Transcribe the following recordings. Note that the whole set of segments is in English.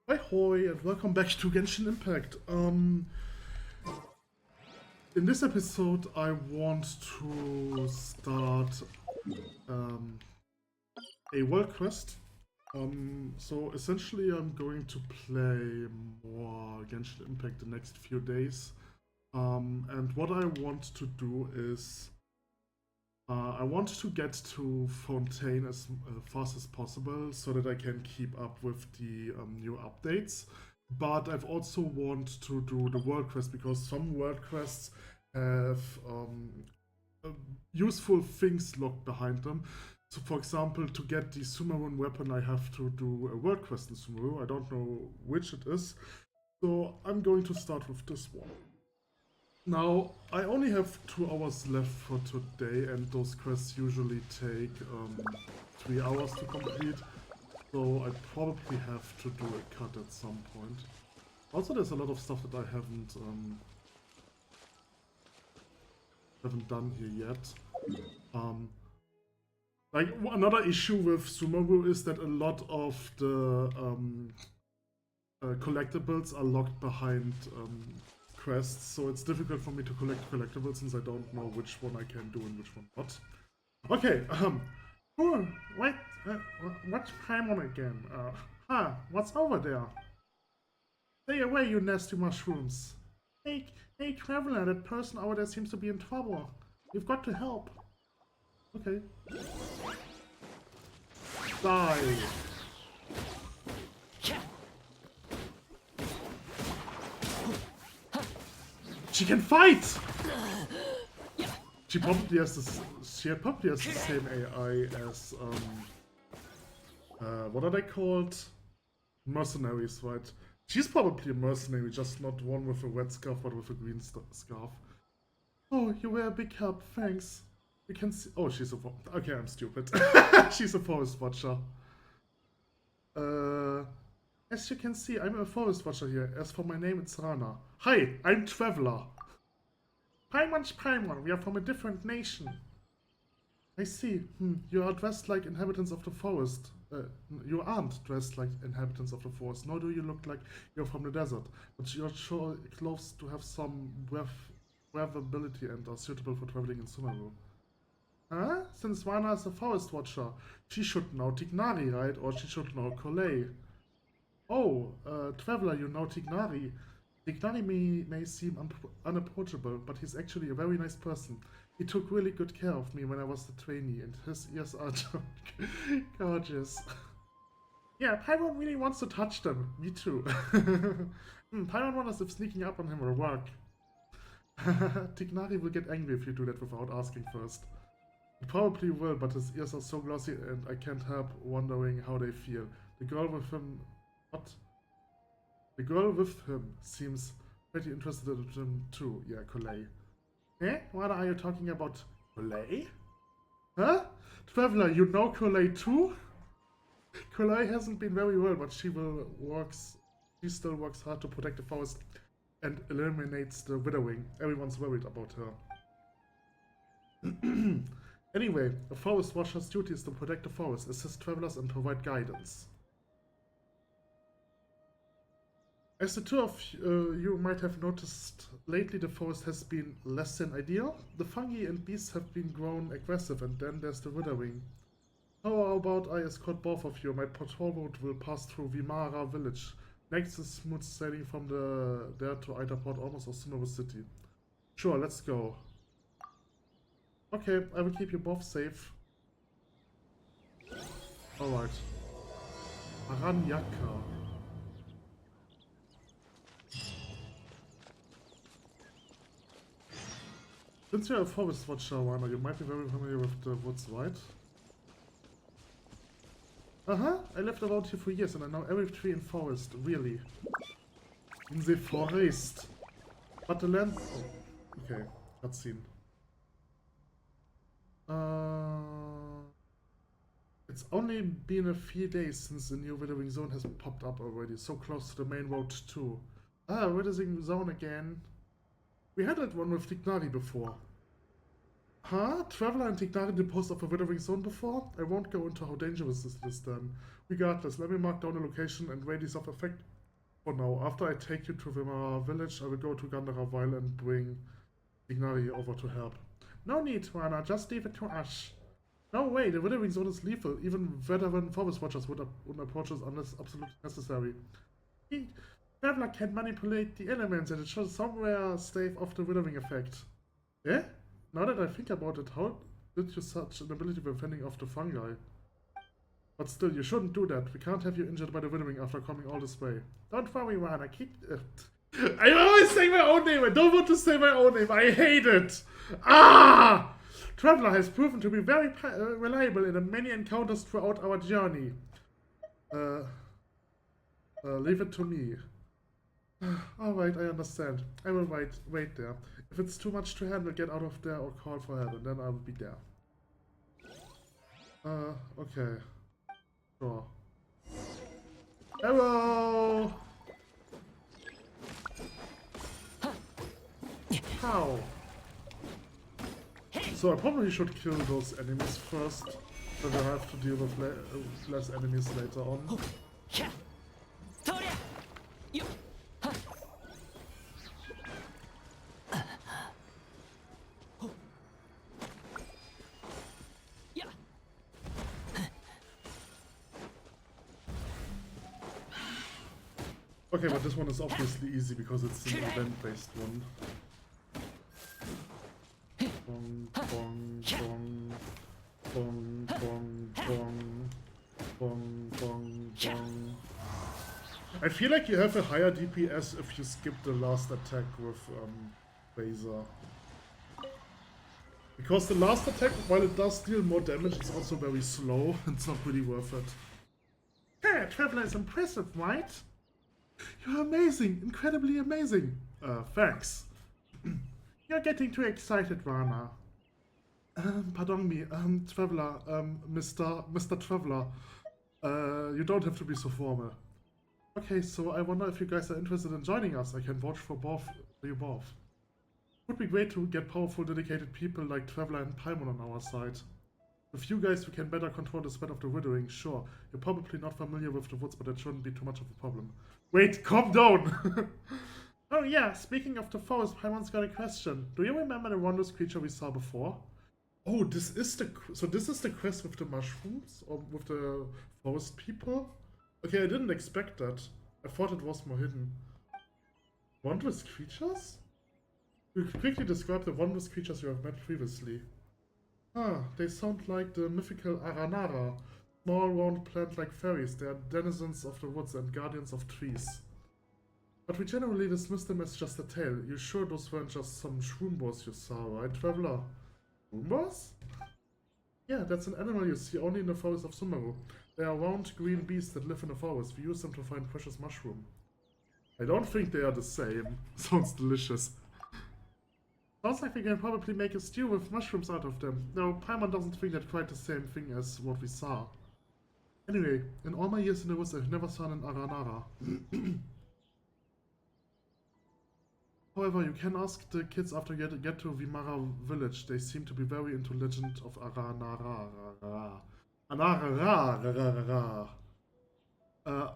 Hoi Hoi and welcome back to Genshin Impact. In this episode I want to start a world quest. So essentially I'm going to play more Genshin Impact the next few days. And what I want to do is I want to get to Fontaine as fast as possible so that I can keep up with the new updates. But I've also want to do the world quest because some world quests have useful things locked behind them. So, for example, to get the Sumeru weapon, I have to do a world quest in Sumeru. I don't know which it is. So I'm going to start with this one. Now, I only have 2 hours left for today, and those quests usually take 3 hours to complete. So I probably have to do a cut at some point. Also, there's a lot of stuff that I haven't done here yet. Like another issue with Sumeru is that a lot of the collectibles are locked behind quests, so it's difficult for me to collect collectibles since I don't know which one I can do and which one not. Okay, oh, wait, what's Paimon again? What's over there? Stay away, you nasty mushrooms. Hey, traveler, that person over there seems to be in trouble. You've got to help. Okay. Die. She can fight! She probably has the same AI as what are they called? Mercenaries, right? She's probably a mercenary, just not one with a red scarf, but with a green scarf. Oh, you were a big help, thanks. You can see. Oh, she's a. Okay, I'm stupid. She's a forest watcher. As you can see, I'm a forest watcher here. As for my name, it's Rana. Hi, I'm Traveler. Paimon, we are from a different nation. I see. You are dressed like inhabitants of the forest. You aren't dressed like inhabitants of the forest, nor do you look like you're from the desert. But you're sure clothes to have some wearability and are suitable for traveling in Sumeru. Huh? Since Rana is a forest watcher, she should know Tignari, right? Or she should know Kolei. Oh, traveler, you know Tignari. Tignari may seem unapproachable, but he's actually a very nice person. He took really good care of me when I was the trainee, and his ears are gorgeous. Yeah, Paimon really wants to touch them. Me too. Paimon wonders if sneaking up on him will work. Tignari will get angry if you do that without asking first. He probably will, but his ears are so glossy and I can't help wondering how they feel. The girl with him... What? The girl with him seems pretty interested in him too. Yeah, Kolei. Eh? What are you talking about? Kolei? Huh? Traveler, you know Kolei too? Kolei hasn't been very well, but she still works hard to protect the forest and eliminates the withering. Everyone's worried about her. Anyway, a forest watcher's duty is to protect the forest, assist travelers, and provide guidance. As the two of you might have noticed, lately the forest has been less than ideal. The fungi and beasts have been grown aggressive, and then there's the withering. How about I escort both of you? My patrol boat will pass through Vimara village. Next is smooth sailing from there to either Port Ormus or Sumeru City. Sure, let's go. Okay, I will keep you both safe. Alright. Aranyaka. Since you're a forest watcher, Rana, you might be very familiar with the woods, right? I lived around here for years and I know every tree in forest, really. In the forest. But the land... Oh, okay, cutscene. It's only been a few days since the new withering zone has popped up already, so close to the main road too. Withering zone again. We had that one with Tignari before. Huh? Traveler and Tignari deposed of a withering zone before? I won't go into how dangerous this is then. Regardless, let me mark down the location and radius of effect For now, after I take you to Vimara village, I will go to Gandara Vile and bring Ignari over to help. No need, Rana, just leave it to us. No way, the withering zone is lethal. Even veteran forest watchers would approach us unless absolutely necessary. The traveler can manipulate the elements and it should somewhere stave off the withering effect. Eh? Now that I think about it, how did you such an ability when fending off the fungi? But still, you shouldn't do that. We can't have you injured by the withering after coming all this way. Don't worry, Rana. Keep it. I always say my own name. I don't want to say my own name. I hate it. Ah! Traveler has proven to be very reliable in the many encounters throughout our journey. Leave it to me. Alright, I understand. I will wait there. If it's too much to handle, get out of there or call for help, and then I will be there. Okay. Sure. Hello! How? So I probably should kill those enemies first, so I have to deal with less enemies later on. Okay, but this one is obviously easy because it's an event-based one. Bong, bong, bong, bong, bong, bong, bong, bong, bong. I feel like you have a higher DPS if you skip the last attack with Razor. Because the last attack, while it does deal more damage, it's also very slow. It's not really worth it. Hey, Traveler is impressive, right? You're amazing, incredibly amazing. Thanks. You're getting too excited, Rana. Pardon me, Traveler, Mr. Traveler. You don't have to be so formal. Okay, so I wonder if you guys are interested in joining us. I can vouch for you both. It would be great to get powerful, dedicated people like Traveler and Paimon on our side. With you guys, we can better control the spread of the withering, sure. You're probably not familiar with the woods, but that shouldn't be too much of a problem. Wait, calm down! Oh yeah, speaking of the forest, Paimon's got a question. Do you remember the wondrous creature we saw before? Oh, this is the quest with the mushrooms? Or with the forest people? Okay, I didn't expect that. I thought it was more hidden. Wondrous creatures? You quickly describe the wondrous creatures you have met previously. Ah, they sound like the mythical Aranara. Small round plant-like fairies. They are denizens of the woods and guardians of trees. But we generally dismiss them as just a tale. You sure those weren't just some shroombos you saw, right, Traveler? Shroombos? Yeah, that's an animal you see only in the forest of Sumeru. They are round green beasts that live in the forest. We use them to find precious mushroom. I don't think they are the same. Sounds delicious. Sounds like we can probably make a stew with mushrooms out of them. No, Paimon doesn't think that's quite the same thing as what we saw. Anyway, in all my years in the woods, I've never seen an Aranara. However, you can ask the kids after you get to Vimara village. They seem to be very into legend of Aranara.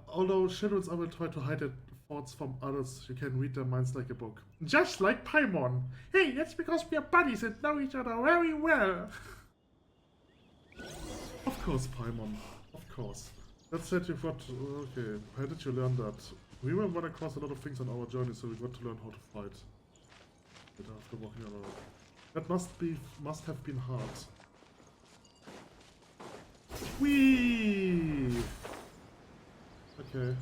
Although children I will try to hide their thoughts from others, you can read their minds like a book. Just like Paimon. Hey, that's because we are buddies and know each other very well. Of course, Paimon. Of course. That said, you've got... Okay, how did you learn that? We will run across a lot of things on our journey, so we got to learn how to fight. After walking around. That must have been hard. Whee! Okay.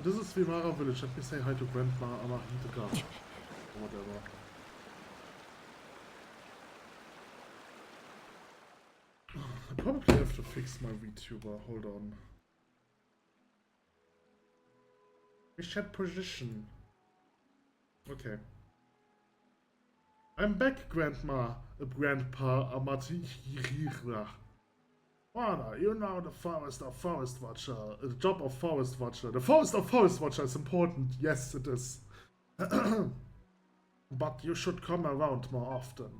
This is Vimara village. Let me say hi to Grandma Amahitaka. Or whatever. I probably have to fix my VTuber. Hold on. Reset position. Okay. I'm back, Grandpa Amatihira. Rana, you know the forest of Forest Watcher. The job of Forest Watcher. The forest of Forest Watcher is important. Yes, it is. But you should come around more often.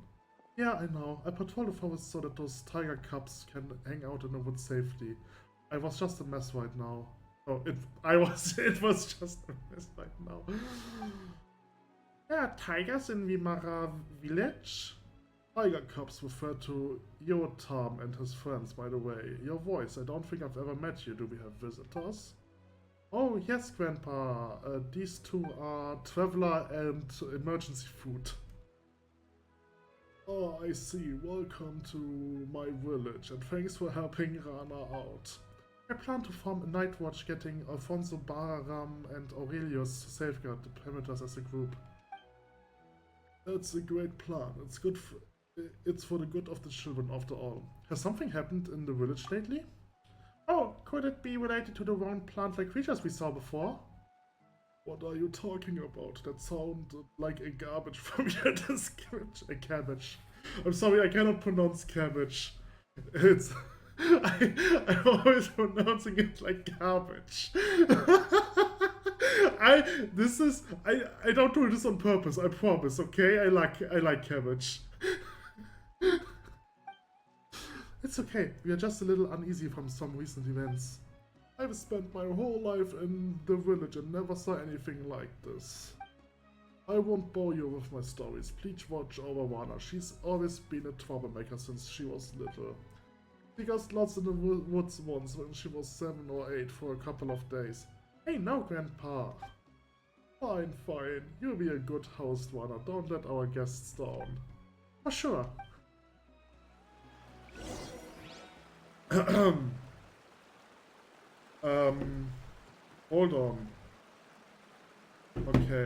Yeah, I know. I patrol the forest so that those tiger cubs can hang out in the woods safely. I was just a mess right now. Oh, it was just a mess right now. There are tigers in Vimara village? Tiger cubs refer to Yotam and his friends, by the way. Your voice, I don't think I've ever met you. Do we have visitors? Oh, yes, Grandpa. These two are Traveler and Emergency Food. Oh, I see. Welcome to my village, and thanks for helping Rana out. I plan to form a night watch, getting Alfonso, Bararam, and Aurelius to safeguard the perimeters as a group. That's a great plan. It's for the good of the children, after all. Has something happened in the village lately? Oh, could it be related to the round plant-like creatures we saw before? What are you talking about? That sounded like a garbage from your description. A cabbage. I'm sorry, I cannot pronounce cabbage. It's... I'm always pronouncing it like garbage. I don't do this on purpose, I promise, okay? I like cabbage. It's okay, we are just a little uneasy from some recent events. I've spent my whole life in the village and never saw anything like this. I won't bore you with my stories. Please watch over Wana. She's always been a troublemaker since she was little. She got lost in the woods once when she was 7 or 8 for a couple of days. Hey, no, Grandpa. Fine, fine. You'll be a good host, Wana. Don't let our guests down. For sure. Hold on. Okay,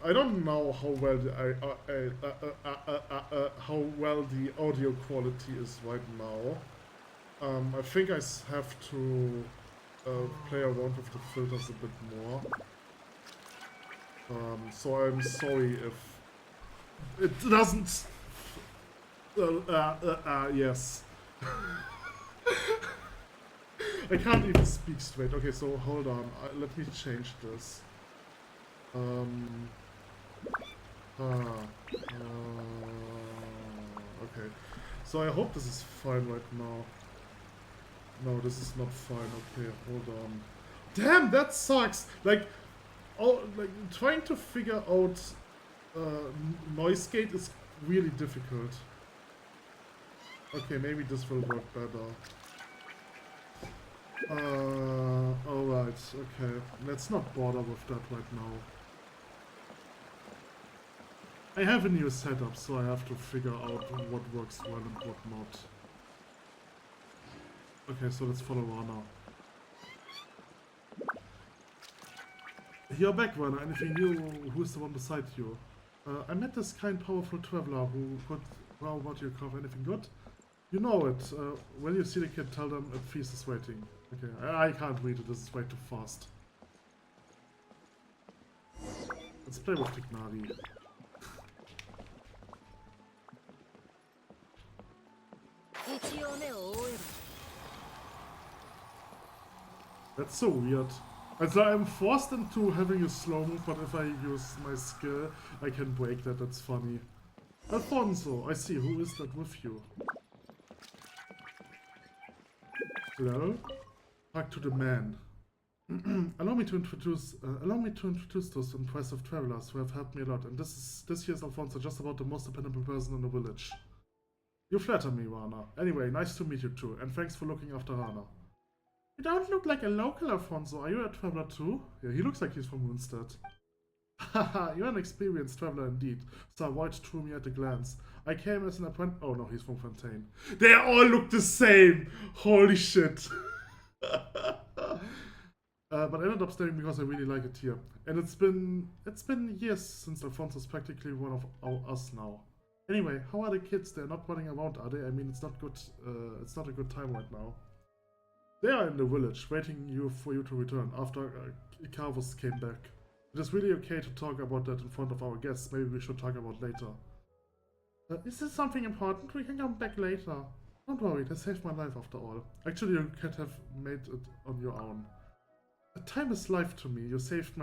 I don't know how well the audio quality is right now. I think I have to play around with the filters a bit more. So I'm sorry if it doesn't. Yes. I can't even speak straight. Okay, so hold on. Let me change this. Okay. So I hope this is fine right now. No, this is not fine. Okay, hold on. Damn, that sucks! Like, trying to figure out noise gate is really difficult. Okay, maybe this will work better. Alright, okay. Let's not bother with that right now. I have a new setup, so I have to figure out what works well and what not. Okay, so let's follow Rana. You're back, Rana. Anything new? Who's the one beside you? I met this kind, powerful traveler who could wow about your cover. Anything good? You know it. When you see the kid, tell them a feast is waiting. Okay, I can't read it. This is way too fast. Let's play with Tignari. That's so weird. Also, I'm forced into having a slow move, but if I use my skill, I can break that. That's funny. Alfonso, I see. Who is that with you? Hello? Talk to the man. Allow me to introduce those impressive travelers who have helped me a lot. And this year's Alfonso, just about the most dependable person in the village. You flatter me, Rana. Anyway, nice to meet you too, and thanks for looking after Rana. You don't look like a local, Alfonso. Are you a traveler too? Yeah, he looks like he's from Moonstead. Haha, you're an experienced traveler indeed. Sir White drew me at a glance. I came as an apprentice. Oh no, he's from Fontaine. They all look the same! Holy shit! But I ended up staying because I really like it here. And it's been years since Alfonso's practically one of us now. Anyway, how are the kids? They're not running around, are they? I mean, it's not good. It's not a good time right now. They are in the village, waiting for you to return after Carvus came back. It is really okay to talk about that in front of our guests. Maybe we should talk about later. Is this something important? We can come back later. Don't worry, they saved my life after all. Actually, you could have made it on your own. Time is life to me. You saved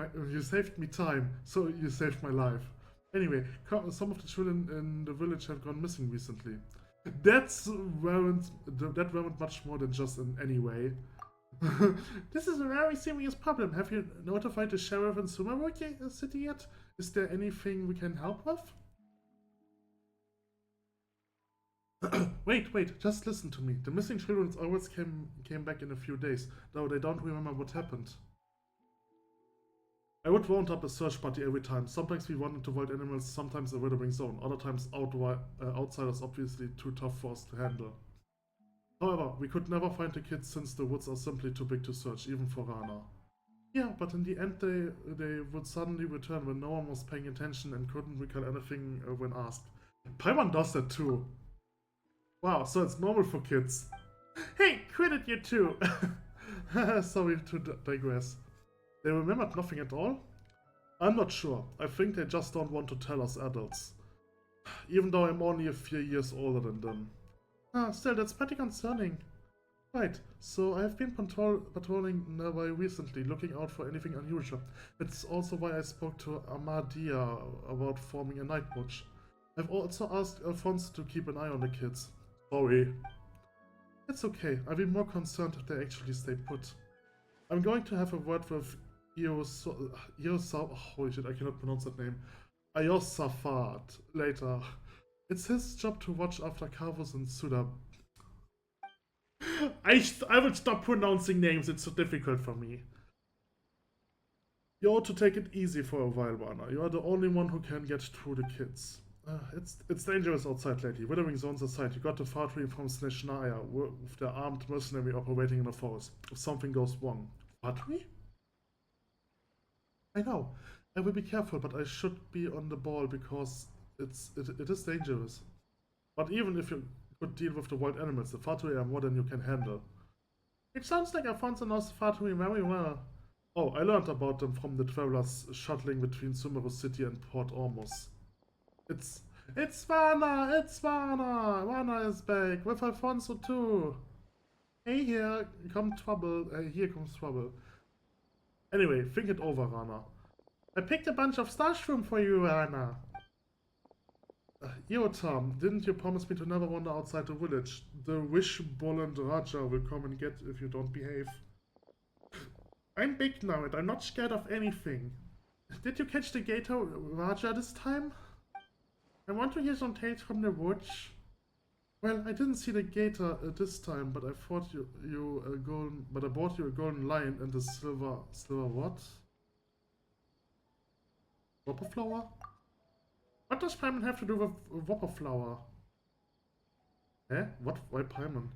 me time, so you saved my life. Anyway, some of the children in the village have gone missing recently. That weren't much more than just in any way. This is a very serious problem. Have you notified the sheriff in Sumeru City yet? Is there anything we can help with? Wait, just listen to me. The missing children always came back in a few days, though they don't remember what happened. I would round up a search party every time. Sometimes we wanted to wild animals, sometimes a withering zone, other times outsiders obviously too tough for us to handle. However, we could never find the kids since the woods are simply too big to search, even for Rana. Yeah, but in the end they would suddenly return when no one was paying attention and couldn't recall anything when asked. Paimon does that too. Wow, so it's normal for kids. Hey, quit it you too! Sorry to digress. They remembered nothing at all? I'm not sure. I think they just don't want to tell us adults. Even though I'm only a few years older than them. Still, that's pretty concerning. Right, so I have been patrolling nearby recently, looking out for anything unusual. That's also why I spoke to Amadia about forming a night watch. I've also asked Alphonse to keep an eye on the kids. Sorry. It's okay, I'll be more concerned if they actually stay put. I'm going to have a word with holy shit, I cannot pronounce that name. Ayosafat later. It's his job to watch after Carvus and Suda. I will stop pronouncing names, it's so difficult for me. You ought to take it easy for a while, Warner. You are the only one who can get through the kids. It's dangerous outside lately. Withering zones aside, you got the Fatui from Sneshnaya with their armed mercenary operating in the forest. If something goes wrong. Fatui? I know. I will be careful, but I should be on the ball because it is dangerous. But even if you could deal with the wild animals, the Fatui are more than you can handle. It sounds like Alfonso knows the Fatui very well. Oh, I learned about them from the travelers shuttling between Sumeru City and Port Ormus. It's Vana! It's Vana! Vana is back, with Alfonso too! Hey, here comes trouble. Anyway, think it over, Rana. I picked a bunch of starshroom for you, Rana. Yo, Tom, didn't you promise me to never wander outside the village? The Woodland Raja will come and get if you don't behave. I'm big now and I'm not scared of anything. Did you catch the Gator Raja this time? I want to hear some tales from the woods. Well, I didn't see the gator this time, but I bought you a golden lion and a silver what? Whopper flower? What does Paimon have to do with Whopper flower? Eh? What? Why Paimon?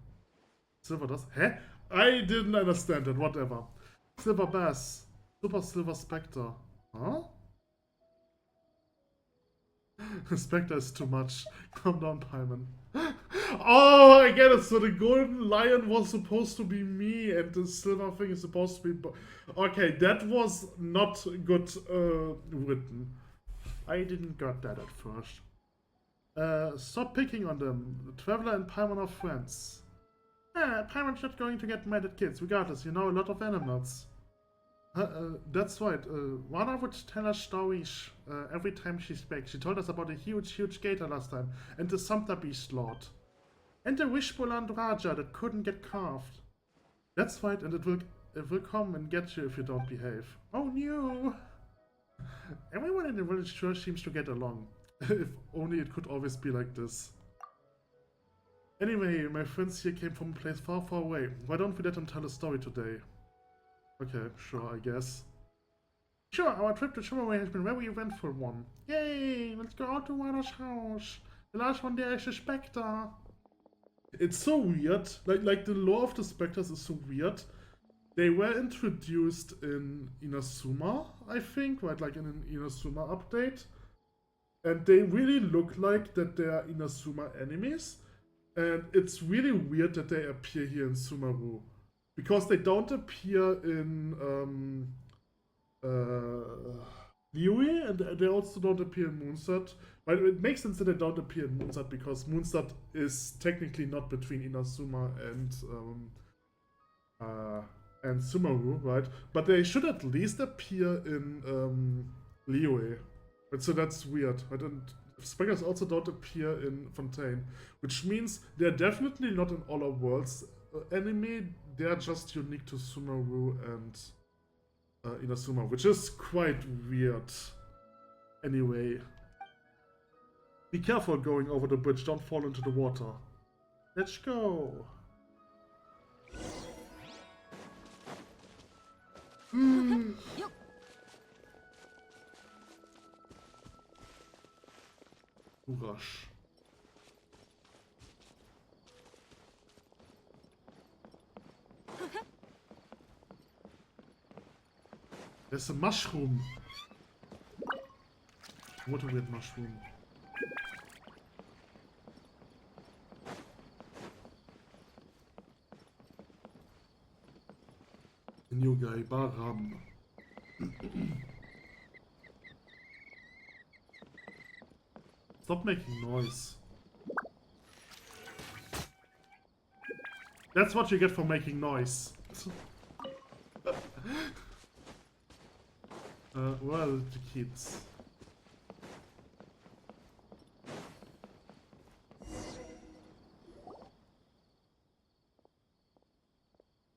Silver does? Eh? I didn't understand that, whatever. Silver bass. Super silver spectre. Huh? Spectre is too much. Calm down, Paimon. Oh, I get it. So the golden lion was supposed to be me, and the silver thing is supposed to be. Okay, that was not good written. I didn't got that at first. Stop picking on them. The Traveler and Paimon are friends. Paimon's not going to get mad at kids. Regardless, you know a lot of animals. That's right. Rana would tell us stories every time she spoke. She told us about a huge gator last time, and the Sumter Beast Lord. And the Wishboland Raja that couldn't get carved. That's right, and it will come and get you if you don't behave. Oh no! Everyone in the village sure seems to get along. If only it could always be like this. Anyway, my friends here came from a place far away. Why don't we let them tell a story today? Okay, sure, I guess. Sure, our trip to Sumeru has been a very eventful one. Yay! Let's go out to Rana's house. The last one there is a spectre. It's so weird. Like the lore of the specters is so weird. They were introduced in Inazuma, I think, right? Like in an Inazuma update. And they really look like that they are Inazuma enemies. And it's really weird that they appear here in Sumeru. Because they don't appear in Liyue, and they also don't appear in Moonstad. But it makes sense that they don't appear in Moonstad because Moonstad is technically not between Inazuma and Sumeru, right? But they should at least appear in Liyue. But so that's weird. I don't. Spiders also don't appear in Fontaine, which means they're definitely not in all our worlds anime. They're just unique to Sumeru and Inazuma, which is quite weird. Anyway, be careful going over the bridge. Don't fall into the water. Let's go. Rush. There's a mushroom. What a weird mushroom. The new guy, Baram. Stop making noise. That's what you get for making noise. Well, the kids.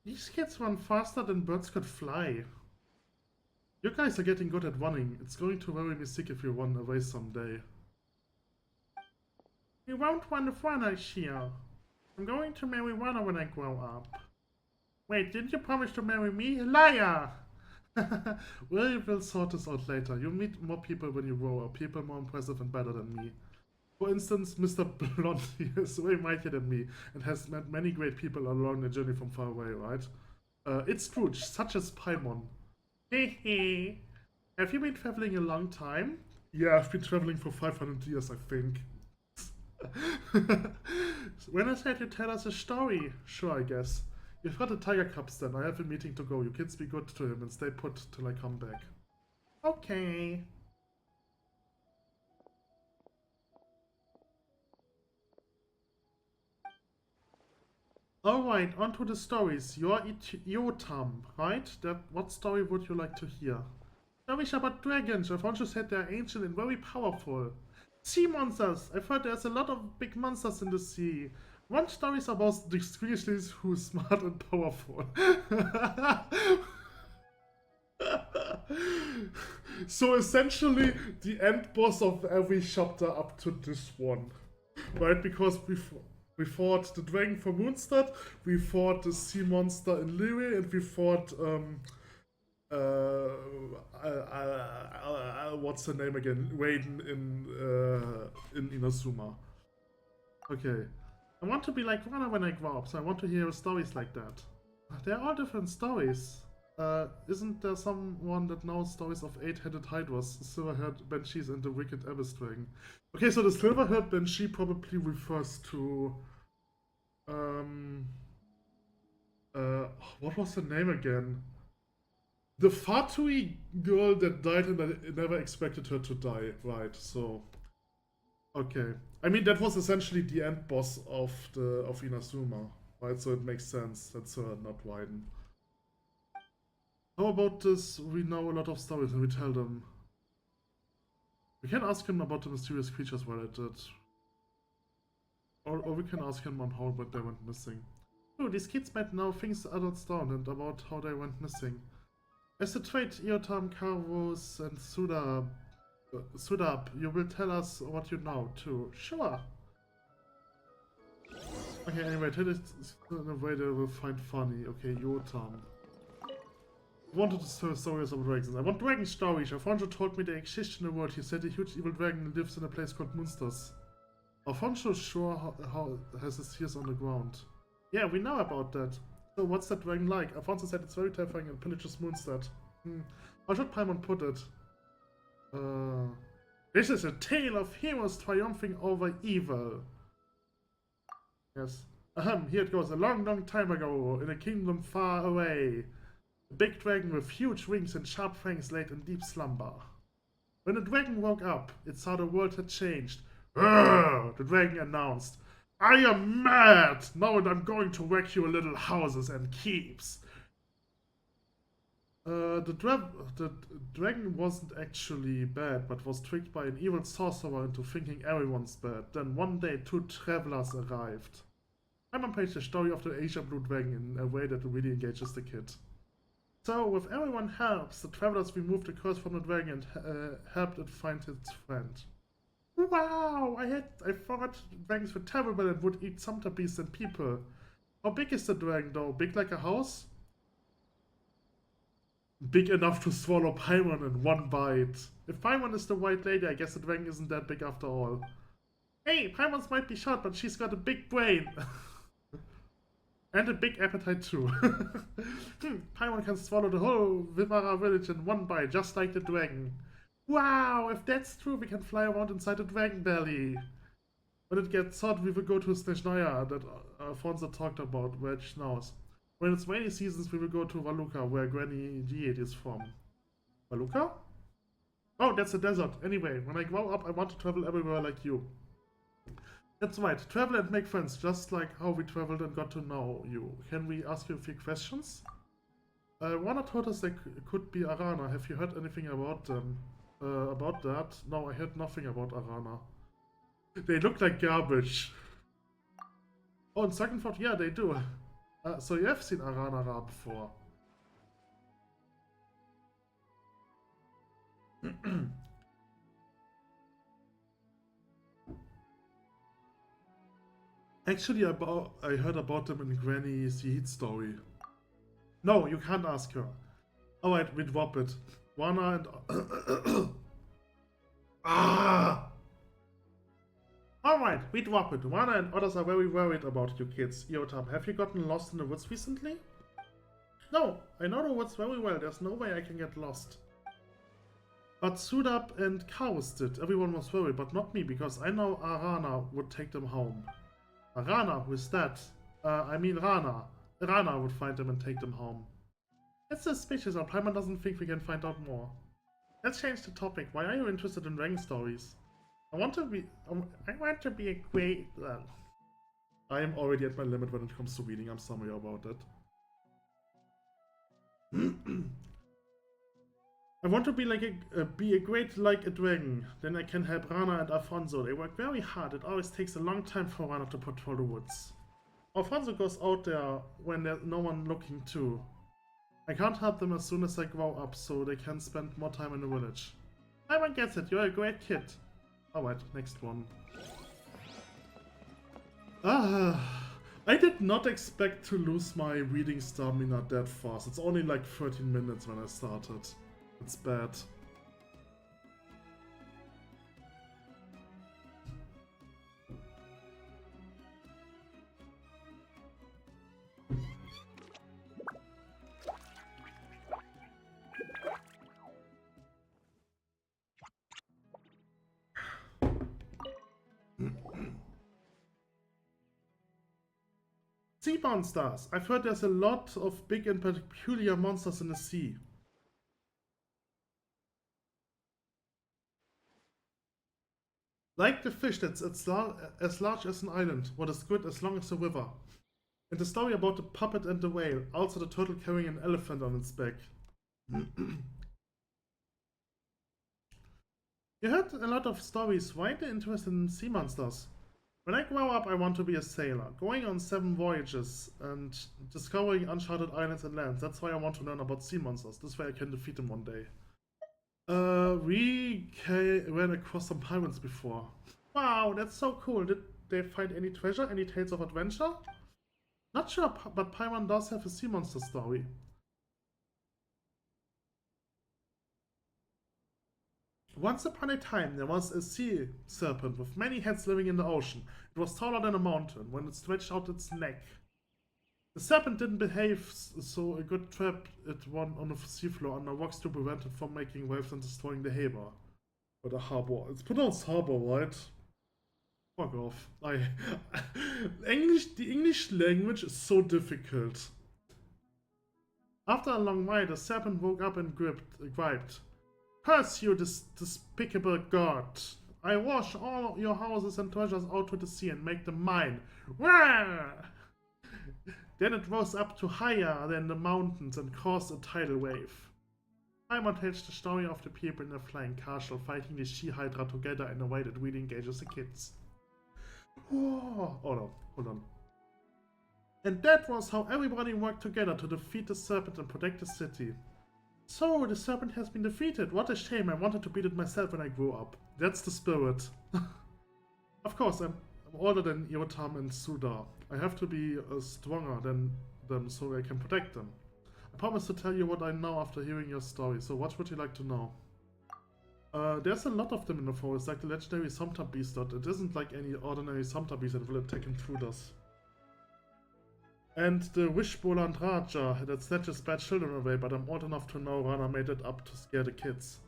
These kids run faster than birds could fly. You guys are getting good at running. It's going to worry me sick if you run away someday. You won't want to run, I hear. I'm going to marry Rana when I grow up. Wait, didn't you promise to marry me? Liar! We'll sort this out later. You'll meet more people when you grow up. People more impressive and better than me. For instance, Mr. Blondie is way mightier than me and has met many great people along the journey from far away, right? It's true, such as Paimon. Hehe. Have you been traveling a long time? Yeah, I've been traveling for 500 years, I think. When I said you tell us a story, sure, I guess. You've got the tiger cubs then. I have a meeting to go. You kids be good to him and stay put till I come back. Okay. Alright, on to the stories. You're Yotam, right? What story would you like to hear? Stories about dragons. I've also said they're ancient and very powerful. Sea monsters! I've heard there's a lot of big monsters in the sea. One story is about the creatures who's smart and powerful. So essentially, the end boss of every chapter up to this one. Right? Because we fought the dragon from Moonstad, we fought the sea monster in Lyre, and we fought what's her name again? Raiden in Inazuma. Okay. I want to be like Rana when I grow up, so I want to hear stories like that. They're all different stories. Isn't there someone that knows stories of 8-headed hydras, silver-haired banshees, and the wicked abyss dragon? Okay, so the silver-haired banshee probably refers to what was her name again? The Fatui girl that died and I never expected her to die, right? So, okay. I mean, that was essentially the end boss of Inazuma, right? So it makes sense. That's not Raiden. How about this? We know a lot of stories and we tell them. We can ask him about the mysterious creatures while I did. Or we can ask him on how they went missing. Oh, these kids might know things adults don't and about how they went missing. As the trade Iotam, Karvos, and Sudab, you will tell us what you know too. Sure. Okay, anyway, tell it in a way they will find funny. Okay, Iotam. I wanted to tell stories of dragons. I want dragon stories. Alfonso told me they exist in the world. He said a huge evil dragon lives in a place called Munsters. Alfonso sure how has his ears on the ground. Yeah, we know about that. So what's that dragon like? Alfonso said it's very terrifying and pillages Moonstad. How should Paimon put it? This is a tale of heroes triumphing over evil. Yes. Here it goes. A long, long time ago, in a kingdom far away, a big dragon with huge wings and sharp fangs lay in deep slumber. When the dragon woke up, it saw the world had changed. The dragon announced, I am mad! Now I'm going to wreck your little houses and keeps. The dragon wasn't actually bad, but was tricked by an evil sorcerer into thinking everyone's bad. Then one day, two travelers arrived. I'm on page the story of the Asia Blue Dragon in a way that really engages the kid. So, with everyone helps, the travelers removed the curse from the dragon and helped it find its friend. Wow! I thought dragons were terrible and would eat centerbeasts and people. How big is the dragon though? Big like a house? Big enough to swallow Paimon in one bite. If Paimon is the white lady, I guess the dragon isn't that big after all. Hey, Paimon's might be short, but she's got a big brain. And a big appetite too. Paimon can swallow the whole Vimara village in one bite, just like the dragon. Wow, if that's true, we can fly around inside the dragon belly. When it gets hot, we will go to Snezhnaya that Alfonso talked about, where it snows. When it's rainy seasons, we will go to Valuka, where Granny Diet is from. Valuka? Oh, that's a desert. Anyway, when I grow up, I want to travel everywhere like you. That's right, travel and make friends, just like how we traveled and got to know you. Can we ask you a few questions? One told us they could be Arana. Have you heard anything about them? About that? No, I heard nothing about Arana. They look like garbage. Oh, and second thought, yeah, they do. So you have seen Arana Ra before. Actually, I heard about them in Granny's Heat story. No, you can't ask her. Alright, we drop it. Wana and... Ah! Alright, we drop it. Wana and others are very worried about you kids. Iotam, have you gotten lost in the woods recently? No, I know the woods very well. There's no way I can get lost. But Sudap and Chaos did. Everyone was worried, but not me, because I know Arana would take them home. Arana, who is that? I mean Rana. Rana would find them and take them home. That's suspicious, and Paimon doesn't think we can find out more. Let's change the topic. Why are you interested in dragon stories? I want to be a great... I am already at my limit when it comes to reading. I'm sorry about that. I want to be like a great like a dragon. Then I can help Rana and Alfonso. They work very hard. It always takes a long time for Rana to patrol the woods. Alfonso goes out there when there's no one looking too. I can't help them as soon as I grow up, so they can spend more time in the village. Everyone gets it. You're a great kid. Alright, next one. I did not expect to lose my reading stamina that fast. It's only like 13 minutes when I started. It's bad. Sea monsters! I've heard there's a lot of big and peculiar monsters in the sea. Like the fish that's as large as an island, what is good as long as a river. And the story about the puppet and the whale, also the turtle carrying an elephant on its back. You heard a lot of stories. Why the interest in sea monsters? When I grow up, I want to be a sailor, going on 7 voyages and discovering uncharted islands and lands. That's why I want to learn about sea monsters. This way I can defeat them one day. We ran across some pirates before. Wow, that's so cool. Did they find any treasure? Any tales of adventure? Not sure, but Paimon does have a sea monster story. Once upon a time, there was a sea serpent with many heads living in the ocean. It was taller than a mountain when it stretched out its neck. The serpent didn't behave, so a good trap it one on the seafloor under rocks to prevent it from making waves and destroying the harbor. Or the harbor. It's pronounced harbor, right? Fuck off. The English language is so difficult. After a long while, the serpent woke up and griped. Curse you, this despicable god! I wash all your houses and treasures out to the sea and make them mine. Wah! Then it rose up to higher than the mountains and caused a tidal wave. Paimon tells the story of the people in a flying castle fighting the she-hydra together in a way that really engages the kids. Oh no, hold on. And that was how everybody worked together to defeat the serpent and protect the city. So, the serpent has been defeated. What a shame, I wanted to beat it myself when I grew up. That's the spirit. Of course, I'm older than Yotam and Suda. I have to be stronger than them so I can protect them. I promise to tell you what I know after hearing your story, so what would you like to know? There's a lot of them in the forest, like the legendary Sumter beast. It isn't like any ordinary Sumter beast that will attack intruders. And the Wishboland Raja that snatches bad children away, but I'm old enough to know Rana made it up to scare the kids.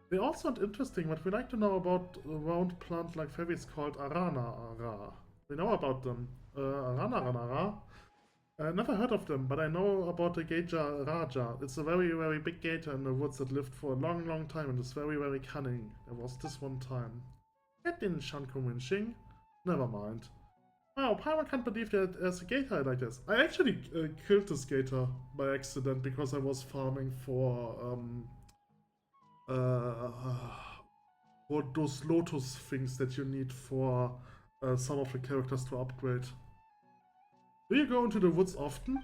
They all sound interesting, but we like to know about a round plant-like fairies called Aranara. We know about them. Aranara? Never heard of them, but I know about the Geja Raja. It's a very, very big gator in the woods that lived for a long, long time and is very, very cunning. There was this one time. That didn't sound convincing. Never mind. Wow, Paimon can't believe that there's a gator like this. I actually killed this gator by accident because I was farming for those lotus things that you need for some of the characters to upgrade. Do you go into the woods often?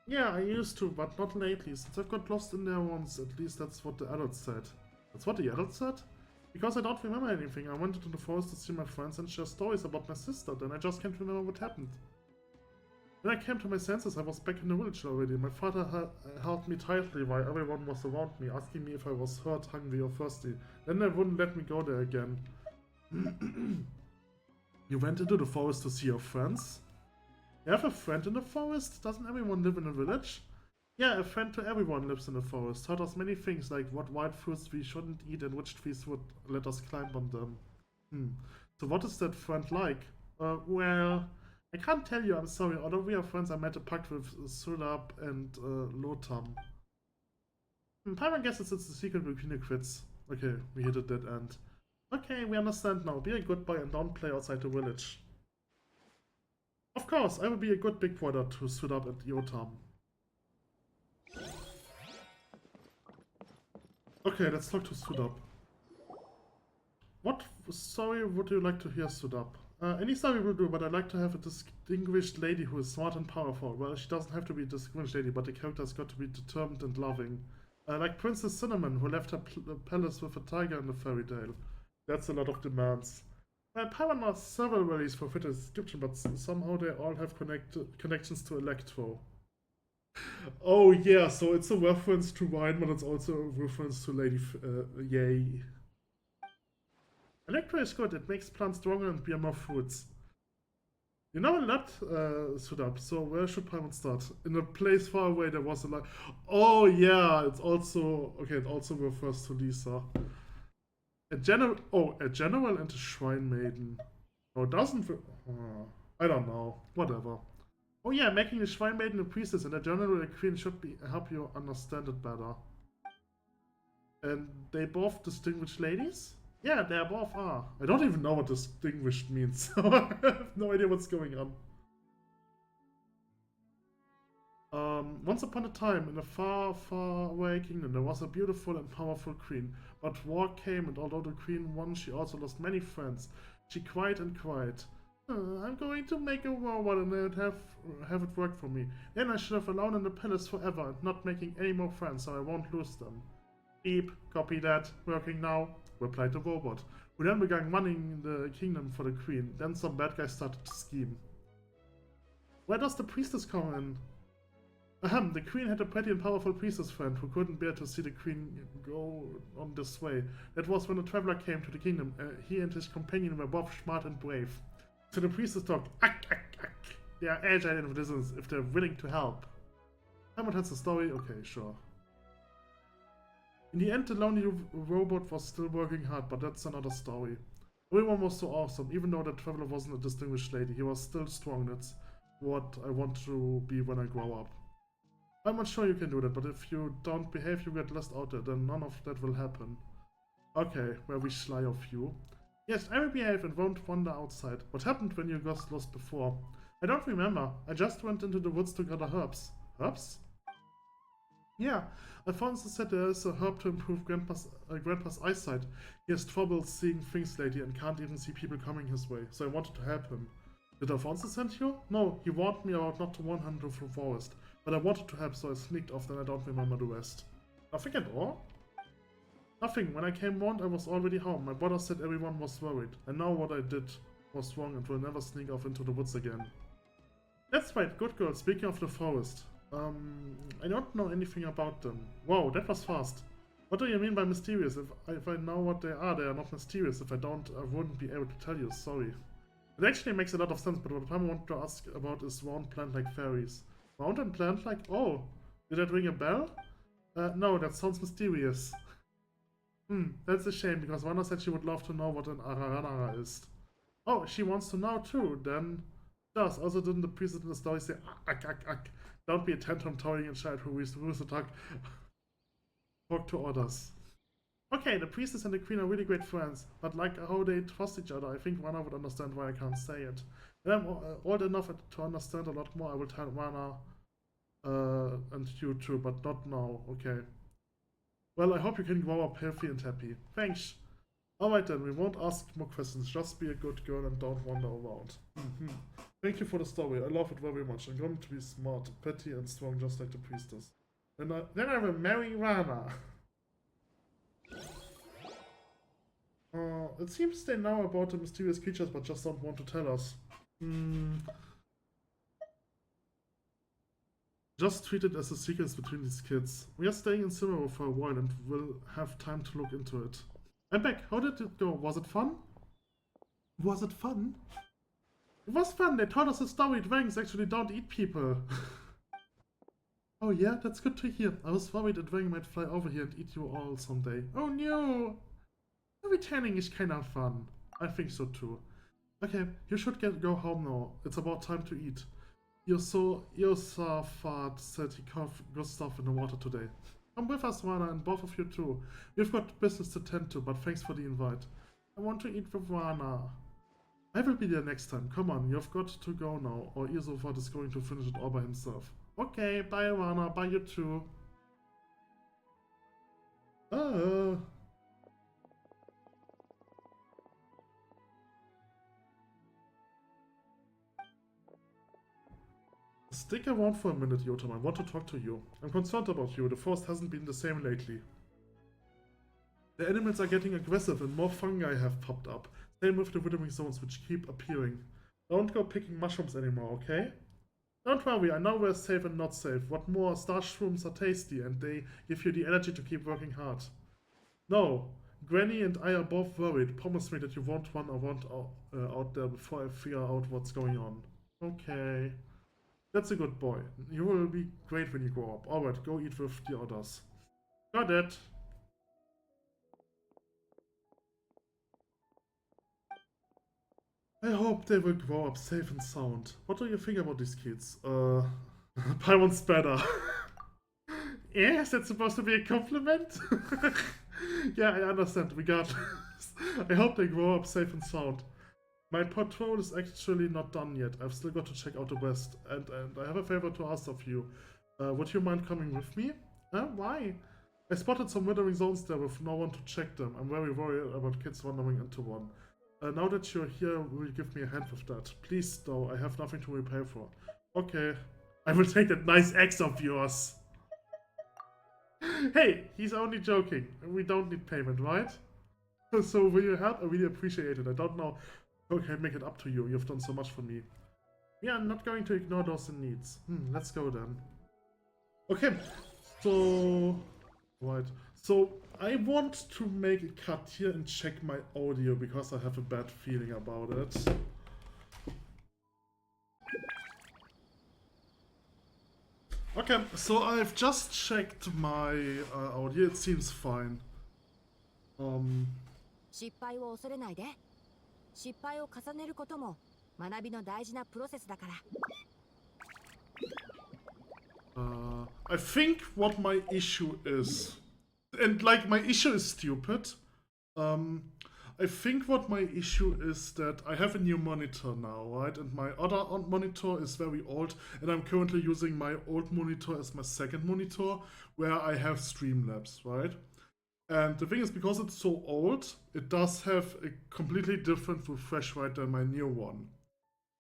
Yeah, I used to, but not lately, since I've got lost in there once. At least that's what the adults said. That's what the adults said? Because I don't remember anything. I went into the forest to see my friends and share stories about my sister, then I just can't remember what happened. When I came to my senses, I was back in the village already. My father held me tightly while everyone was around me, asking me if I was hurt, hungry or thirsty. Then they wouldn't let me go there again. You went into the forest to see your friends? You have a friend in the forest? Doesn't everyone live in a village? Yeah, a friend to everyone lives in the forest. Taught us many things, like what wild fruits we shouldn't eat and which trees would let us climb on them. So what is that friend like? Well, I can't tell you, I'm sorry. Although we are friends, I made a pact with Sulab and Lotam. Paimon guesses it's the secret between the quits. Okay, we hit a dead end. Okay, we understand now. Be a good boy and don't play outside the village. Of course, I will be a good big brother to Sulab and Yotam. Okay, let's talk to Sulab. What story would you like to hear, Sulab? Any story will do, but I'd like to have a distinguished lady who is smart and powerful. Well, she doesn't have to be a distinguished lady, but the character's got to be determined and loving. Like Princess Cinnamon, who left her palace with a tiger in the fairy tale. That's a lot of demands. Paimon has several values for fit description, but somehow they all have connections to Electro. Oh yeah, so it's a reference to wine, but it's also a reference to Lady Yay. Electro is good, it makes plants stronger and bear more fruits. You know a lot, Sudab, so where should Paimon start? In a place far away there was a lot. Oh yeah, it's also, okay, it also refers to Lisa. A general and a shrine maiden. Oh, doesn't, I don't know, whatever. Oh yeah, making a shrine maiden a priestess and a general a queen should help you understand it better. And they both distinguished ladies? Yeah, they both are. I don't even know what distinguished means, so I have no idea what's going on. Once upon a time, in a far, far away kingdom, there was a beautiful and powerful queen. But war came, and although the queen won, she also lost many friends. She cried and cried. I'm going to make a robot and I'd have it work for me. Then I should have alone in the palace forever and not making any more friends, so I won't lose them. Beep, copy that, working now, replied the robot, who then began running the kingdom for the queen. Then some bad guys started to scheme. Where does the priestess come in? Ahem, the queen had a pretty and powerful priestess friend who couldn't bear to see the queen go on this way. That was when a traveler came to the kingdom. He and his companion were both smart and brave. So the priestess talked, ack. They are agile in business if they're willing to help. Paimon has a story? Okay, sure. In the end, the lonely robot was still working hard, but that's another story. Everyone was so awesome, even though the traveler wasn't a distinguished lady. He was still strong. That's what I want to be when I grow up. I'm not sure you can do that, but if you don't behave, you get lost out there, then none of that will happen. Okay, very sly of you. Yes, I will behave and won't wander outside. What happened when you got lost before? I don't remember. I just went into the woods to gather herbs. Herbs? Yeah, Alfonso said there is a herb to improve Grandpa's eyesight. He has trouble seeing things lately and can't even see people coming his way, so I wanted to help him. Did Alfonso send you? No, he warned me about not to warn him to the forest, but I wanted to help, so I sneaked off, then I don't remember the rest. Nothing at all? Nothing. When I came round, I was already home. My brother said everyone was worried. I know what I did was wrong and will never sneak off into the woods again. That's right, good girl. Speaking of the forest. I don't know anything about them. Wow, that was fast. What do you mean by mysterious? If I know what they are not mysterious. If I don't, I wouldn't be able to tell you. Sorry. It actually makes a lot of sense, but what I want to ask about is round plant-like fairies. Round and plant-like? Oh, did that ring a bell? No, that sounds mysterious. That's a shame, because Wanda said she would love to know what an Araranara is. Oh, she wants to know too, then... Does. Also didn't the priest in the story say, don't be a tantrum-toying child who used to talk to orders. Okay, the priestess and the queen are really great friends, but like how they trust each other, I think Wanda would understand why I can't say it. When I'm old enough to understand a lot more, I will tell Wanda and you too, but not now, okay. Well, I hope you can grow up healthy and happy. Thanks. Alright then, we won't ask more questions, just be a good girl and don't wander around. Thank you for the story, I love it very much. I'm going to be smart, petty and strong just like the priestess. Then I will marry Rana. It seems they know about the mysterious creatures but just don't want to tell us. Just treat it as a secret between these kids. We are staying in Simero for a while and will have time to look into it. I'm back. How did it go? Was it fun? Was it fun? It was fun. They told us a story. Dragons actually don't eat people. Oh yeah, that's good to hear. I was worried a dragon might fly over here and eat you all someday. Oh no! Returning is kind of fun. I think so too. Okay, you should go home now. It's about time to eat. Yosafat said he caught good stuff in the water today. Come with us, Rana, and both of you too. We've got business to tend to, but thanks for the invite. I want to eat with Rana. I will be there next time. Come on, you've got to go now, or Yosafat is going to finish it all by himself. Okay, bye Rana, bye you too. Stick around for a minute, Yotam. I want to talk to you. I'm concerned about you. The forest hasn't been the same lately. The animals are getting aggressive and more fungi have popped up. Same with the withering zones which keep appearing. Don't go picking mushrooms anymore, okay? Don't worry, I know where safe and not safe. What more, star shrooms are tasty and they give you the energy to keep working hard. No, Granny and I are both worried. Promise me that you won't run around out there before I figure out what's going on. Okay. That's a good boy. You will be great when you grow up. Alright, go eat with the others. Got it. I hope they will grow up safe and sound. What do you think about these kids? Pyron's better. Yeah, is that supposed to be a compliment? Yeah, I understand, regardless. I hope they grow up safe and sound. My patrol is actually not done yet. I've still got to check out the west. And I have a favor to ask of you. Would you mind coming with me? Why? I spotted some withering zones there with no one to check them. I'm very worried about kids wandering into one. Now that you're here, will you give me a hand with that? Please, though, I have nothing to repay for. Okay. I will take that nice axe of yours. Hey, he's only joking. We don't need payment, right? So will you help? I really appreciate it. I don't know. Okay, make it up to you. You've done so much for me. Yeah, I'm not going to ignore those in needs. Let's go then. Okay, so... Right. So, I want to make a cut here and check my audio because I have a bad feeling about it. Okay, so I've just checked my audio. It seems fine. 失敗を恐れないで。失敗を重ねることも学びの大事なプロセスだから。I think what my issue is, and like my issue is stupid. I think what my issue is that I have a new monitor now, right? And my other monitor is very old, and I'm currently using my old monitor as my second monitor, where I have Streamlabs, right? And the thing is, because it's so old, it does have a completely different refresh rate than my new one.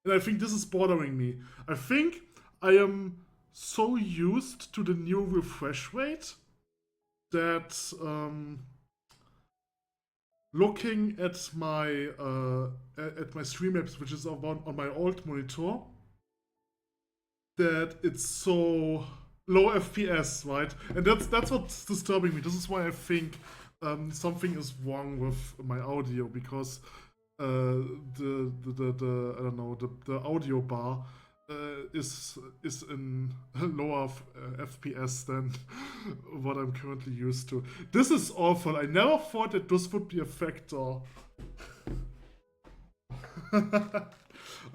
And I think this is bothering me. I think I am so used to the new refresh rate that looking at my Streamlabs, which is on my old monitor, that it's so low FPS, right? And that's what's disturbing me. This is why I think something is wrong with my audio, because the I don't know, the audio bar is in lower FPS than what I'm currently used to. This is awful. I never thought that this would be a factor.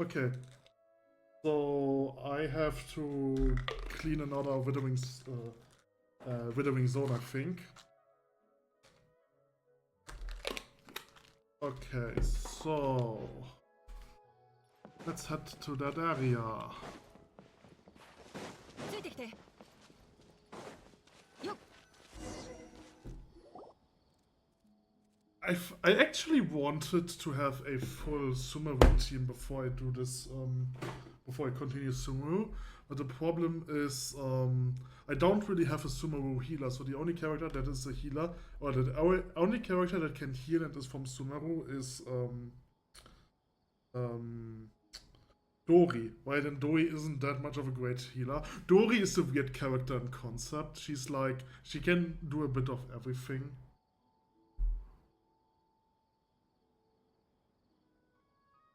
Okay. So I have to clean another withering zone, I think. Okay, so let's head to that area. I actually wanted to have a full Sumeru team before I do this, before I continue Sumeru, but the problem is I don't really have a Sumeru healer, so the only character that is a healer, or the only character that can heal and is from Sumeru is Dori, right? And Dori isn't that much of a great healer. Dori is a weird character in concept. She's like, she can do a bit of everything.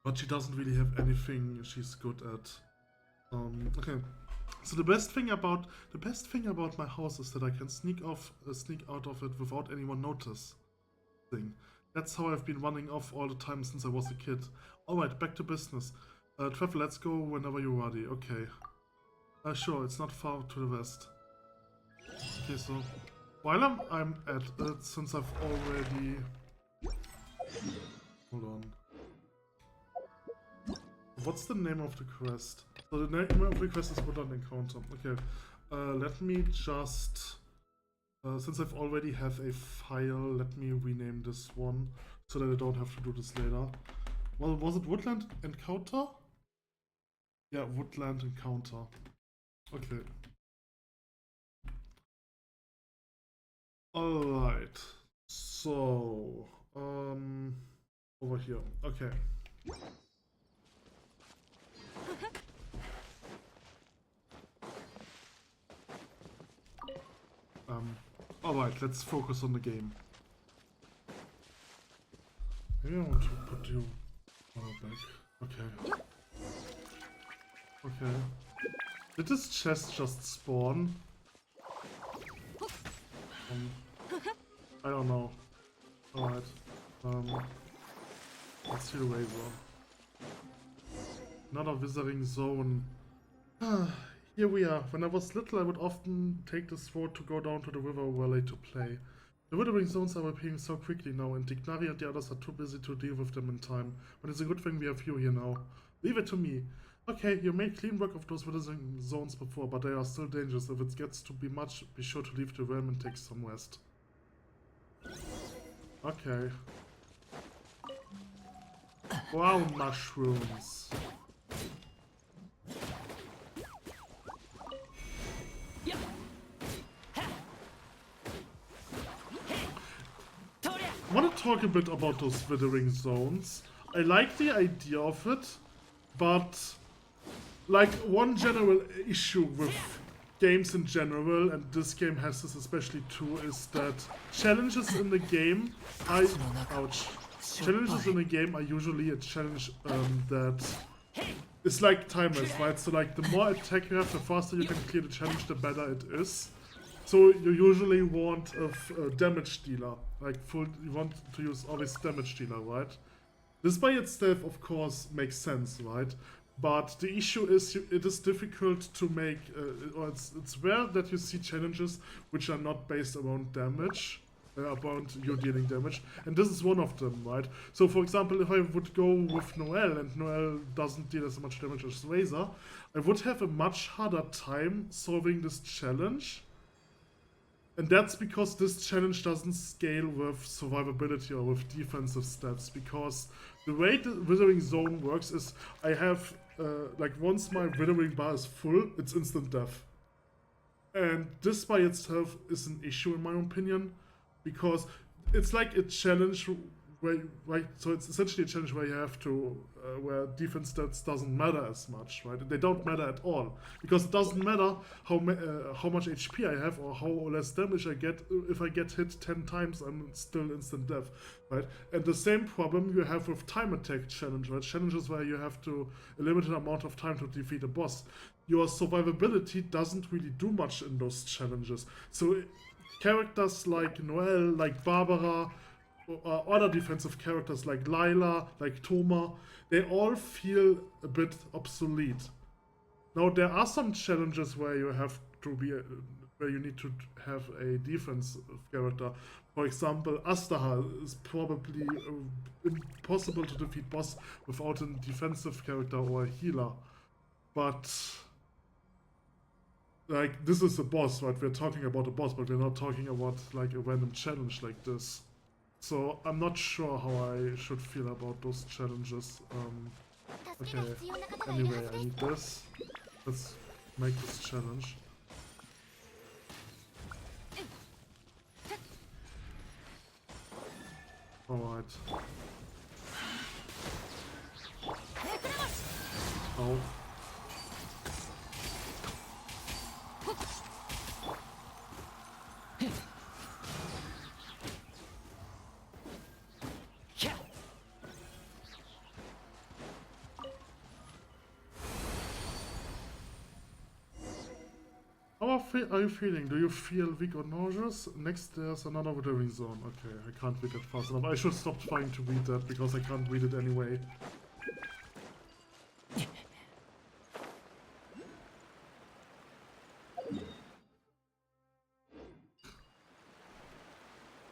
But she doesn't really have anything she's good at. Okay. So the best thing about my house is that I can sneak out of it without anyone noticing. That's how I've been running off all the time since I was a kid. Alright, back to business. Trevor, let's go whenever you're ready. Okay. Sure, it's not far to the west. Okay, so while I'm at it, since I've already... Hold on. What's the name of the quest? So the name of the quest is Woodland Encounter. Okay. Let me just... since I've already have a file, let me rename this one so that I don't have to do this later. Well, was it Woodland Encounter? Yeah, Woodland Encounter. Okay. Alright. So... over here. Okay. Alright, let's focus on the game. Maybe I want to put you back. Okay. Okay. Did this chest just spawn? I don't know. Alright. Let's see the razor. Another withering zone. Here we are. When I was little, I would often take this road to go down to the river valley to play. The withering zones are appearing so quickly now, and Dignari and the others are too busy to deal with them in time. But it's a good thing we have you here now. Leave it to me. Okay, you made clean work of those withering zones before, but they are still dangerous. If it gets to be much, be sure to leave the realm and take some rest. Okay. Wow, mushrooms. I want to talk a bit about those withering zones. I like the idea of it, but like one general issue with games in general, and this game has this especially too, is that challenges in the game are challenges in the game are usually a challenge that is like timeless, right? So like the more attack you have, the faster you can clear the challenge, the better it is. So you usually want a damage dealer, like you want to use always damage dealer, right? This by itself, of course, makes sense, right? But the issue is it is difficult to make, or it's rare that you see challenges which are not based around damage, about you dealing damage, and this is one of them, right? So for example, if I would go with Noelle, and Noelle doesn't deal as much damage as Razor, I would have a much harder time solving this challenge. And that's because this challenge doesn't scale with survivability or with defensive stats, because the way the Withering Zone works is I have, like once my Withering bar is full, it's instant death. And this by itself is an issue in my opinion, because it's like a challenge where, right, so it's essentially a challenge where you have to, where defense stats doesn't matter as much, right? They don't matter at all, because it doesn't matter how much HP I have or how less damage I get. If I get hit 10 times, I'm still instant death, right? And the same problem you have with time attack challenge, right? Challenges where you have to a limited amount of time to defeat a boss. Your survivability doesn't really do much in those challenges. So characters like Noelle, like Barbara, other defensive characters like Lila, like Thoma, they all feel a bit obsolete. Now there are some challenges where you have to be, where you need to have a defensive character. For example, Astaha is probably impossible to defeat boss without a defensive character or a healer. But like, this is a boss, right? We're talking about a boss, but we're not talking about like a random challenge like this. So I'm not sure how I should feel about those challenges. Okay, anyway, I need this. Let's make this challenge. Alright. Oh. How are you feeling? Do you feel weak or nauseous? Next there's another Withering Zone. Okay, I can't read that fast enough. I should stop trying to read that because I can't read it anyway.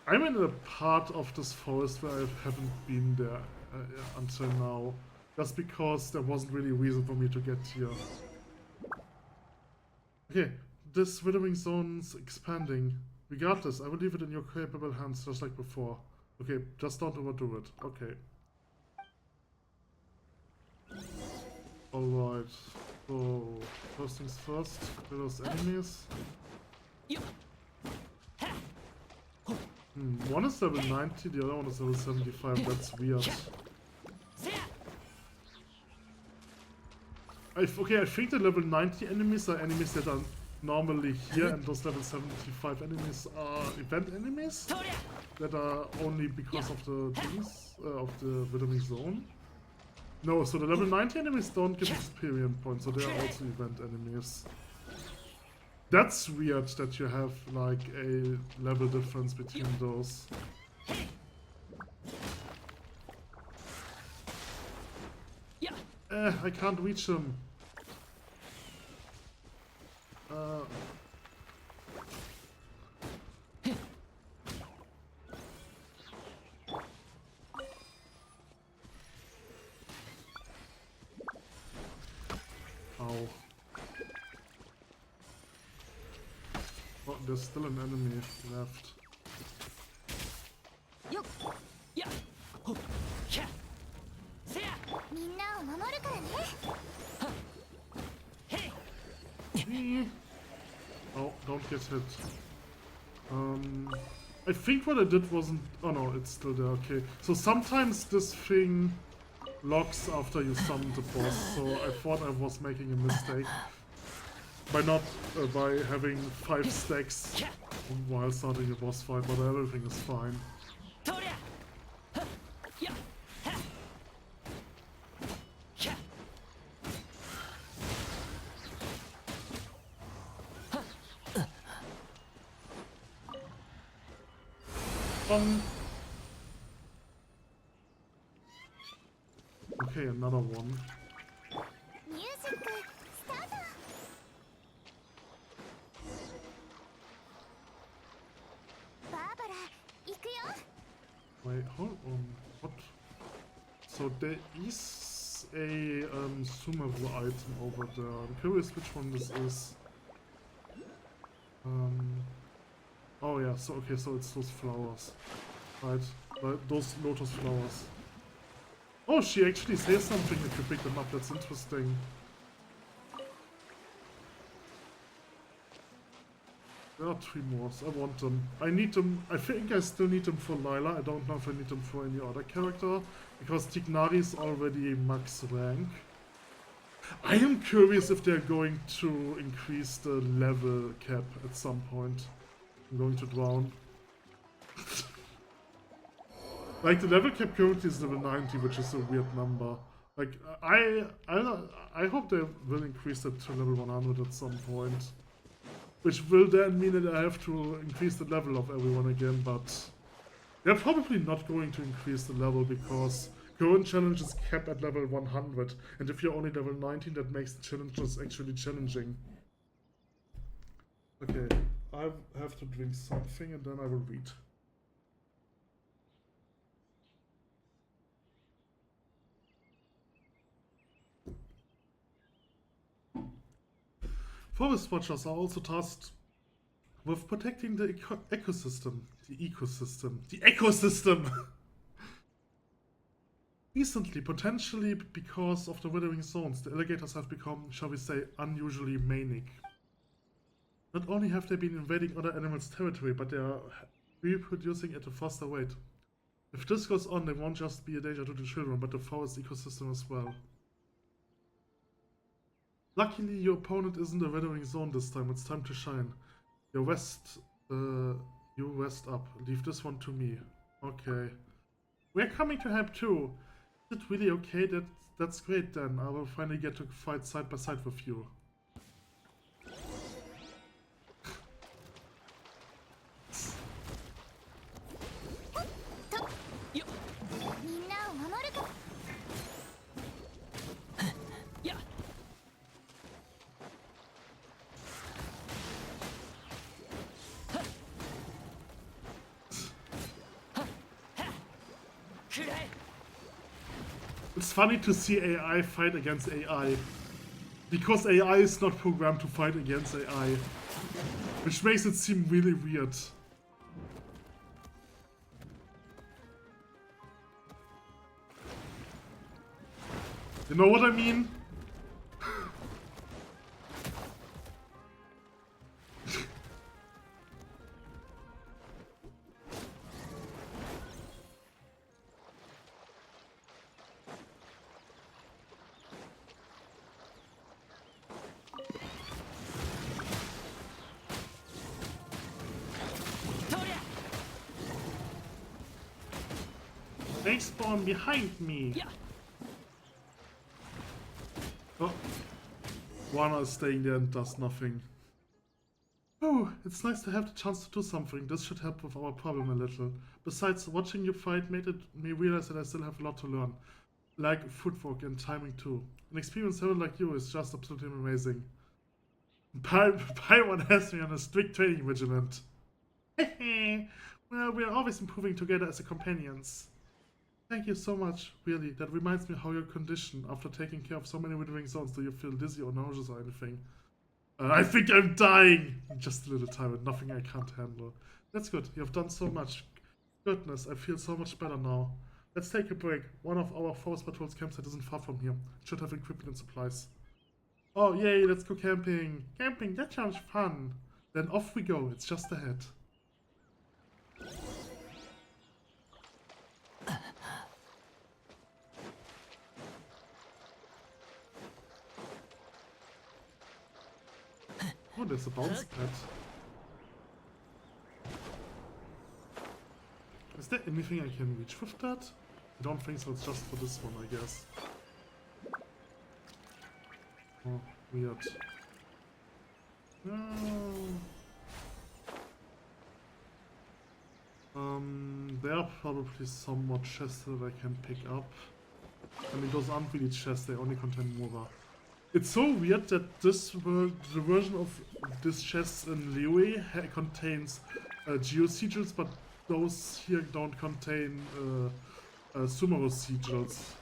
I'm in a part of this forest where I haven't been there until now. Just because there wasn't really a reason for me to get here. Okay. This Withering Zone's expanding. We got this. I will leave it in your capable hands just like before. Okay, just don't overdo it. Okay. Alright. So, first things first. Kill those enemies. One is level 90, the other one is level 75. That's weird. Okay, I think the level 90 enemies are enemies that are normally here, and those level 75 enemies are event enemies that are only because of the things of the Withering Zone. No, so the level 90 enemies don't get experience points, so they are also event enemies. That's weird that you have like a level difference between those. I can't reach him. Ow. Oh, there's still an enemy left. Oh, don't get hit. I think what I did wasn't... Oh no, it's still there, okay. So sometimes this thing locks after you summon the boss, so I thought I was making a mistake by not by having 5 stacks while starting a boss fight, but everything is fine. Okay, another one. Okay, hold on. What? So there is a Sumeru item over there. I'm curious which one this is. Oh yeah, so okay, so it's those flowers. Right, those lotus flowers. Oh, she actually says something if you pick them up, that's interesting. There are 3 more, so I want them. I need them, I think I still need them for Lila. I don't know if I need them for any other character, because Tignari is already max rank. I am curious if they're going to increase the level cap at some point. I'm going to drown. Like, the level cap currently is level 90, which is a weird number. Like, I hope they will increase it to level 100 at some point. Which will then mean that I have to increase the level of everyone again, but they're probably not going to increase the level because current challenge is capped at level 100, and if you're only level 19, that makes the challenges actually challenging. Okay, I have to drink something and then I will read. Forest watchers are also tasked with protecting the ecosystem. Recently, potentially because of the withering zones, the alligators have become, shall we say, unusually manic. Not only have they been invading other animals' territory, but they are reproducing at a faster rate. If this goes on, they won't just be a danger to the children, but the forest ecosystem as well. Luckily, your opponent isn't a withering zone this time. It's time to shine. You rest up. Leave this one to me. Okay. We're coming to help too. Is it really okay? That's great then. I will finally get to fight side by side with you. It's funny to see AI fight against AI. Because AI is not programmed to fight against AI. Which makes it seem really weird. You know what I mean? They spawn behind me. Oh, one is staying there and does nothing. Oh, it's nice to have the chance to do something. This should help with our problem a little. Besides, watching you fight made me realize that I still have a lot to learn. Like footwork and timing too. An experienced hero like you is just absolutely amazing. Paimon has me on a strict training regiment. Well, we're always improving together as companions. Thank you so much, really. That reminds me how your condition. After taking care of so many withering zones, do you feel dizzy or nauseous or anything? I think I'm dying! Just a little tired, nothing I can't handle. That's good, you have done so much. Goodness, I feel so much better now. Let's take a break. One of our forest patrol's campsite isn't far from here. It should have equipment and supplies. Oh, yay, let's go camping. Camping, that sounds fun. Then off we go, it's just ahead. Oh, there's a bounce pad. Is there anything I can reach with that? I don't think so, it's just for this one, I guess. Oh, weird. No. There are probably some more chests that I can pick up. I mean, those aren't really chests, they only contain Mora. It's so weird that the version of this chest in Liyue contains geosigils, but those here don't contain Sumeru sigils,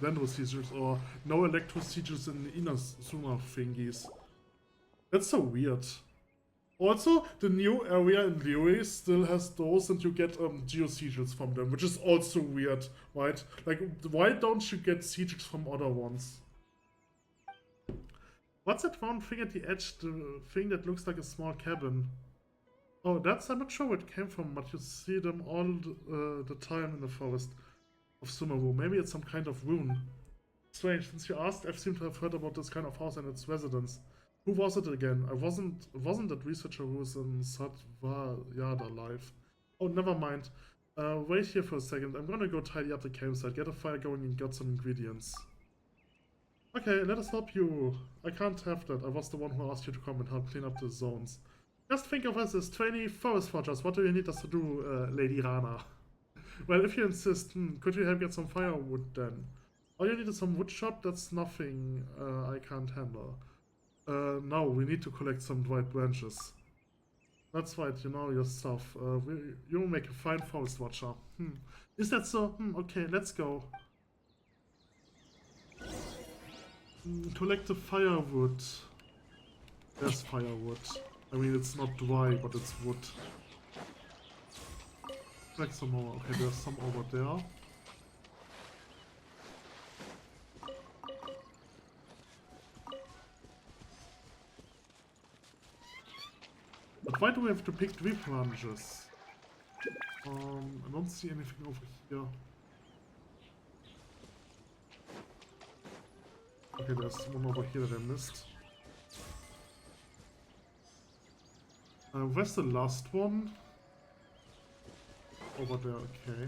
Dendro sigils, or no Electro sigils in the inner Sumeru thingies. That's so weird. Also, the new area in Liyue still has those, and you get geo sigils from them, which is also weird, right? Like, why don't you get sigils from other ones? What's that one thing at the edge? The thing that looks like a small cabin. Oh, that's, I'm not sure where it came from, but you see them all the time in the forest of Sumeru. Maybe it's some kind of rune. Strange, since you asked, I seem to have heard about this kind of house and its residents. Who was it again? I wasn't that researcher who was in Satvayada alive. Oh, never mind. Wait here for a second. I'm gonna go tidy up the campsite, get a fire going, and get some ingredients. Okay, let us help you. I can't have that. I was the one who asked you to come and help clean up the zones. Just think of us as 20 forest forgers. What do you need us to do, Lady Rana? Well, if you insist, could you help get some firewood then? All you need is some wood shop. That's nothing I can't handle. No, we need to collect some dried branches. That's right, you know your stuff. You'll make a fine forest watcher. Is that so? Okay, let's go. Collect the firewood. There's firewood. I mean, it's not dry, but it's wood. Collect some more. Okay, there's some over there. But why do we have to pick 3 branches? I don't see anything over here. Okay, there's one over here that I missed. Where's the last one? Over there, okay.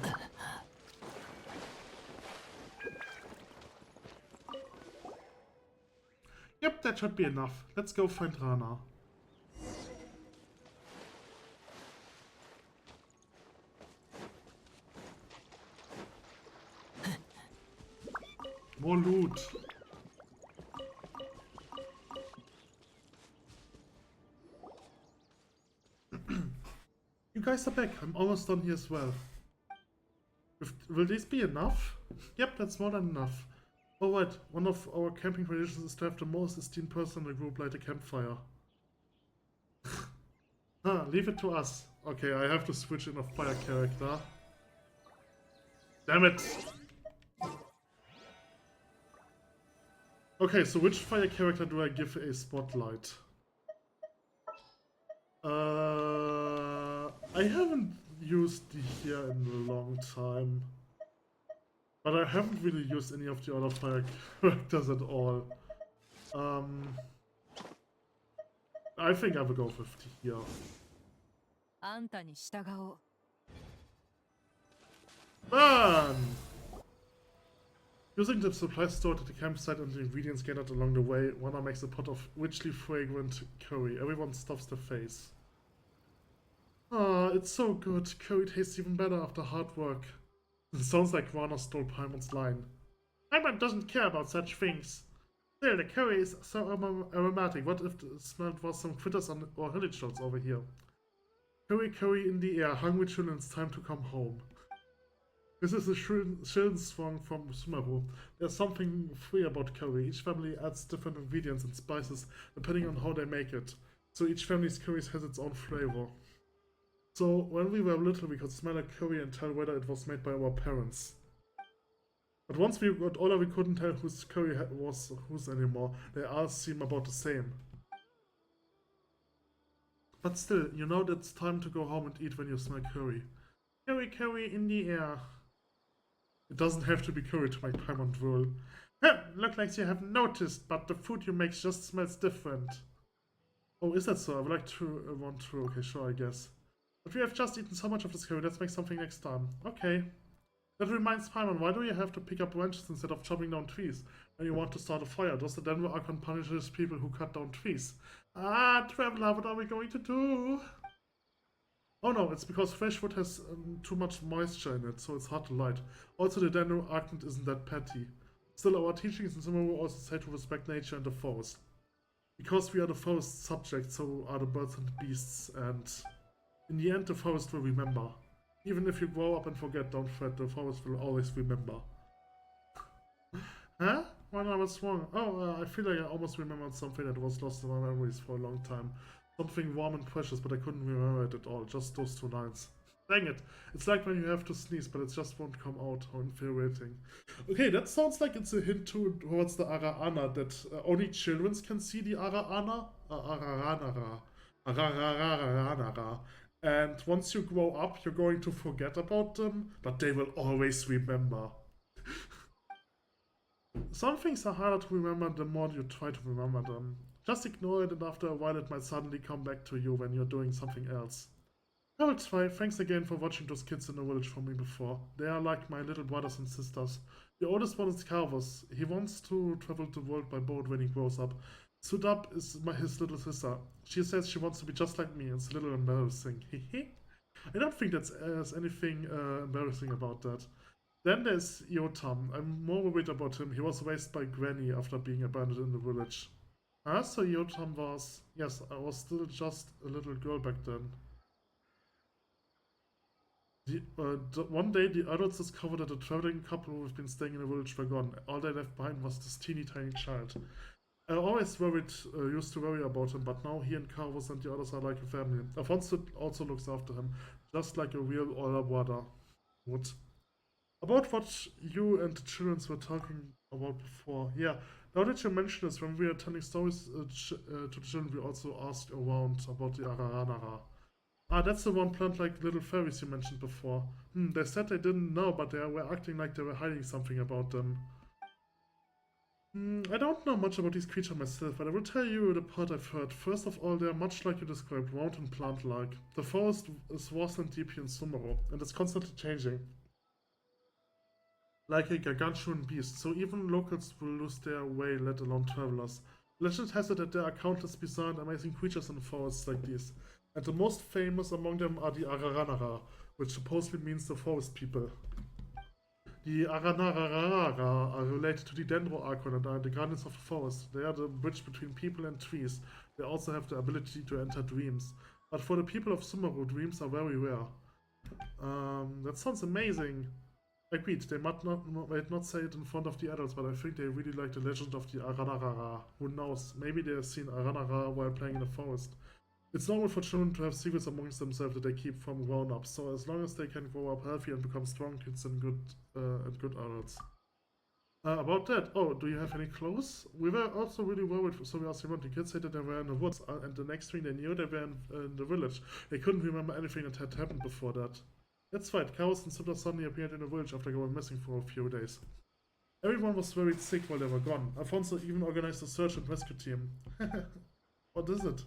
Yep, that should be enough. Let's go find Rana. More loot. You guys are back. I'm almost done here as well. Will this be enough? Yep, that's more than enough. Alright, one of our camping traditions is to have the most esteemed person in the group light a campfire. Leave it to us. Okay, I have to switch in a fire character. Damn it! Okay, so which fire character do I give a spotlight? I haven't used the here in a long time. But I haven't really used any of the other fire characters at all. I think I will go with the here. Burn! Using the supply stored at the campsite and the ingredients gathered along the way, Wana makes a pot of richly fragrant curry. Everyone stuffs their face. Ah, it's so good. Curry tastes even better after hard work. It sounds like Wana stole Paimon's line. Paimon doesn't care about such things. Still, the curry is so aromatic. What if the smell was some critters or villagers over here? Curry, curry in the air. Hungry children, it's time to come home. This is a children's song from Sumeru. There's something free about curry. Each family adds different ingredients and spices depending on how they make it. So each family's curry has its own flavor. So when we were little, we could smell a curry and tell whether it was made by our parents. But once we got older, we couldn't tell whose curry was whose anymore. They all seem about the same. But still, you know that it's time to go home and eat when you smell curry. Curry, curry in the air. It doesn't have to be curry to make Paimon drool. Look like you haven't noticed, but the food you make just smells different. Oh, is that so? I would like to want to. Okay, sure, I guess. But we have just eaten so much of this curry, let's make something next time. Okay. That reminds Paimon, why do you have to pick up branches instead of chopping down trees when you want to start a fire? Does the Denver Archon punish people who cut down trees? Ah, Traveler, what are we going to do? Oh no, it's because fresh wood has too much moisture in it, so it's hard to light. Also, the Denver Archon isn't that petty. Still, our teachings in Sumeru also say to respect nature and the forest. Because we are the forest subjects, so are the birds and beasts, and in the end, the forest will remember. Even if you grow up and forget, don't fret, the forest will always remember. Huh? When I was wrong. Oh, I feel like I almost remembered something that was lost in my memories for a long time. Something warm and precious, but I couldn't remember it at all. Just those 2 lines. Dang it. It's like when you have to sneeze, but it just won't come out. How infuriating. Okay, that sounds like it's a hint towards the Araana, that only children can see the Araana. Araranara. Araranara. And once you grow up, you're going to forget about them, but they will always remember. Some things are harder to remember the more you try to remember them. Just ignore it, and after a while it might suddenly come back to you when you're doing something else. I will try. Thanks again for watching those kids in the village for me before. They are like my little brothers and sisters. The oldest one is Carvus. He wants to travel the world by boat when he grows up. Sudab is his little sister. She says she wants to be just like me. It's a little embarrassing. I don't think there's anything embarrassing about that. Then there's Yotam. I'm more worried about him. He was raised by Granny after being abandoned in the village. Ah, so Yotam was... Yes, I was still just a little girl back then. One day, the adults discovered that the traveling couple who have been staying in the village were gone. All they left behind was this teeny tiny child. I always used to worry about him, but now he and Carvus and the others are like a family. Alfonso also looks after him, just like a real older brother would. About what you and the children were talking about before. Yeah, now that you mention this, when we were telling stories to the children, we also asked around about the Araranara. Ah, that's the one plant like little fairies you mentioned before. They said they didn't know, but they were acting like they were hiding something about them. I don't know much about these creatures myself, but I will tell you the part I've heard. First of all, they are much like you described, round and plant-like. The forest is vast and deep here in Sumeru, and it's constantly changing. Like a gargantuan beast, so even locals will lose their way, let alone travelers. Legend has it that there are countless bizarre and amazing creatures in forests like these, and the most famous among them are the Araranara, which supposedly means the forest people. The Aranarara are related to the Dendro Archon and are the guardians of the forest. They are the bridge between people and trees. They also have the ability to enter dreams. But for the people of Sumeru, dreams are very rare. That sounds amazing. Agreed, they might not say it in front of the adults, but I think they really like the legend of the Aranarara. Who knows, maybe they have seen Aranara while playing in the forest. It's normal for children to have secrets amongst themselves that they keep from grown-ups, so as long as they can grow up healthy and become strong kids and good adults. About that, oh, do you have any clothes? We were also really worried, so we asked around. The kids said that they were in the woods, and the next thing they knew, they were in the village. They couldn't remember anything that had happened before that. That's right, Chaos and Sudra suddenly appeared in the village after going missing for a few days. Everyone was very sick while they were gone. Alfonso even organized a search and rescue team. What is it?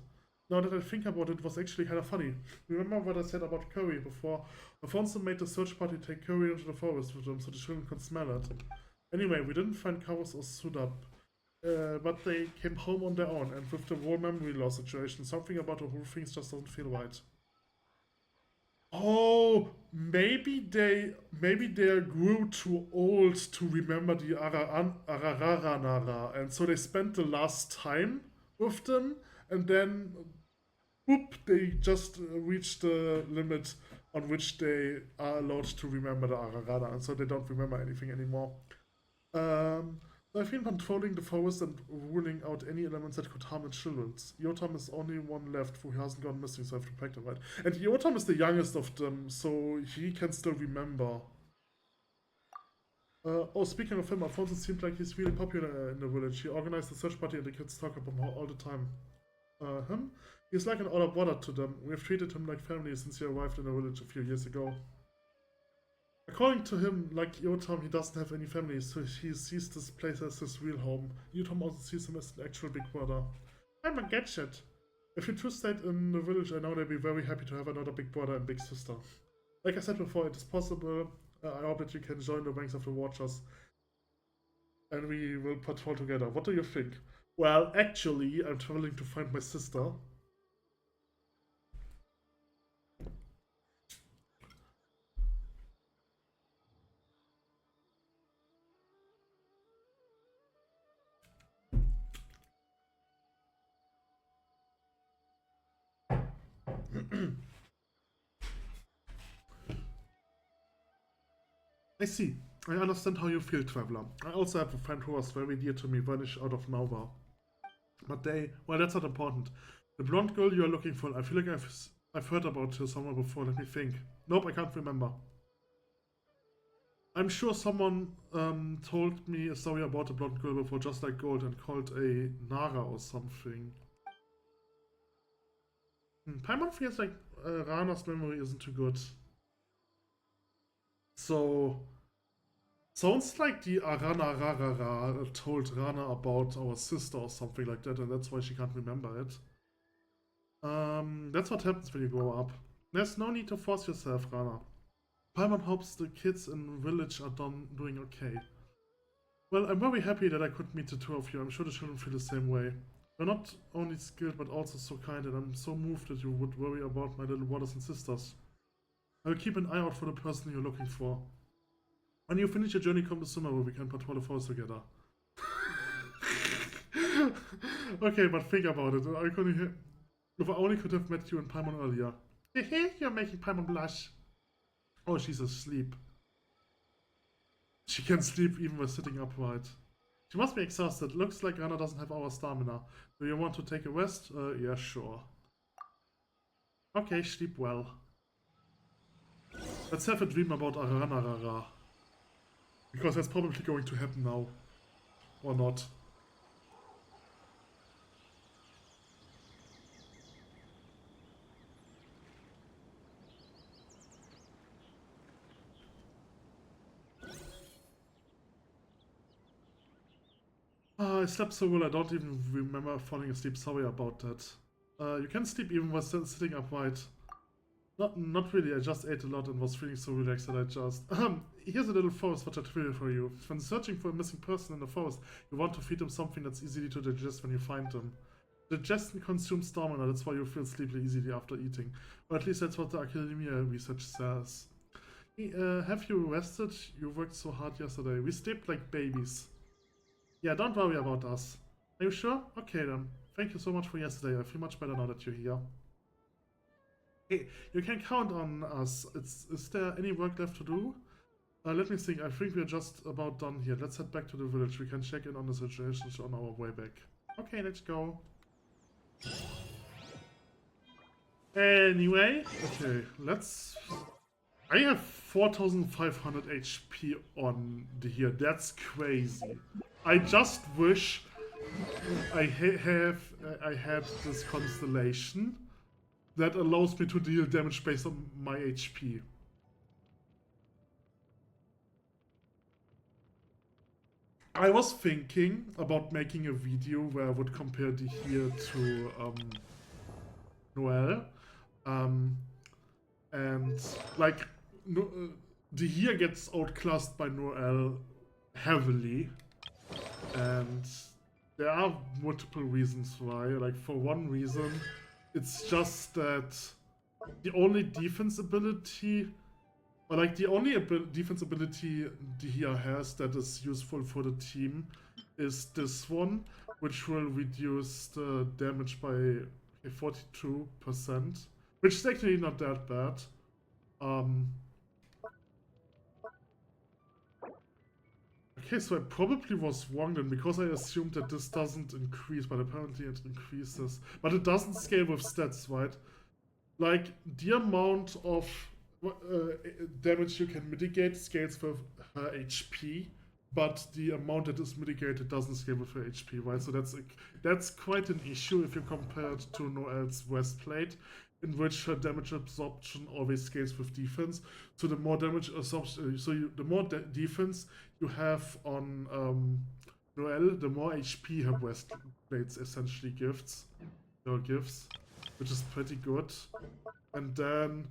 Now that I think about it, it was actually kind of funny. Remember what I said about curry before? Alfonso made the search party take curry into the forest with them so the children could smell it. Anyway, we didn't find Chaos or Sudab, but they came home on their own, and with the whole memory loss situation, something about the whole thing just doesn't feel right. Oh, maybe they grew too old to remember the Araranara, and so they spent the last time with them, and then, whoop, they just reached the limit on which they are allowed to remember the Ararana, and so they don't remember anything anymore. I've been patrolling the forest and ruling out any elements that could harm the children. Yotam is only one left who hasn't gone missing, so I have to protect him, right? And Yotam is the youngest of them, so he can still remember. Oh, speaking of him, Alfonso seemed like he's really popular in the village. He organized a search party and the kids talk about him all the time. Him? He's like an older brother to them. We've treated him like family since he arrived in the village a few years ago. According to him, like Yotam, he doesn't have any family, so he sees this place as his real home. Yotam also sees him as an actual big brother. I'm a gadget. If you two stayed in the village, I know they'd be very happy to have another big brother and big sister. Like I said before, it is possible. I hope that you can join the ranks of the Watchers. And we will patrol together. What do you think? Well, actually, I'm traveling to find my sister. I see. I understand how you feel, traveler. I also have a friend who was very dear to me, vanished out of nowhere. But well, that's not important. The blonde girl you are looking for, I feel like I've heard about her somewhere before. Let me think. Nope, I can't remember. I'm sure someone told me a story about a blonde girl before, just like gold, and called a Nara or something. Paimon feels like Rana's memory isn't too good. So, sounds like the Arana Rarara told Rana about our sister or something like that, and that's why she can't remember it. That's what happens when you grow up. There's no need to force yourself, Rana. Paimon hopes the kids in the village are doing okay. Well, I'm very happy that I could meet the two of you. I'm sure the children feel the same way. You're not only skilled, but also so kind, and I'm so moved that you would worry about my little brothers and sisters. I will keep an eye out for the person you're looking for. When you finish your journey, come to summer where we can patrol the forest together. Okay, but think about it. If I only could have met you and Paimon earlier. Hehe, you're making Paimon blush. Oh, she's asleep. She can sleep even while sitting upright. She must be exhausted. Looks like Rana doesn't have our stamina. Do you want to take a rest? Yeah, sure. Okay, sleep well. Let's have a dream about Aranarara. Because that's probably going to happen now. Or not. I slept so well I don't even remember falling asleep. Sorry about that. You can sleep even while sitting upright. Not really, I just ate a lot and was feeling so relaxed that I just... Here's a little forest watcher trivia for you. When searching for a missing person in the forest, you want to feed them something that's easy to digest when you find them. Digestion consumes stamina, that's why you feel sleepy easily after eating. Or at least that's what the academia research says. Have you rested? You worked so hard yesterday. We slept like babies. Yeah, don't worry about us. Are you sure? Okay then. Thank you so much for yesterday. I feel much better now that you're here. Hey, you can count on us. Is there any work left to do? Let me think. I think we're just about done here. Let's head back to the village. We can check in on the situation on our way back. Okay, let's go. Anyway, okay, let's... I have 4,500 HP on here. That's crazy. I just wish I had this constellation that allows me to deal damage based on my HP. I was thinking about making a video where I would compare the here to Noelle. And like the here gets outclassed by Noelle heavily. And there are multiple reasons why. Like for one reason, it's just that the only defense ability, or like the only defense ability Dihia has that is useful for the team is this one, which will reduce the damage by 42%, which is actually not that bad. Okay, so I probably was wrong then, because I assumed that this doesn't increase, but apparently it increases. But it doesn't scale with stats, right? Like, the amount of damage you can mitigate scales with her HP, but the amount that is mitigated doesn't scale with her HP, right? So that's quite an issue if you compare it to Noelle's Westplate, in which her damage absorption always scales with defense. So the more damage absorption, the more defense you have on Noelle, the more HP her Westplates essentially gives, which is pretty good. And then,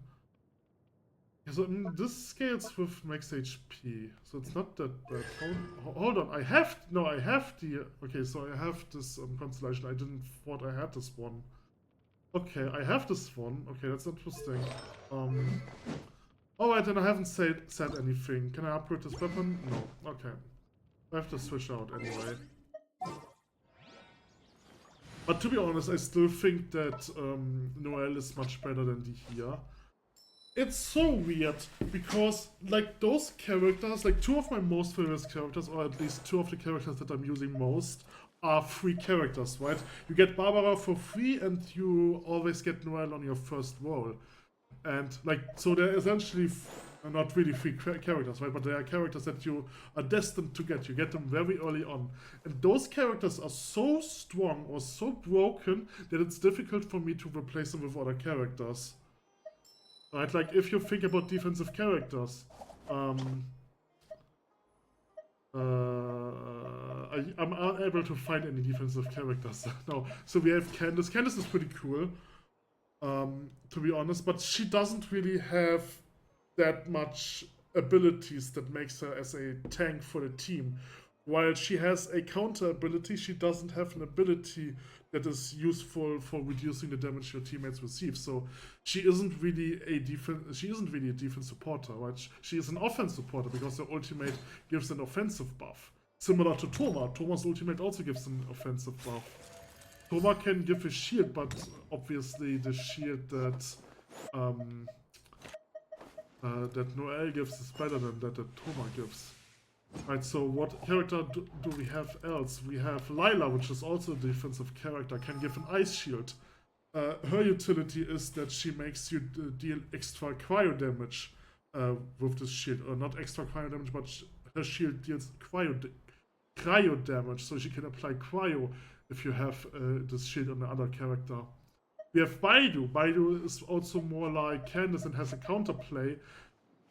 so this scales with max HP, so it's not that bad. Hold on, I have the, okay, so I have this constellation. I didn't thought I had this one. Okay, I have this one. Okay, that's interesting. Alright, then I haven't said anything. Can I upgrade this weapon? No. Okay. I have to switch out anyway. But to be honest, I still think that Noelle is much better than Dihia. It's so weird because like those characters, like two of my most favorite characters, or at least two of the characters that I'm using most, are free characters, right? You get Barbara for free and you always get Noelle on your first roll. And like, so they're essentially not really free characters, right? But they are characters that you are destined to get. You get them very early on. And those characters are so strong or so broken that it's difficult for me to replace them with other characters. Right, like if you think about defensive characters, I'm unable to find any defensive characters. No, so we have Candace. Candace is pretty cool, to be honest, but she doesn't really have that much abilities that makes her as a tank for the team. While she has a counter ability, she doesn't have an ability that is useful for reducing the damage your teammates receive. So she isn't really a defense supporter, right? She is an offense supporter because her ultimate gives an offensive buff. Similar to Thoma. Thoma's ultimate also gives an offensive buff. Thoma can give a shield, but obviously the shield that that Noelle gives is better than that Thoma gives. Right, so what character do we have else? We have Lila, which is also a defensive character, can give an ice shield. Her utility is that she makes you deal extra cryo damage with this shield. Or not extra cryo damage, but her shield deals cryo damage, so she can apply cryo if you have this shield on the other character. We have Baidu. Baidu is also more like Candace and has a counterplay.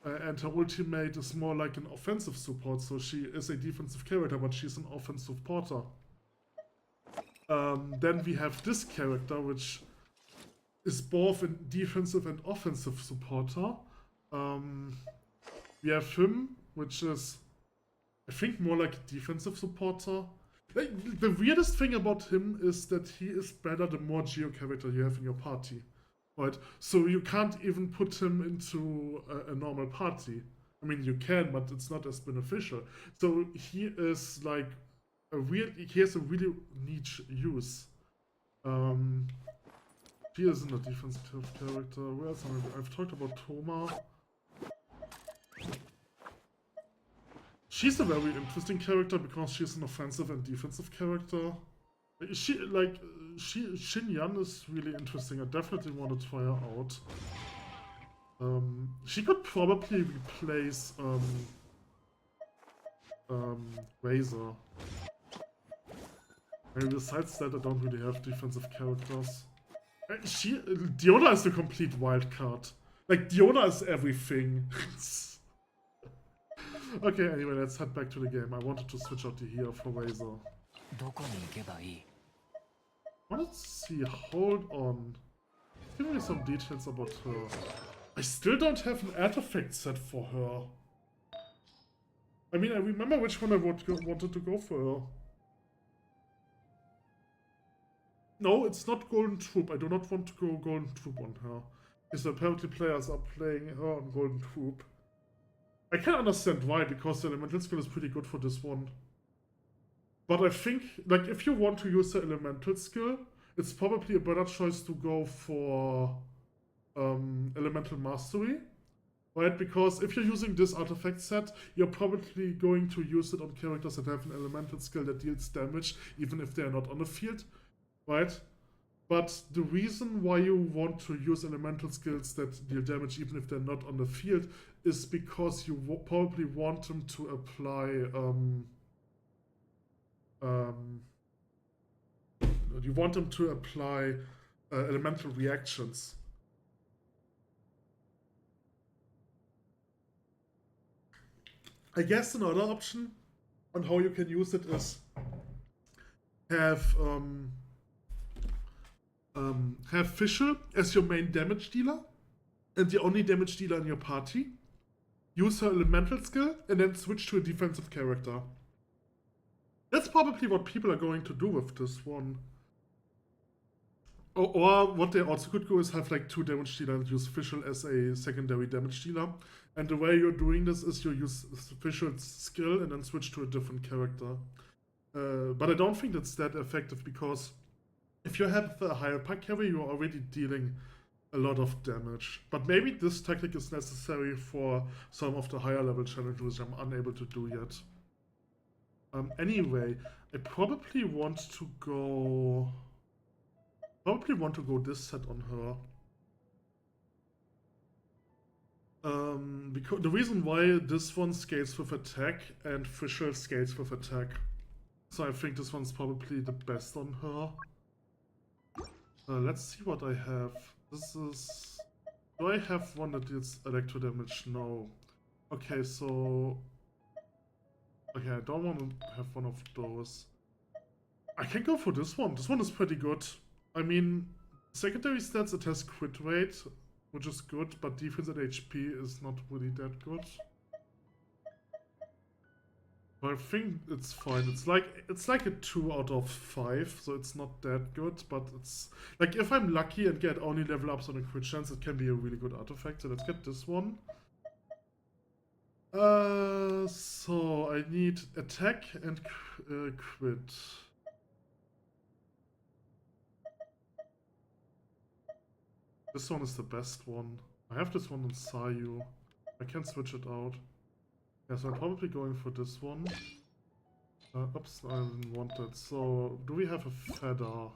And her ultimate is more like an offensive support, so she is a defensive character, but she's an offensive porter. Then we have this character, which is both a defensive and offensive supporter. We have him, which is, I think, more like a defensive supporter. Like, the weirdest thing about him is that he is better the more Geo character you have in your party. Right, so you can't even put him into a normal party. I mean, you can, but it's not as beneficial. So he is like he has a really niche use. He isn't a defensive character. Where else I've talked about Thoma. She's a very interesting character because she's an offensive and defensive character. Xin Yan is really interesting. I definitely want to try her out. She could probably replace Razor. Maybe besides that, I don't really have defensive characters. Diona is a complete wild card. Like, Diona is everything. Okay, anyway, let's head back to the game. I wanted to switch out the here for Razor. Let's see, hold on. Give me some details about her. I still don't have an artifact set for her. I mean, I remember which one I wanted to go for her. No, it's not Golden Troop. I do not want to go Golden Troop on her. Because apparently players are playing her on Golden Troop. I can understand why, because the elemental skill is pretty good for this one. But I think, like, if you want to use the elemental skill, it's probably a better choice to go for elemental mastery, right? Because if you're using this artifact set, you're probably going to use it on characters that have an elemental skill that deals damage, even if they're not on the field, right? But the reason why you want to use elemental skills that deal damage, even if they're not on the field, is because you probably want them to apply you want them to apply elemental reactions. I guess another option on how you can use it is have Fischl as your main damage dealer and the only damage dealer in your party. Use her elemental skill and then switch to a defensive character. That's probably what people are going to do with this one. Or what they also could go is have like two damage dealers and use Fischl as a secondary damage dealer. And the way you're doing this is you use Fischl's skill and then switch to a different character. But I don't think that's that effective because if you have a higher pack carry, you're already dealing a lot of damage. But maybe this tactic is necessary for some of the higher level challenges which I'm unable to do yet. Anyway, I probably want to go this set on her. Because the reason why this one scales with attack and Fischl scales with attack. So I think this one's probably the best on her. Let's see what I have. This is... Do I have one that deals electro damage? No. Okay, so... Okay, I don't want to have one of those. I can go for this one. This one is pretty good. I mean, secondary stats, it has crit rate, which is good, but defense and HP is not really that good. But I think it's fine. It's like a 2 out of 5, so it's not that good, but it's like if I'm lucky and get only level ups on a crit chance, it can be a really good artifact. So let's get this one. So I need attack and crit. This one is the best one. I have this one on Sayu. I can switch it out. Yeah, so I'm probably going for this one. Oops, I didn't want that. So, do we have a feather?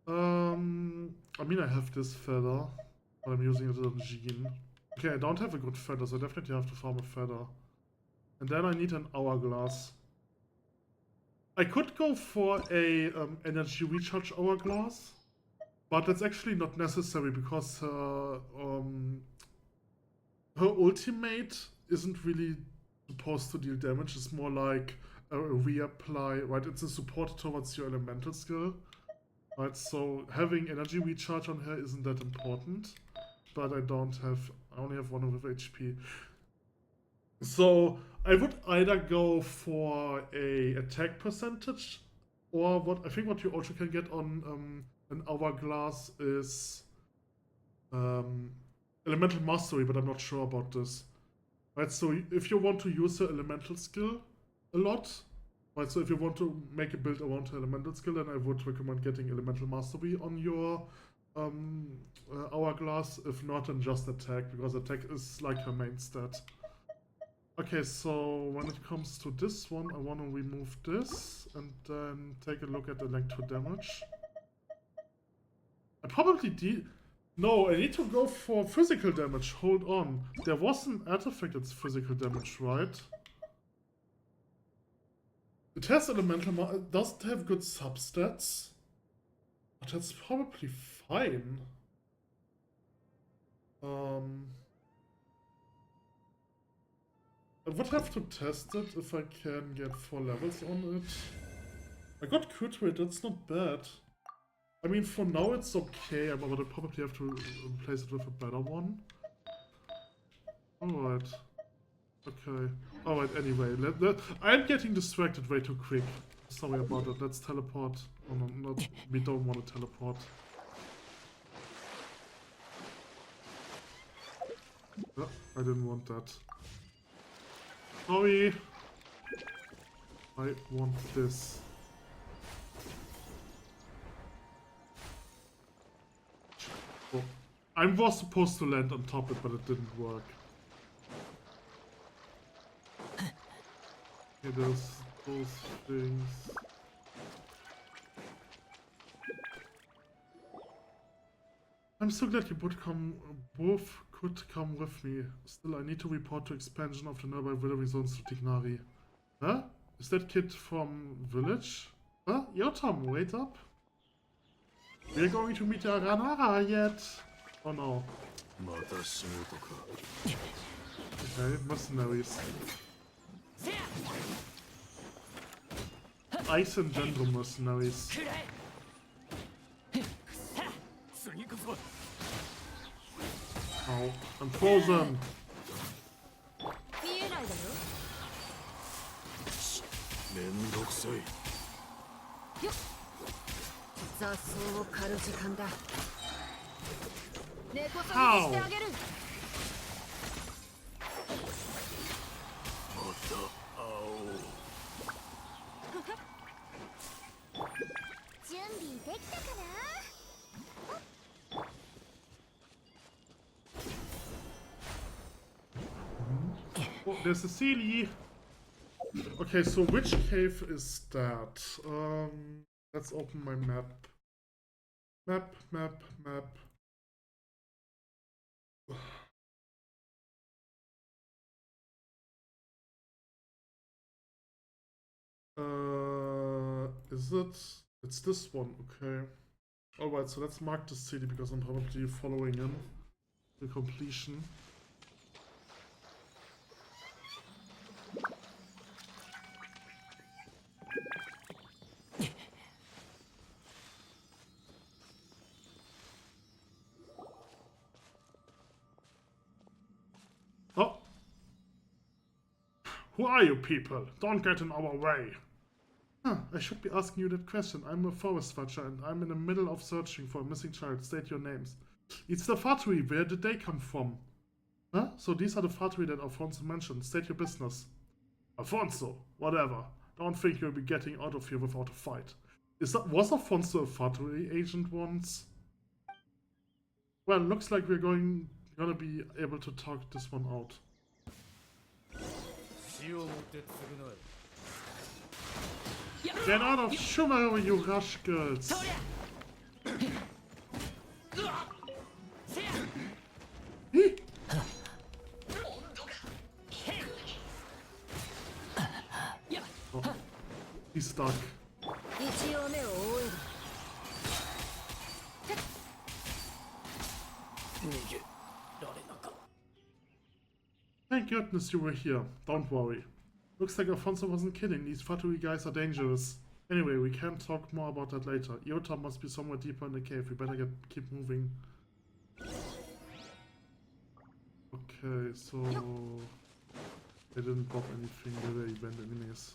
I mean, I have this feather, but I'm using it on Jean. Okay, I don't have a good feather, so I definitely have to farm a feather. And then I need an hourglass. I could go for a energy recharge hourglass, but that's actually not necessary because her ultimate isn't really supposed to deal damage. It's more like a reapply, right? It's a support towards your elemental skill, right? So having energy recharge on her isn't that important, but I only have one with HP. So I would either go for a attack percentage, or what I think what you also can get on an hourglass is elemental mastery, but I'm not sure about this. Right, so if you want to use her elemental skill a lot, right, so if you want to make a build around her elemental skill, then I would recommend getting elemental mastery on your hourglass. If not, then just attack, because attack is like her main stat. Okay, so when it comes to this one, I want to remove this and then take a look at electro damage. I probably No, I need to go for physical damage. Hold on. There was an artifact that's physical damage, right? It has elemental it doesn't have good substats. But that's probably fine. I would have to test it if I can get 4 levels on it. I got crit rate, that's not bad. I mean, for now it's okay, but I probably have to replace it with a better one. Alright. Okay. Alright, anyway. I'm getting distracted way too quick. Sorry about it. Let's teleport. Oh no, we don't want to teleport. Oh, I didn't want that. Sorry. I want this. Oh. I was supposed to land on top of it, but it didn't work. Okay, there's those things. I'm so glad you both could come with me. Still, I need to report to expansion of the nearby withering zones to Tignari. Huh? Is that kid from village? Huh? Yotam, wait up. We're going to meet Aranara yet. Oh no. Okay, mercenaries. Ice and gentle mercenaries. Oh, I'm frozen. Ow. Oh, there's a Sealy. Okay, so which cave is that? Let's open my map. Map. Is it? It's this one, okay. Alright, so let's mark the city because I'm probably following him to completion. Oh! Who are you people? Don't get in our way! Huh, I should be asking you that question. I'm a forest watcher and I'm in the middle of searching for a missing child. State your names. It's the Fatui. Where did they come from? Huh? So these are the Fatui that Alfonso mentioned. State your business. Alfonso, whatever. Don't think you'll be getting out of here without a fight. Was Alfonso a Fatui agent once? Well, looks like we're gonna be able to talk this one out. Get out of Shumaro, you rascals! Oh, he's stuck. Thank goodness you were here. Don't worry. Looks like Alfonso wasn't kidding. These Fatui guys are dangerous. Anyway, we can talk more about that later. Iota must be somewhere deeper in the cave. We better keep moving. Okay, so they didn't drop anything. They were event enemies.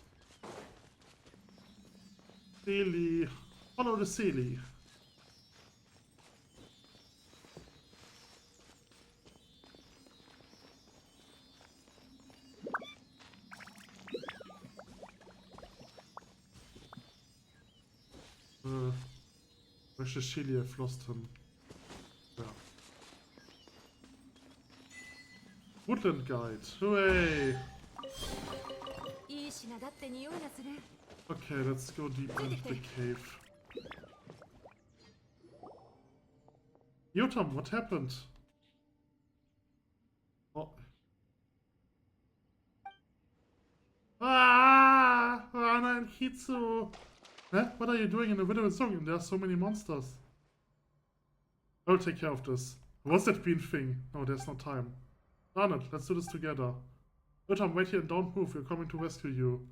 Sealy. Follow the Sealy. Where's the Sealy? I've lost him. Yeah. Woodland guide. Hooray! Okay, let's go deeper into the cave. Yotam, what happened? Oh. Ah! Rana and Kitsu! Huh? What are you doing in the Widow Song? There are so many monsters. I'll take care of this. What's that green thing? No, there's no time. Darn it, let's do this together. Yotam, wait here and don't move. We're coming to rescue you.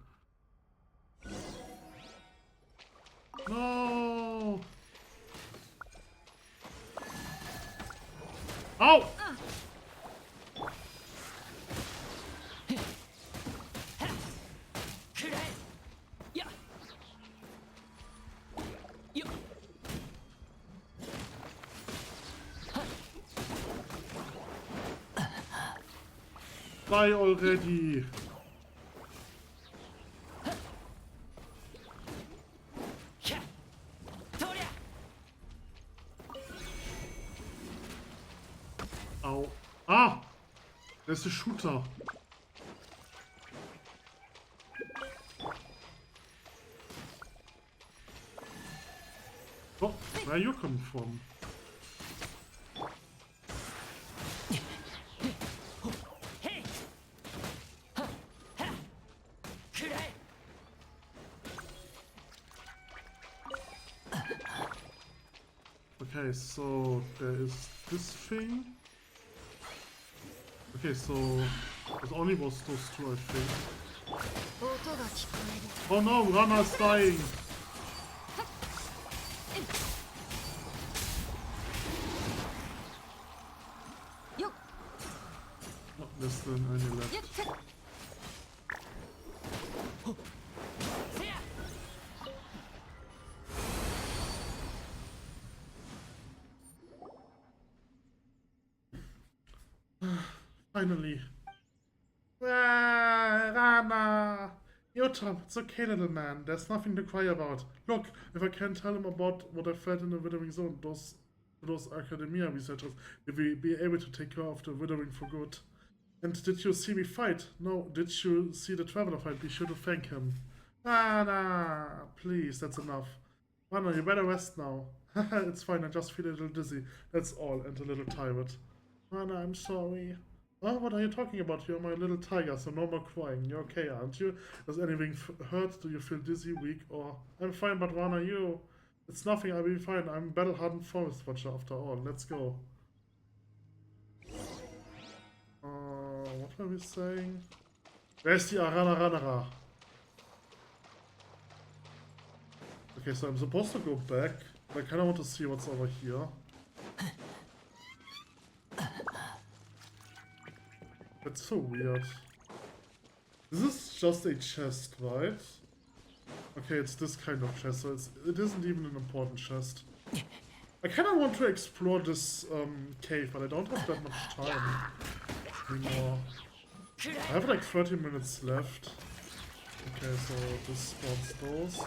No! Ow! Die already! Ow. Ah! There's a shooter. Oh, where are you coming from? Okay, so there is this thing. Okay, so it only was those two, I think. Oh no, Rana's dying! Oh, there's the enemy left. Finally. Ah, Rana! Yotam, it's okay, little man. There's nothing to cry about. Look, if I can tell him about what I felt in the Withering Zone, those academia researchers, if we be able to take care of the Withering for good. And did you see me fight? No. Did you see the traveler fight? Be sure to thank him. Nah, please, that's enough. Mana, you better rest now. It's fine, I just feel a little dizzy. That's all, and a little tired. Mana, I'm sorry. Oh, what are you talking about? You're my little tiger, so no more crying. You're okay, aren't you? Does anything hurt? Do you feel dizzy, weak, or... I'm fine, but Rana, you... It's nothing, I'll be fine. I'm battle-hardened forest watcher after all. Let's go. What were we saying? Where's the Arana? Okay, so I'm supposed to go back. I kind of want to see what's over here. That's so weird. This is just a chest, right? Okay, it's this kind of chest, so it isn't even an important chest. I kind of want to explore this cave, but I don't have that much time anymore. I have like 30 minutes left. Okay, so this spawns those.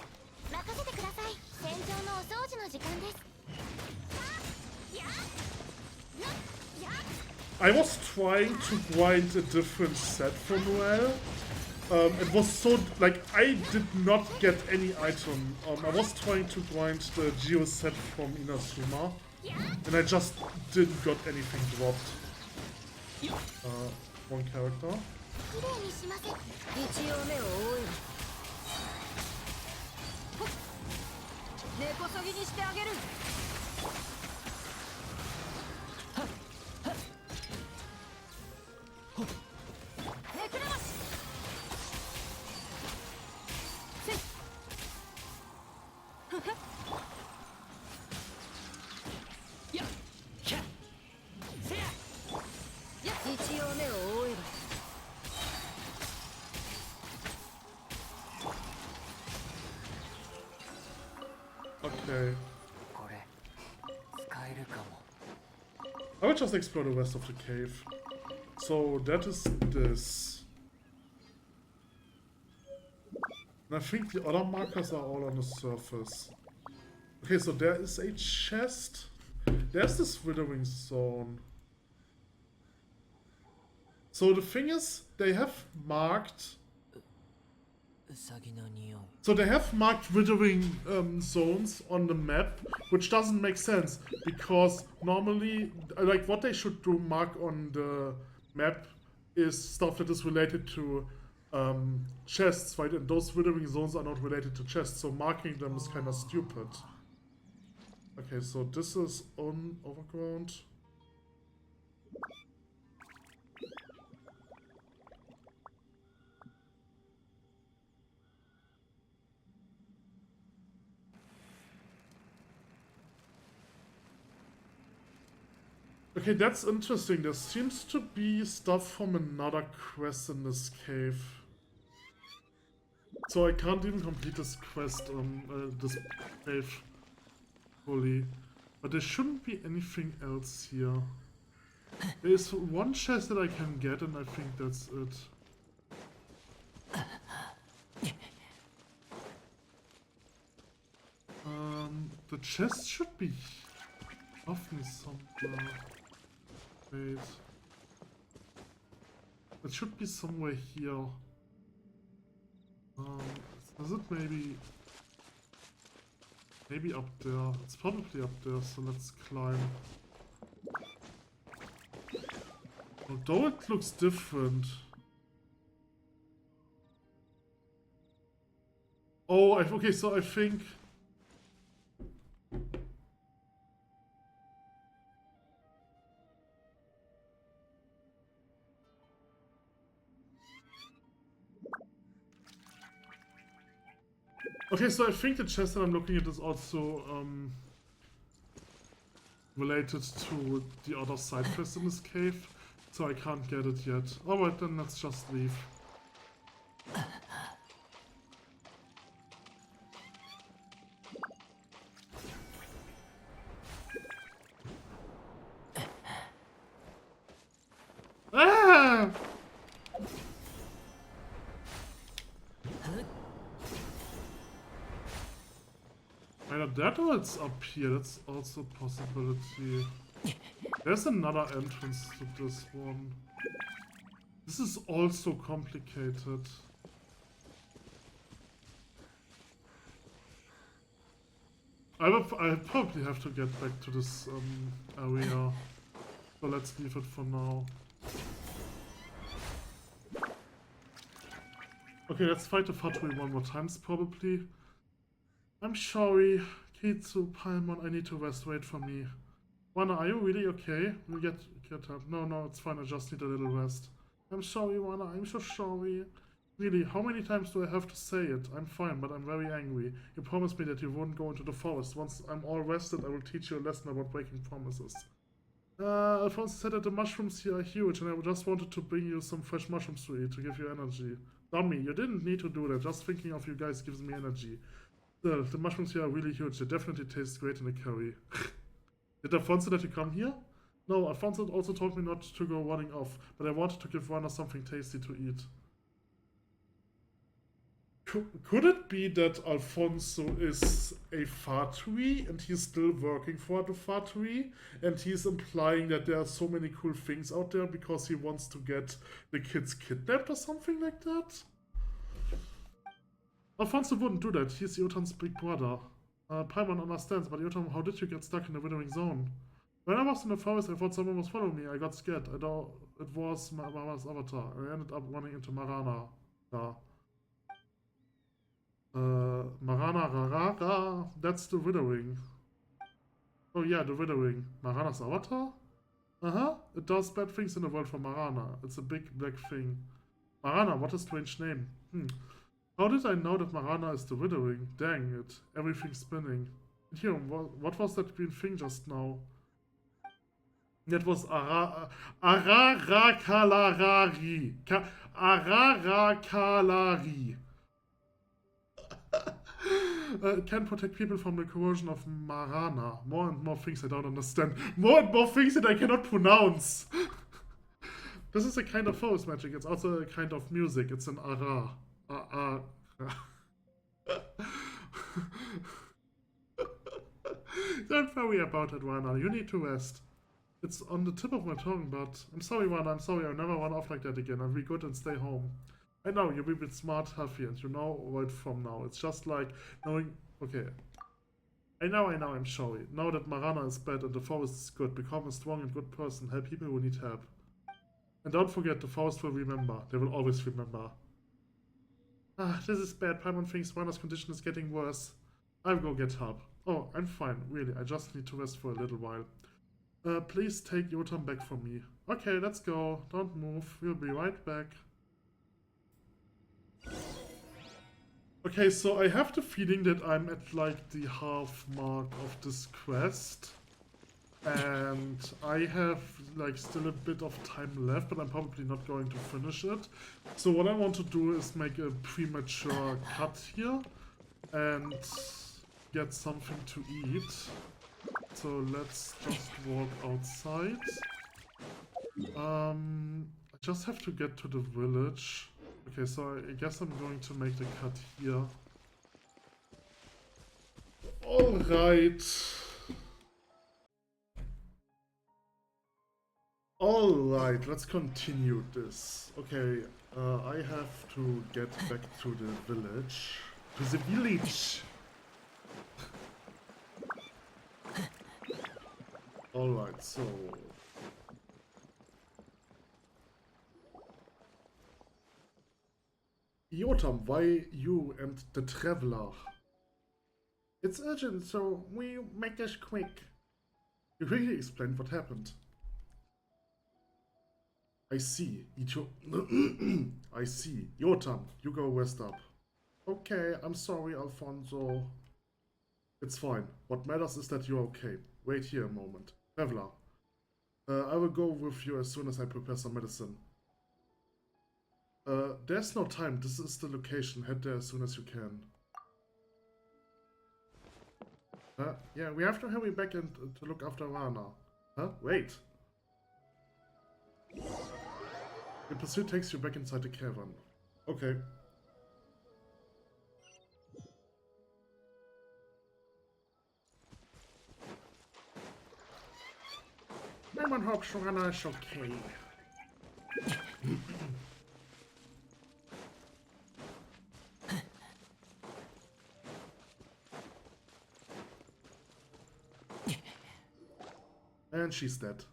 I was trying to grind a different set from Noel. It was so, like, I did not get any item. I was trying to grind the Geo set from Inazuma, and I just didn't got anything dropped. One character. Okay. I will just explore the rest of the cave. So that is this. And I think the other markers are all on the surface. Okay, so there is a chest. There's this withering zone. So the thing is, they have marked... So they have marked withering zones on the map, which doesn't make sense, because normally, like, what they should do mark on the map is stuff that is related to chests, right? And those withering zones are not related to chests, so marking them is kind of stupid. Okay, so this is on overground. Okay, that's interesting. There seems to be stuff from another quest in this cave. So I can't even complete this quest, this cave fully. But there shouldn't be anything else here. There's one chest that I can get, and I think that's it. The chest should be off me somewhere. Wait. It should be somewhere here. Is it maybe up there? It's probably up there, so let's climb. Although it looks different. Oh, okay, so I think... Okay, so I think the chest that I'm looking at is also related to the other side quest in this cave, so I can't get it yet. Alright, then let's just leave. Ah! Either that or it's up here, that's also a possibility. There's another entrance to this one. This is also complicated. I'll probably have to get back to this area. So let's leave it for now. Okay, let's fight the Vtuber one more time, probably. I'm sorry, Kitsu, Paimon, I need to rest. Wait for me. Wana, are you really okay? We get help. No, it's fine. I just need a little rest. I'm sorry, Wana. I'm so sorry. Really, how many times do I have to say it? I'm fine, but I'm very angry. You promised me that you wouldn't go into the forest. Once I'm all rested, I will teach you a lesson about breaking promises. Alfonso said that the mushrooms here are huge, and I just wanted to bring you some fresh mushrooms to eat to give you energy. Dummy, you didn't need to do that. Just thinking of you guys gives me energy. The mushrooms here are really huge. They definitely taste great in a curry. Did Alfonso let you come here? No, Alfonso also told me not to go running off, but I wanted to give Rana something tasty to eat. Could it be that Alfonso is a Fatui and he's still working for the Fatui, and he's implying that there are so many cool things out there because he wants to get the kids kidnapped or something like that? Alfonso wouldn't do that. He's Yotan's big brother. Paimon understands, but Yotan, how did you get stuck in the withering zone? When I was in the forest, I thought someone was following me. I got scared. I thought it was Marana's avatar. I ended up running into Marana. Marana Rarara. That's the withering. Oh yeah, the withering. Marana's avatar? It does bad things in the world for Marana. It's a big black thing. Marana, what a strange name. How did I know that Marana is the withering? Dang it. Everything's spinning. Here, what was that green thing just now? That was Ararakalari. Ararakalari. Can protect people from the corrosion of Marana. More and more things I don't understand. More and more things that I cannot pronounce. This is a kind of forest magic. It's also a kind of music. It's an ara. Don't worry about it, Rana. You need to rest. It's on the tip of my tongue, but I'm sorry, Rana. I'm sorry. I'll never run off like that again. I'll be good and stay home. I know, you'll be a bit smart, healthy, and you know right from now. It's just like knowing... Okay. I know, I'm sorry. Now that Marana is bad and the forest is good, become a strong and good person. Help people who need help. And don't forget, the forest will remember. They will always remember. This is bad. Paimon thinks Rana's condition is getting worse. I'll go get help. Oh, I'm fine, really. I just need to rest for a little while. Please take Yotam back from me. Okay, let's go. Don't move. We'll be right back. Okay, so I have the feeling that I'm at like the half mark of this quest. And I have like still a bit of time left, but I'm probably not going to finish it. So what I want to do is make a premature cut here and get something to eat. So let's just walk outside. I just have to get to the village. Okay, so I guess I'm going to make the cut here. Alright. Alright, let's continue this. Okay, I have to get back to the village. To the village! Alright, so... Yotam, why you and the traveler? It's urgent, so we make this quick. You quickly explained what happened. I see. I see. Yotam, you go rest up. Okay, I'm sorry, Alfonso. It's fine. What matters is that you're okay. Wait here a moment. Traveler, I will go with you as soon as I prepare some medicine. There's no time. This is the location. Head there as soon as you can. Yeah, we have to hurry back and to look after Rana. Wait. The pursuit takes you back inside the cavern. Okay. Everyone hopes Rana is okay. And she's dead.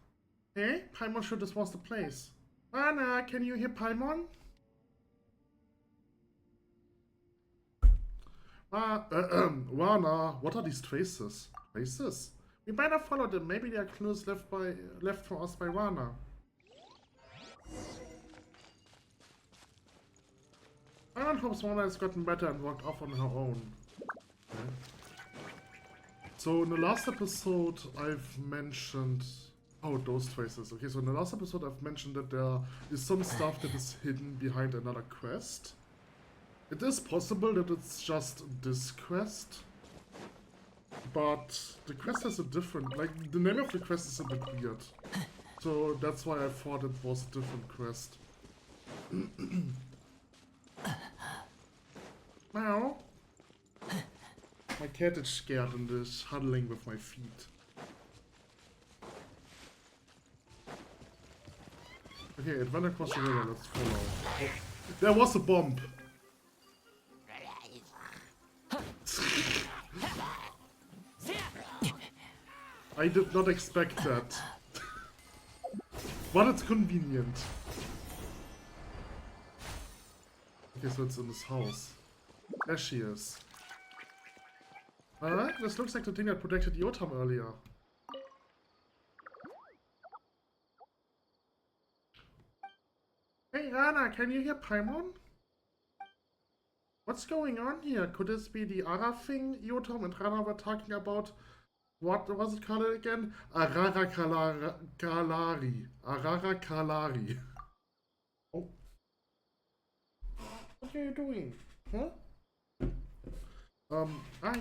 Hey, Paimon should this was the place. Anna, can you hear Paimon? Wana, what are these traces? Traces? We better follow them. Maybe they are clues left for us by Wana. I hope Wana has gotten better and walked off on her own. Okay. So in the last episode I've mentioned... Oh, those traces. Okay, so in the last episode I've mentioned that there is some stuff that is hidden behind another quest. It is possible that it's just this quest, but the quest has a different, like, the name of the quest is a bit weird. So that's why I thought it was a different quest. Now, my cat is scared and is huddling with my feet. Okay, it went across the river, let's follow. Oh, there was a bomb! I did not expect that. But it's convenient. Okay, so it's in this house. There she is. Alright, this looks like the thing that protected Yotam earlier. Hey Rana, can you hear Paimon? What's going on here? Could this be the Ara thing Yotam and Rana were talking about? What was it called again? Arara Kalari. Arara Kalari. Oh. What are you doing? Huh?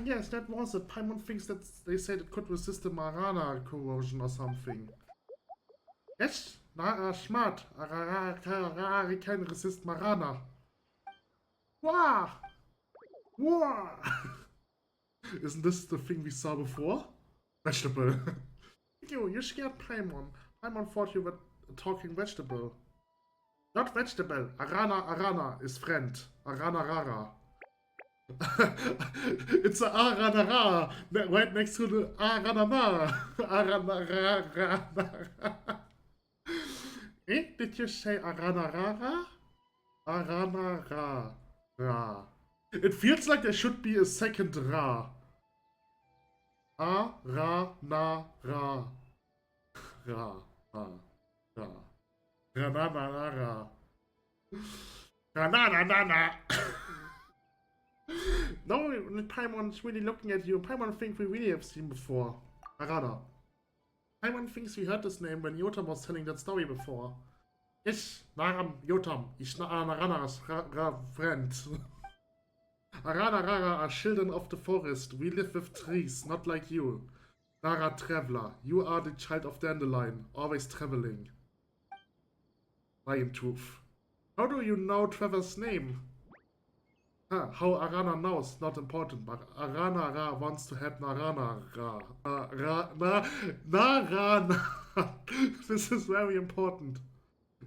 Yes, that was it. Paimon thinks that they said it could resist the Marana corrosion or something. Yes? Smart. Arara Kalari can resist Marana. Wah! Wah! Isn't this the thing we saw before? Vegetable. You scared Paimon. Paimon thought you were a talking vegetable. Not vegetable. Arana is friend. Arana Rara. It's a Arana Rara right next to the Arana Na. Arana Rara. Eh? Did you say Arana Rara? Arana Rara. It feels like there should be a second Ra. Ra, na, ra. Ra, ra, ra. Ra, na, na, na, ra. Ra, na, na, na, na. No, Paimon's really looking at you. Paimon thinks we really have seen before. Arana. Paimon thinks we heard this name when Yotam was telling that story before. Yes, Naram Yotam. Ich Narana's friend. Arana Rara are children of the forest. We live with trees, not like you. Nara Traveler. You are the child of Dandelion, always traveling. Lion Tooth. How do you know Trevor's name? Huh, how Arana knows, not important, but Arana Ra wants to help Narana Ra. Narana. This is very important.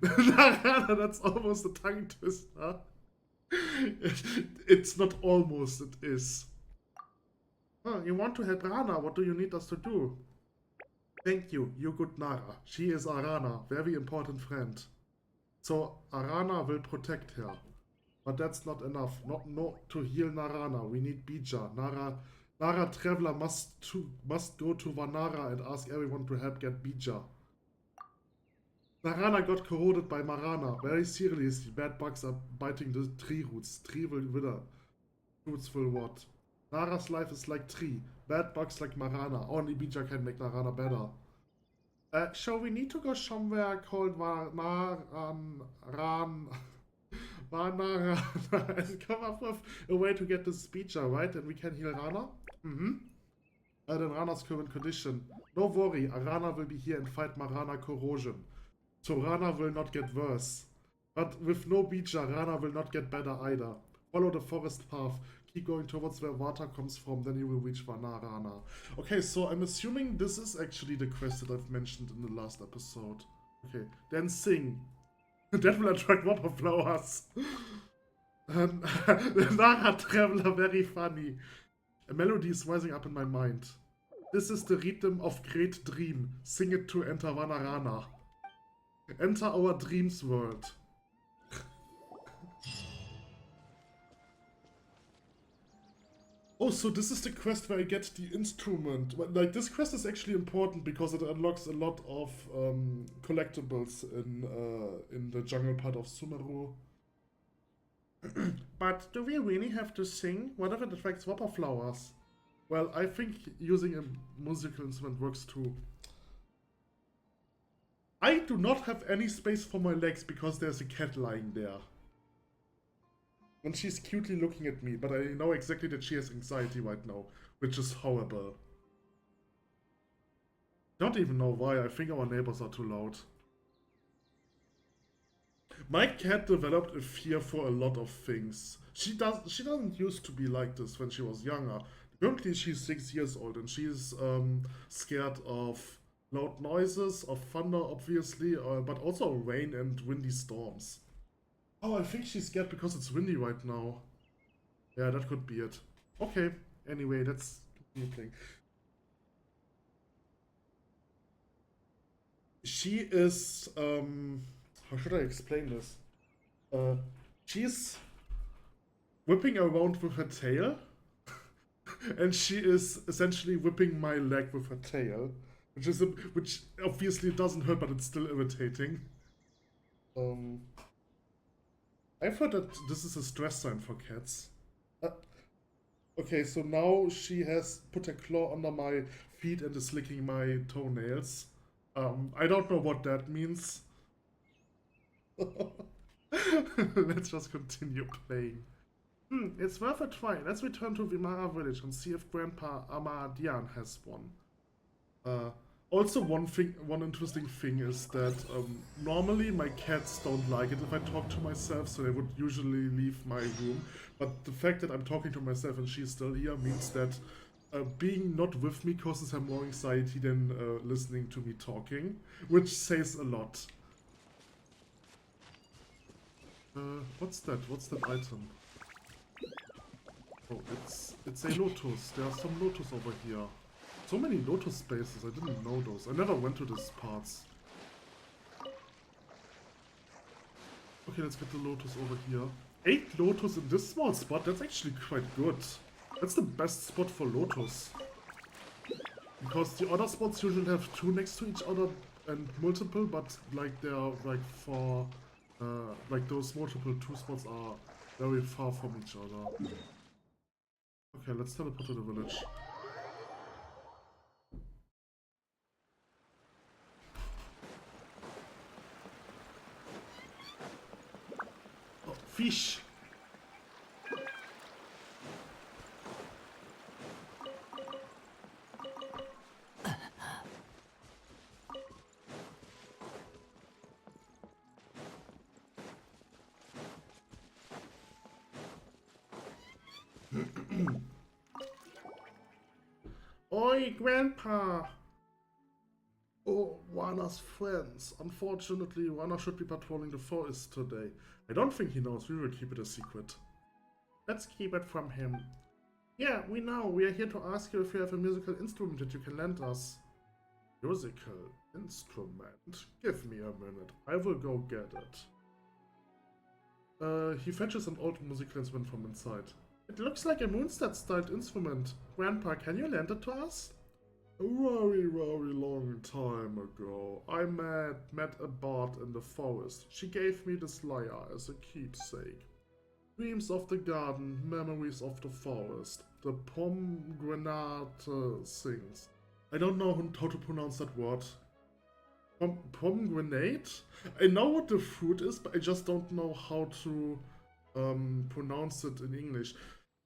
Narana, that's almost a tongue twister. It's not almost, it is. Oh, you want to help Rana? What do you need us to do? Thank you, you good Nara. She is Arana, very important friend. So Arana will protect her. But that's not enough. Not to heal Narana. We need Bija. Nara Traveler must go to Vanara and ask everyone to help get Bija. Narana got corroded by Marana. Very seriously, bad bugs are biting the tree roots. Tree will wither. Roots will rot. Nara's life is like tree. Bad bugs like Marana. Only Bija can make Narana better. So we need to go somewhere called Vanara and come up with a way to get this Bija, right? And we can heal Rana? Then Rana's current condition. No worry, Rana will be here and fight Marana corrosion. So Rana will not get worse. But with no Bija, Rana will not get better either. Follow the forest path. Keep going towards where water comes from, then you will reach Rana. Okay, so I'm assuming this is actually the quest that I've mentioned in the last episode. Okay, then sing. That will attract whopper flowers. Nara Traveler, very funny. A melody is rising up in my mind. This is the rhythm of great dream. Sing it to enter Vanarana. Enter our dreams world. Oh, so this is the quest where I get the instrument. Like, this quest is actually important because it unlocks a lot of collectibles in the jungle part of Sumeru. But do we really have to sing? What if it attracts whopper flowers? Well, I think using a musical instrument works too. I do not have any space for my legs because there's a cat lying there. And she's cutely looking at me, but I know exactly that she has anxiety right now, which is horrible. Don't even know why, I think our neighbors are too loud. My cat developed a fear for a lot of things. She doesn't used to be like this when she was younger. Currently she's 6 years old and she's scared of loud noises, of thunder obviously, but also rain and windy storms. Oh, I think she's scared because it's windy right now. Yeah, that could be it. Okay, anyway, let's continue playing. She is, how should I explain this? She's whipping around with her tail. And she is essentially whipping my leg with her tail. Which obviously doesn't hurt, but it's still irritating. I've heard that this is a stress sign for cats. Okay, so now she has put her claw under my feet and is licking my toenails. I don't know what that means. Let's just continue playing. It's worth a try. Let's return to Vimara village and see if Grandpa Amadian has one. Also, one interesting thing is that normally my cats don't like it if I talk to myself, so they would usually leave my room. But the fact that I'm talking to myself and she's still here means that being not with me causes her more anxiety than listening to me talking, which says a lot. What's that? What's that item? Oh, it's a lotus. There are some lotus over here. So many lotus spaces, I didn't know those. I never went to these parts. Okay, let's get the lotus over here. 8 lotus in this small spot, that's actually quite good. That's the best spot for lotus. Because the other spots usually have 2 next to each other and multiple, but like they are like for like those multiple 2 spots are very far from each other. Okay, let's teleport to the village. Oh, fish! Oi, Grandpa! Oh, Wana's friends. Unfortunately, Wana should be patrolling the forest today. I don't think he knows. We will keep it a secret. Let's keep it from him. Yeah, we know. We are here to ask you if you have a musical instrument that you can lend us. Musical instrument? Give me a minute. I will go get it. He fetches an old musical instrument from inside. It looks like a Moonstead-styled instrument. Grandpa, can you lend it to us? A very, very long time ago, I met a bard in the forest. She gave me this lyre as a keepsake. Dreams of the garden, memories of the forest. The pomegranate sings. I don't know how to pronounce that word. Pomegranate? I know what the fruit is, but I just don't know how to pronounce it in English.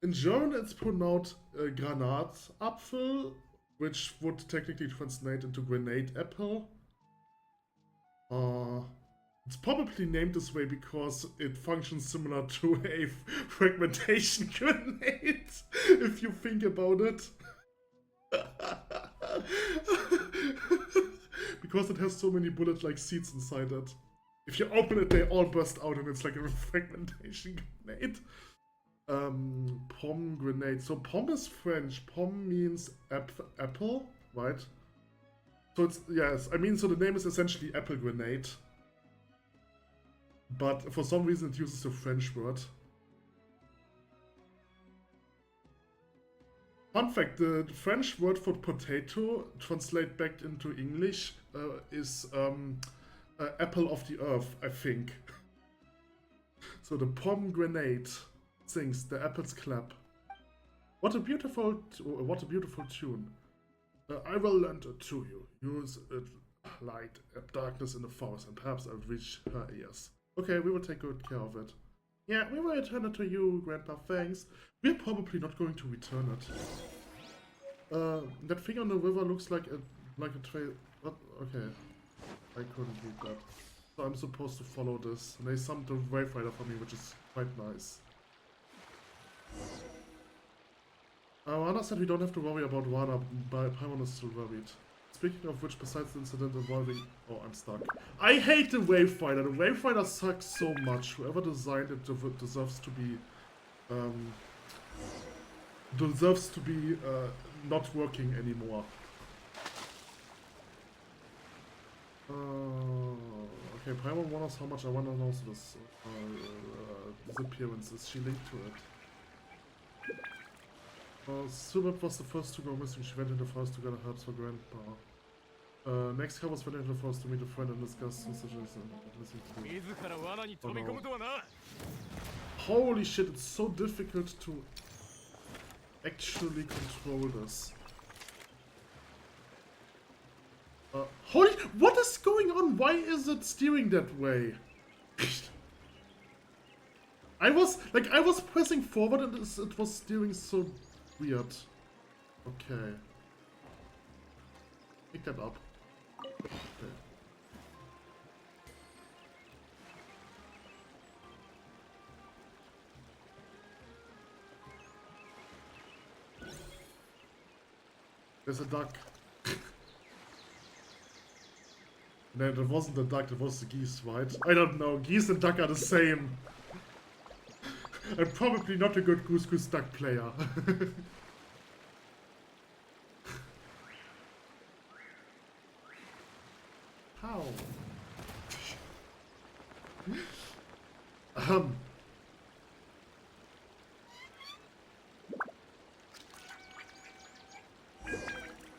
In German it's pronounced Granatapfel, which would technically translate into grenade apple. It's probably named this way because it functions similar to a fragmentation grenade, if you think about it. Because it has so many bullet-like seeds inside it. If you open it, they all burst out and it's like a fragmentation grenade. Pomegranate. So pom is French. Pom means apple, right? So it's, yes, I mean, so the name is essentially apple grenade. But for some reason it uses the French word. Fun fact, the French word for potato, translate back into English, is apple of the earth, I think. So the pomegranate sings, the apples clap. What a beautiful tune. I will lend it to you. Use it light and darkness in the forest, and perhaps I'll reach her ears. Okay, we will take good care of it. Yeah, we will return it to you, Grandpa, thanks. We're probably not going to return it. That thing on the river looks like a trail. What? Okay. I couldn't read that. So I'm supposed to follow this. And they summoned the Wave Rider for me, which is quite nice. Rana said we don't have to worry about Rana, but Paimon is still worried. Speaking of which, besides the incident involving... Oh, I'm stuck. I hate the Wave Rider. The Wave Rider sucks so much. Whoever designed it deserves to be... not working anymore. Okay, Paimon wonders how much I want to know this disappearance. Is she linked to it? Subab was the first to go missing. She went in the forest to gather herbs for Grandpa. Next car was went into the forest to meet a friend and discuss messages and listening to them. Oh, no. Holy shit, it's so difficult to actually control this. Holy, what is going on? Why is it steering that way? I was pressing forward and it was steering so weird. Okay. Pick that up. Okay. There's a duck. No, that wasn't the duck, that was the geese, right? I don't know, geese and duck are the same. I'm probably not a good goose duck player. How?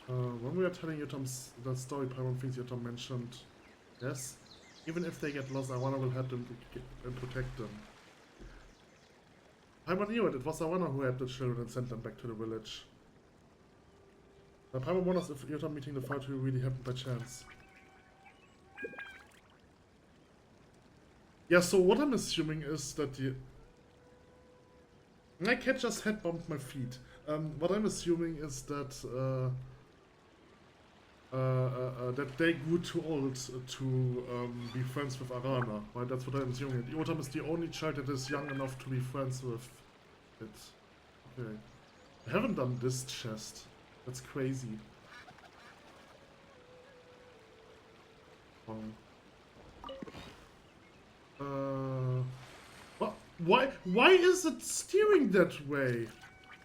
When we are telling Yotam's that story, Paimon thinks Yotam mentioned, yes, even if they get lost, Awana will help them and protect them. Paimon knew it. It was Awana who helped the children and sent them back to the village. Paimon wonders if Yotam meeting the Vtuber really happened by chance. Yeah, so what I'm assuming is that my cat just head bumped my feet. What I'm assuming is that that they grew too old to be friends with Arana, right? That's what I'm assuming. Yotam is the only child that is young enough to be friends with it. Okay. I haven't done this chest. That's crazy. What? Why is it steering that way?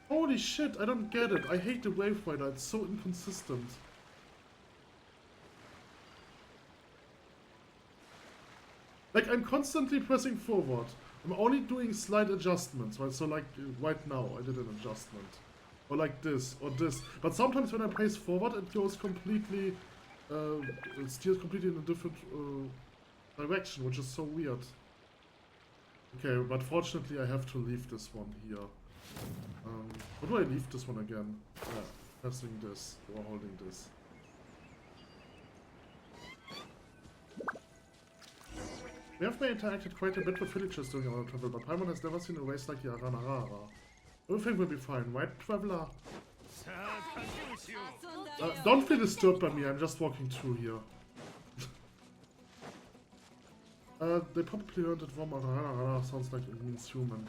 Holy shit, I don't get it. I hate the Wave Rider, it's so inconsistent. Like, I'm constantly pressing forward. I'm only doing slight adjustments, right? So like, right now, I did an adjustment. Or like this, or this. But sometimes when I press forward, it goes completely... it steers completely in a different direction, which is so weird. Okay, but fortunately I have to leave this one here. How do I leave this one again? Yeah, pressing this, or holding this. We have interacted quite a bit with villagers during our travel, but Paimon has never seen a race like the Aranarara. Everything will be fine, right, traveler? Don't feel disturbed by me, I'm just walking through here. They probably learned it from Aranarara, sounds like it means human.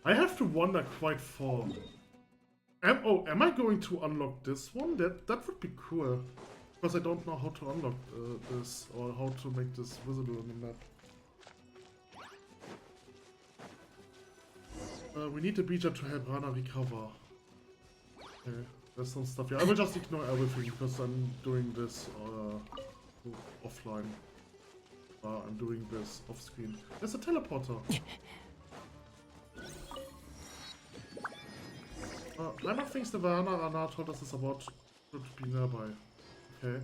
I have to wander quite far. Am I going to unlock this one? That would be cool. Because I don't know how to unlock this or how to make this visible on the map. We need a beacher to help Rana recover. Okay, there's some stuff here. I will just ignore everything because I'm doing this offline. I'm doing this off screen. There's a teleporter. Reimer thinks the Rana told us is about to be nearby. Okay.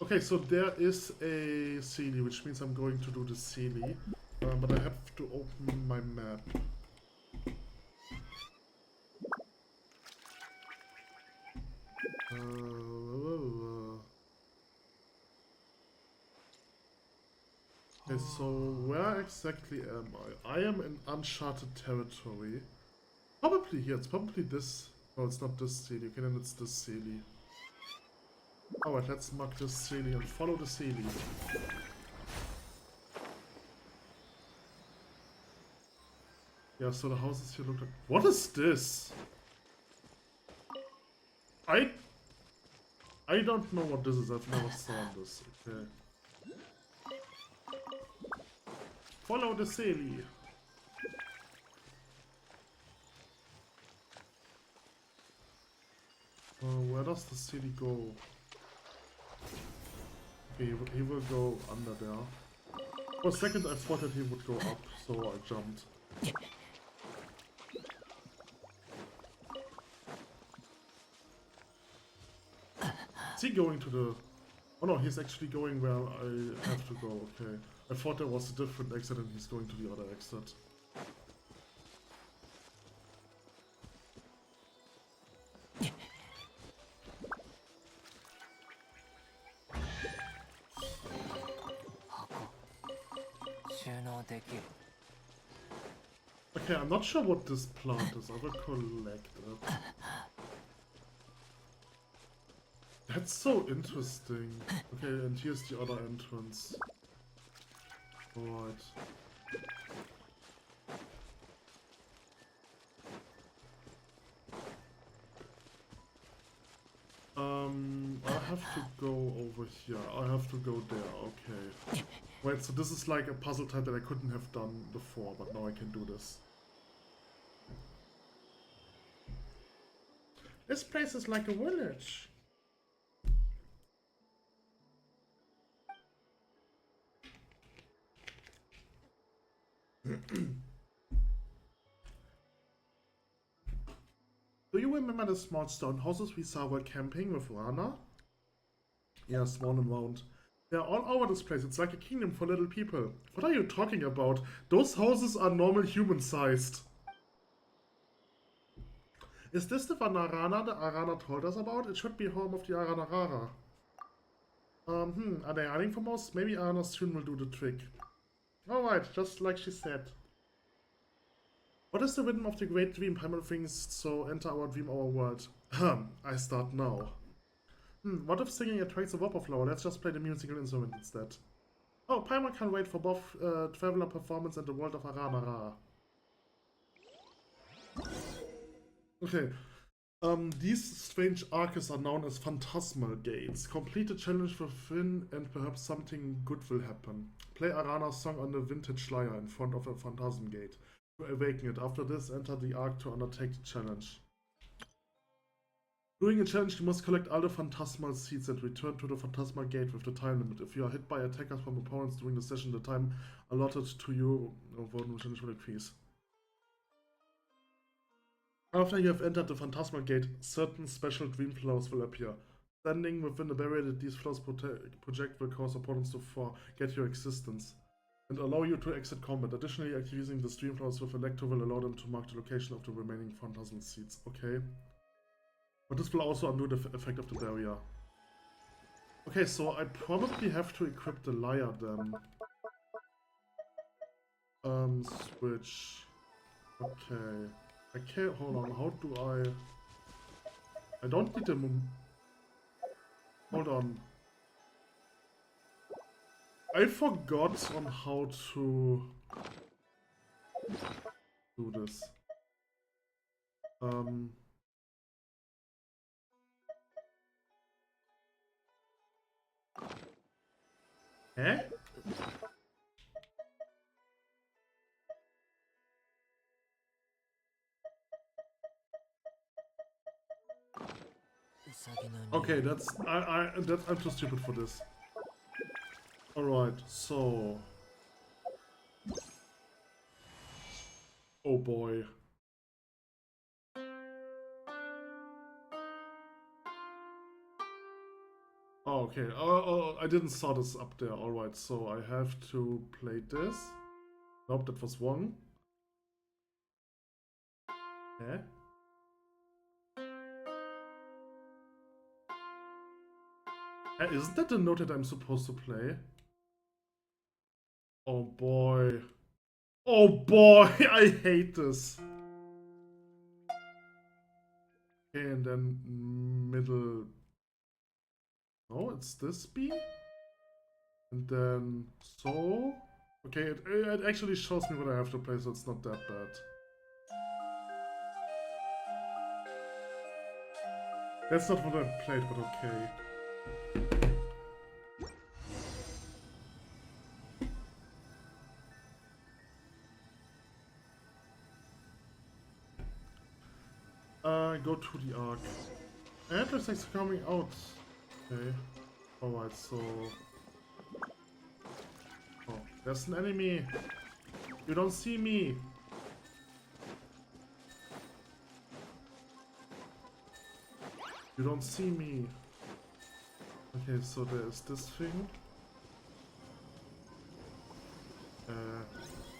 Okay, so there is a Sealy, which means I'm going to do the Sealy. But I have to open my map. Okay, so where exactly am I? I am in uncharted territory. Probably here, it's probably this. No, it's not this Sealy. Okay, then it's this Sealy. Alright, let's mark this Sealy and follow the Sealy. Yeah, so the houses here look like... What is this? I don't know what this is. I've never seen this. Okay. Follow the Sealy. Where does the Sealy go? Okay, he will go under there. For a second I thought that he would go up, so I jumped. Is he going to the... Oh no, he's actually going where I have to go, okay. I thought there was a different exit and he's going to the other exit. Okay, I'm not sure what this plant is. I will collect it. That's so interesting. Okay, and here's the other entrance. Alright. I have to go over here. I have to go there, okay. Wait, so this is like a puzzle type that I couldn't have done before, but now I can do this. This place is like a village. Do you remember the small stone houses we saw while camping with Rana? Yeah, small and round. They're all over this place. It's like a kingdom for little people. What are you talking about? Those houses are normal human-sized. Is this the Vanarana the Arana told us about? It should be home of the Aranarara. Are they hiding from us? Maybe Arana soon will do the trick. Alright, just like she said. What is the rhythm of the great dream? Primal things, so enter our dream, our world. I start now. What if singing attracts a wildflower? Let's just play the musical instrument instead. Oh, Paimon can't wait for both Traveler performance and the world of Aranara. Okay. These strange arches are known as phantasmal gates. Complete the challenge within and perhaps something good will happen. Play Arana's song on the vintage lyre in front of a phantasm gate. To awaken it. After this, enter the arc to undertake the challenge. During a challenge, you must collect all the phantasmal seeds and return to the phantasmal gate with the time limit. If you are hit by attackers from opponents during the session, the time allotted to you for the challenge will increase. After you have entered the phantasmal gate, certain special dream flows will appear. Standing within the barrier that these flows project will cause opponents to forget your existence and allow you to exit combat. Additionally, activating the stream flows with Electro will allow them to mark the location of the remaining phantasmal seeds. Okay. But this will also undo the effect of the barrier. Okay, so I probably have to equip the lyre then. Switch. Okay. I can't, hold on, how do I don't need the hold on. I forgot on how to do this. Hä? Okay, I'm too stupid for this. Alright, so... Oh boy. Oh, okay. Oh, I didn't saw this up there. Alright, so I have to play this. Nope, that was wrong. Eh? Isn't that the note that I'm supposed to play? Oh boy. Oh boy, I hate this. Okay, and then middle... No, it's this B? And then so... Okay, it actually shows me what I have to play, so it's not that bad. That's not what I played, but okay. Go to the arc. Everything's coming out. Okay. Alright, so... Oh, there's an enemy. You don't see me. You don't see me. Okay, so there's this thing. I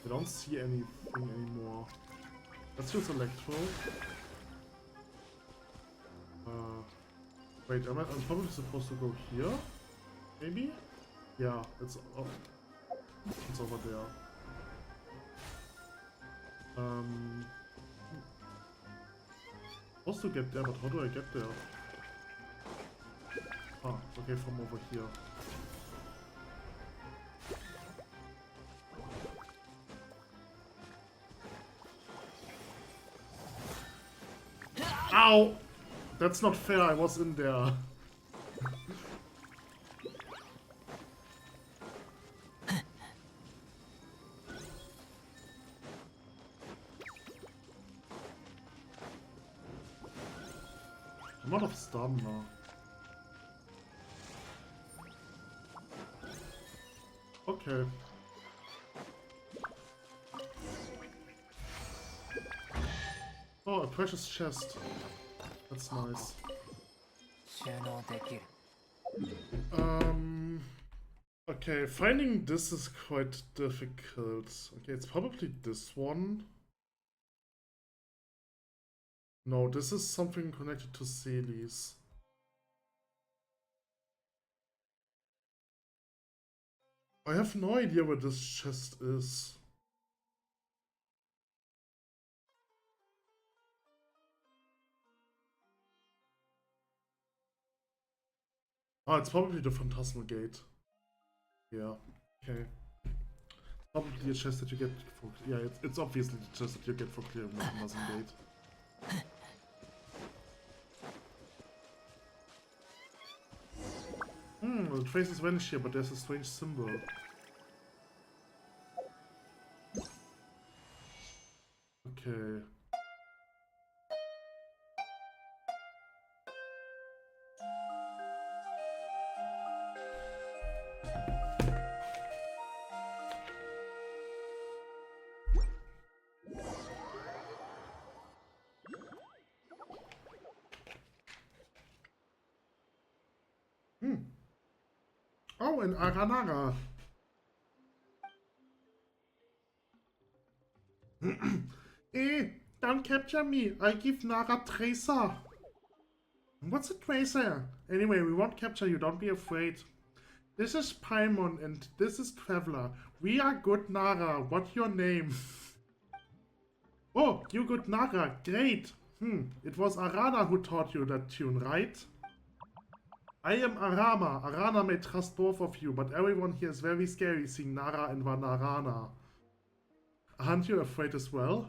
don't see anything anymore. Let's use Electro. Wait, I'm probably supposed to go here? Maybe? Yeah, it's over there. Supposed to get there, but how do I get there? Ah, okay, from over here. Ow! That's not fair, I was in there. I'm out of stamina. Okay. Oh, a precious chest. That's nice. Okay, finding this is quite difficult. Okay, it's probably this one. No, this is something connected to Celis. I have no idea where this chest is. Ah, it's probably the Phantasmal Gate. Yeah, okay. Probably a chest that you get for... Yeah, it's obviously the chest that you get for clearing the Phantasmal Gate. The traces vanish here, but there's a strange symbol. Okay. Oh, in Aranaga. Don't capture me. I give Naga Tracer. What's a tracer? Anyway, we won't capture you. Don't be afraid. This is Paimon and this is Traveler. We are good Naga. What's your name? Oh, you good Naga. Great. It was Arana who taught you that tune, right? I am Arama. Arana may trust both of you, but everyone here is very scary seeing Nara and Vanarana. Aren't you afraid as well?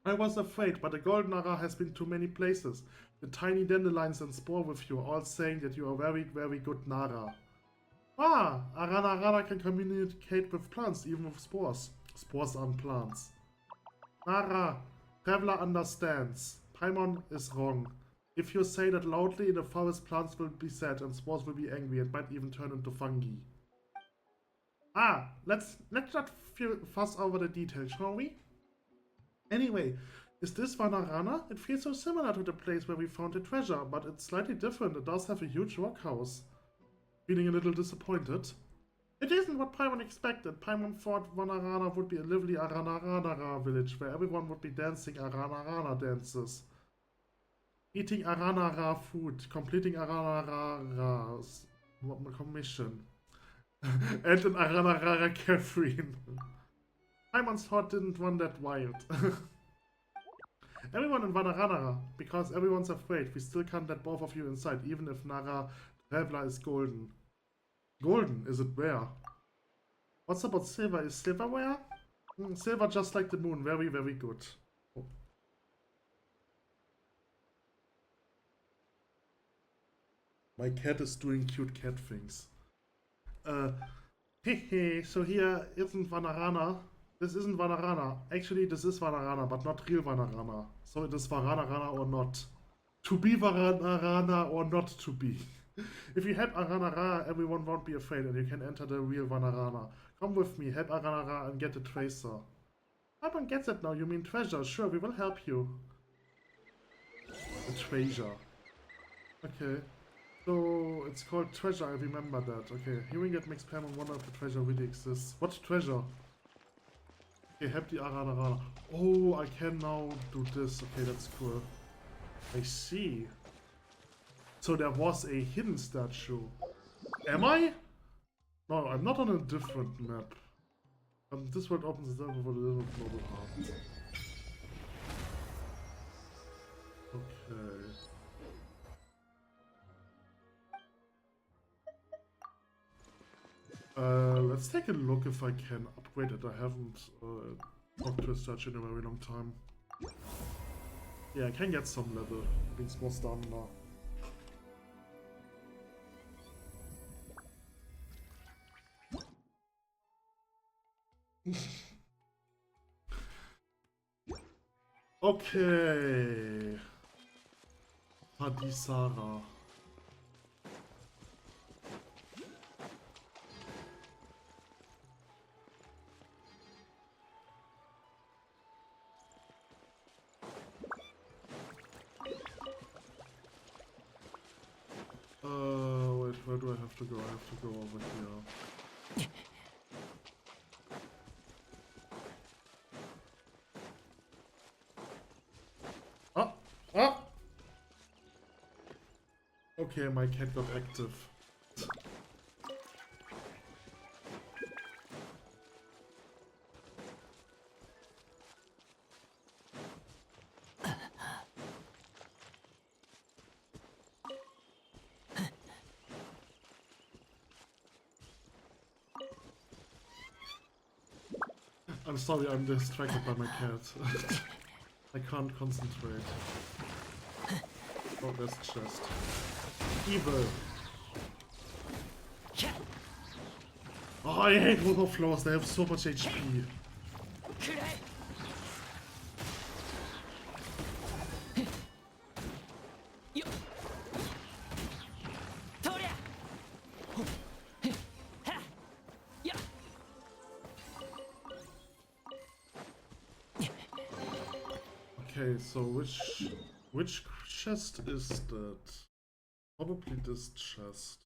I was afraid, but the golden Ara has been to many places. The tiny dandelions and spore with you, all saying that you are very, very good Nara. Ah, Arana can communicate with plants, even with spores. Spores aren't plants. Nara, traveler understands. Paimon is wrong. If you say that loudly in the forest, plants will be sad and spores will be angry and might even turn into fungi. Ah, let's not fuss over the details, shall we? Anyway, is this Vanarana? It feels so similar to the place where we found the treasure, but it's slightly different. It does have a huge rock house. Feeling a little disappointed. It isn't what Paimon expected. Paimon thought Vanarana would be a lively Aranarana village where everyone would be dancing Aranarana dances. Eating Aranara food, completing Aranara's commission. And an Aranara Catherine. Paimon's thought didn't run that wild. Everyone in Vanarana, because everyone's afraid, we still can't let both of you inside, even if Nara Traveler is golden. Golden? Is it where? What's about silver? Is silver where? Silver just like the moon. Very, very good. Oh. My cat is doing cute cat things. Hehe, so here isn't Vanarana. This isn't Vanarana. Actually, this is Vanarana, but not real Vanarana. So it is Vanarana or not. To be Vanarana or not to be. If you help Aranara, everyone won't be afraid and you can enter the real Vanarana. Come with me, help Aranara and get the tracer. Paimon gets it now, you mean treasure. Sure, we will help you. The treasure. Okay. So, it's called treasure, I remember that. Okay, hearing that makes Paimon wonder if the treasure really exists. What treasure? Okay, help the Aranara. Oh, I can now do this. Okay, that's cool. I see. So there was a hidden statue. Am I? No, I'm not on a different map. This world opens itself with a little global heart. Okay. Let's take a look if I can upgrade it. I haven't talked to a statue in a very long time. Yeah, I can get some level. Means more stamina. Okay. Padisara. Wait, where do I have to go? I have to go over here. Okay, my cat got active. I'm sorry, I'm distracted by my cat. I can't concentrate. Oh, there's chest. Evil. Oh, I hate overflows, they have so much HP. Okay, so which chest is that? Probably this chest.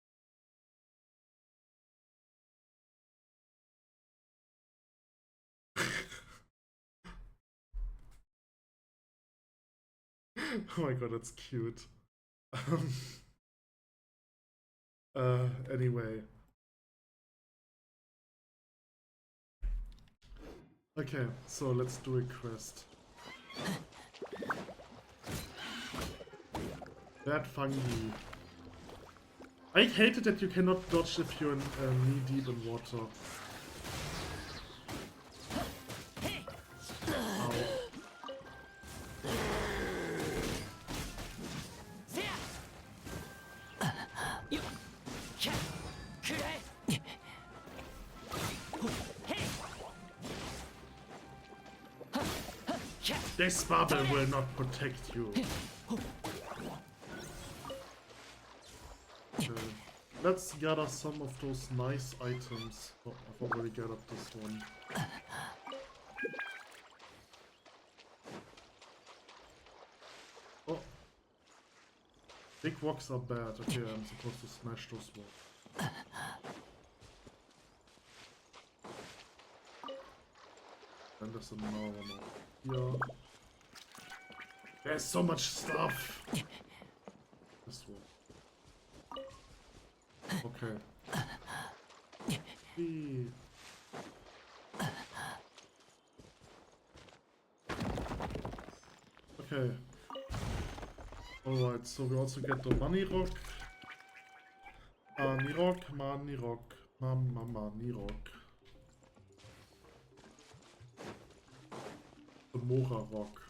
Oh my god, that's cute. Anyway. Okay, so let's do a quest. Bad fungi. I hate it that you cannot dodge if you're knee deep in water. Ow. This bubble will not protect you. Okay. Let's gather some of those nice items. Oh, I've already gathered this one. Oh. Big rocks are bad. Okay, I'm supposed to smash those rocks. And there's another one here. There's so much stuff! This one. Okay. Eee. Okay. Alright, so we also get the money rock. Money rock, money rock, money rock. The Mora rock.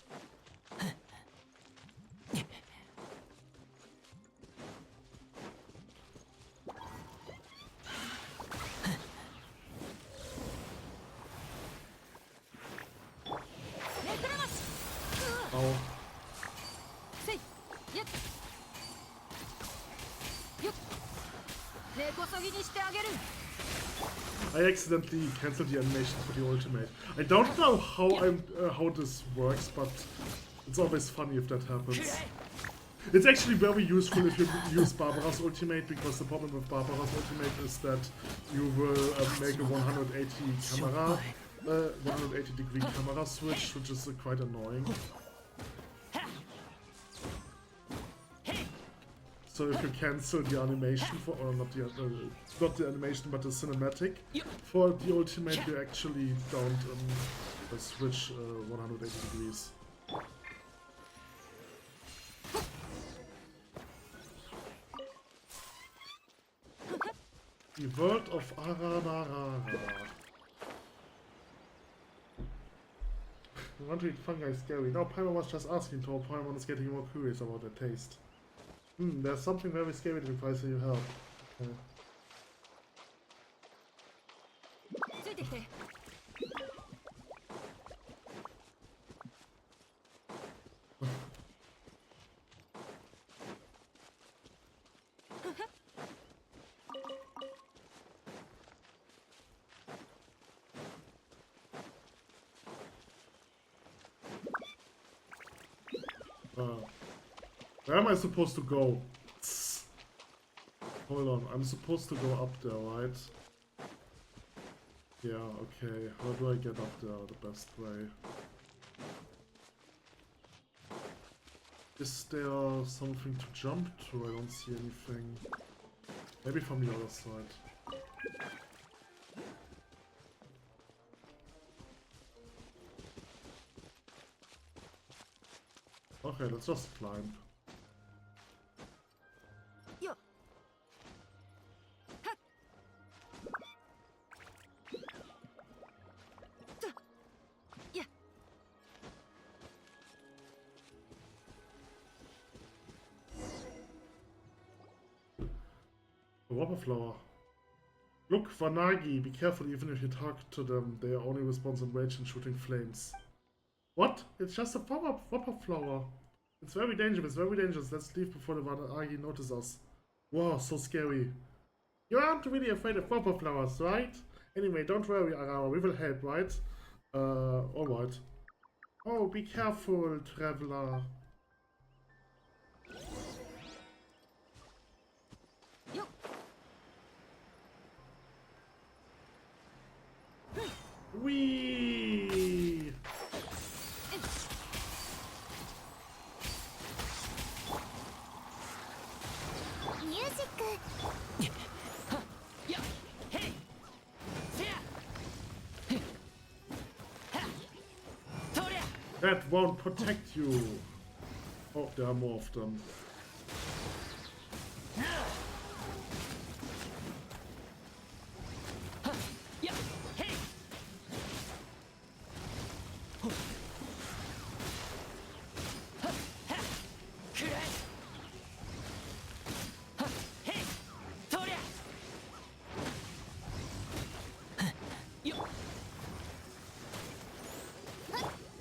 Oh. I accidentally cancelled the animation for the ultimate. I don't know how this works, but it's always funny if that happens. It's actually very useful if you use Barbara's ultimate, because the problem with Barbara's ultimate is that you will make a 180 degree camera switch, which is quite annoying. So if you cancel the animation for, or not the animation, but the cinematic for the ultimate, you actually don't switch 180 degrees. The world of Aranarara. I want to eat fungi scary. No, Paimon was just asking to. Paimon is getting more curious about the taste. There's something very scary that requires your help. Okay. Where am I supposed to go? Hold on, I'm supposed to go up there, right? Yeah, okay. How do I get up there the best way? Is there something to jump to? I don't see anything. Maybe from the other side. Okay, let's just climb. Whopper flower. Look, Vanagi, be careful even if you talk to them. They only respond in rage and shooting flames. What? It's just a whopper flower. It's very dangerous, very dangerous. Let's leave before the Vanagi notice us. Wow, so scary. You aren't really afraid of whopper flowers, right? Anyway, don't worry, Arara, we will help, right? Alright. Oh, be careful, traveler. Whee! That won't protect you. Oh, there are more of them.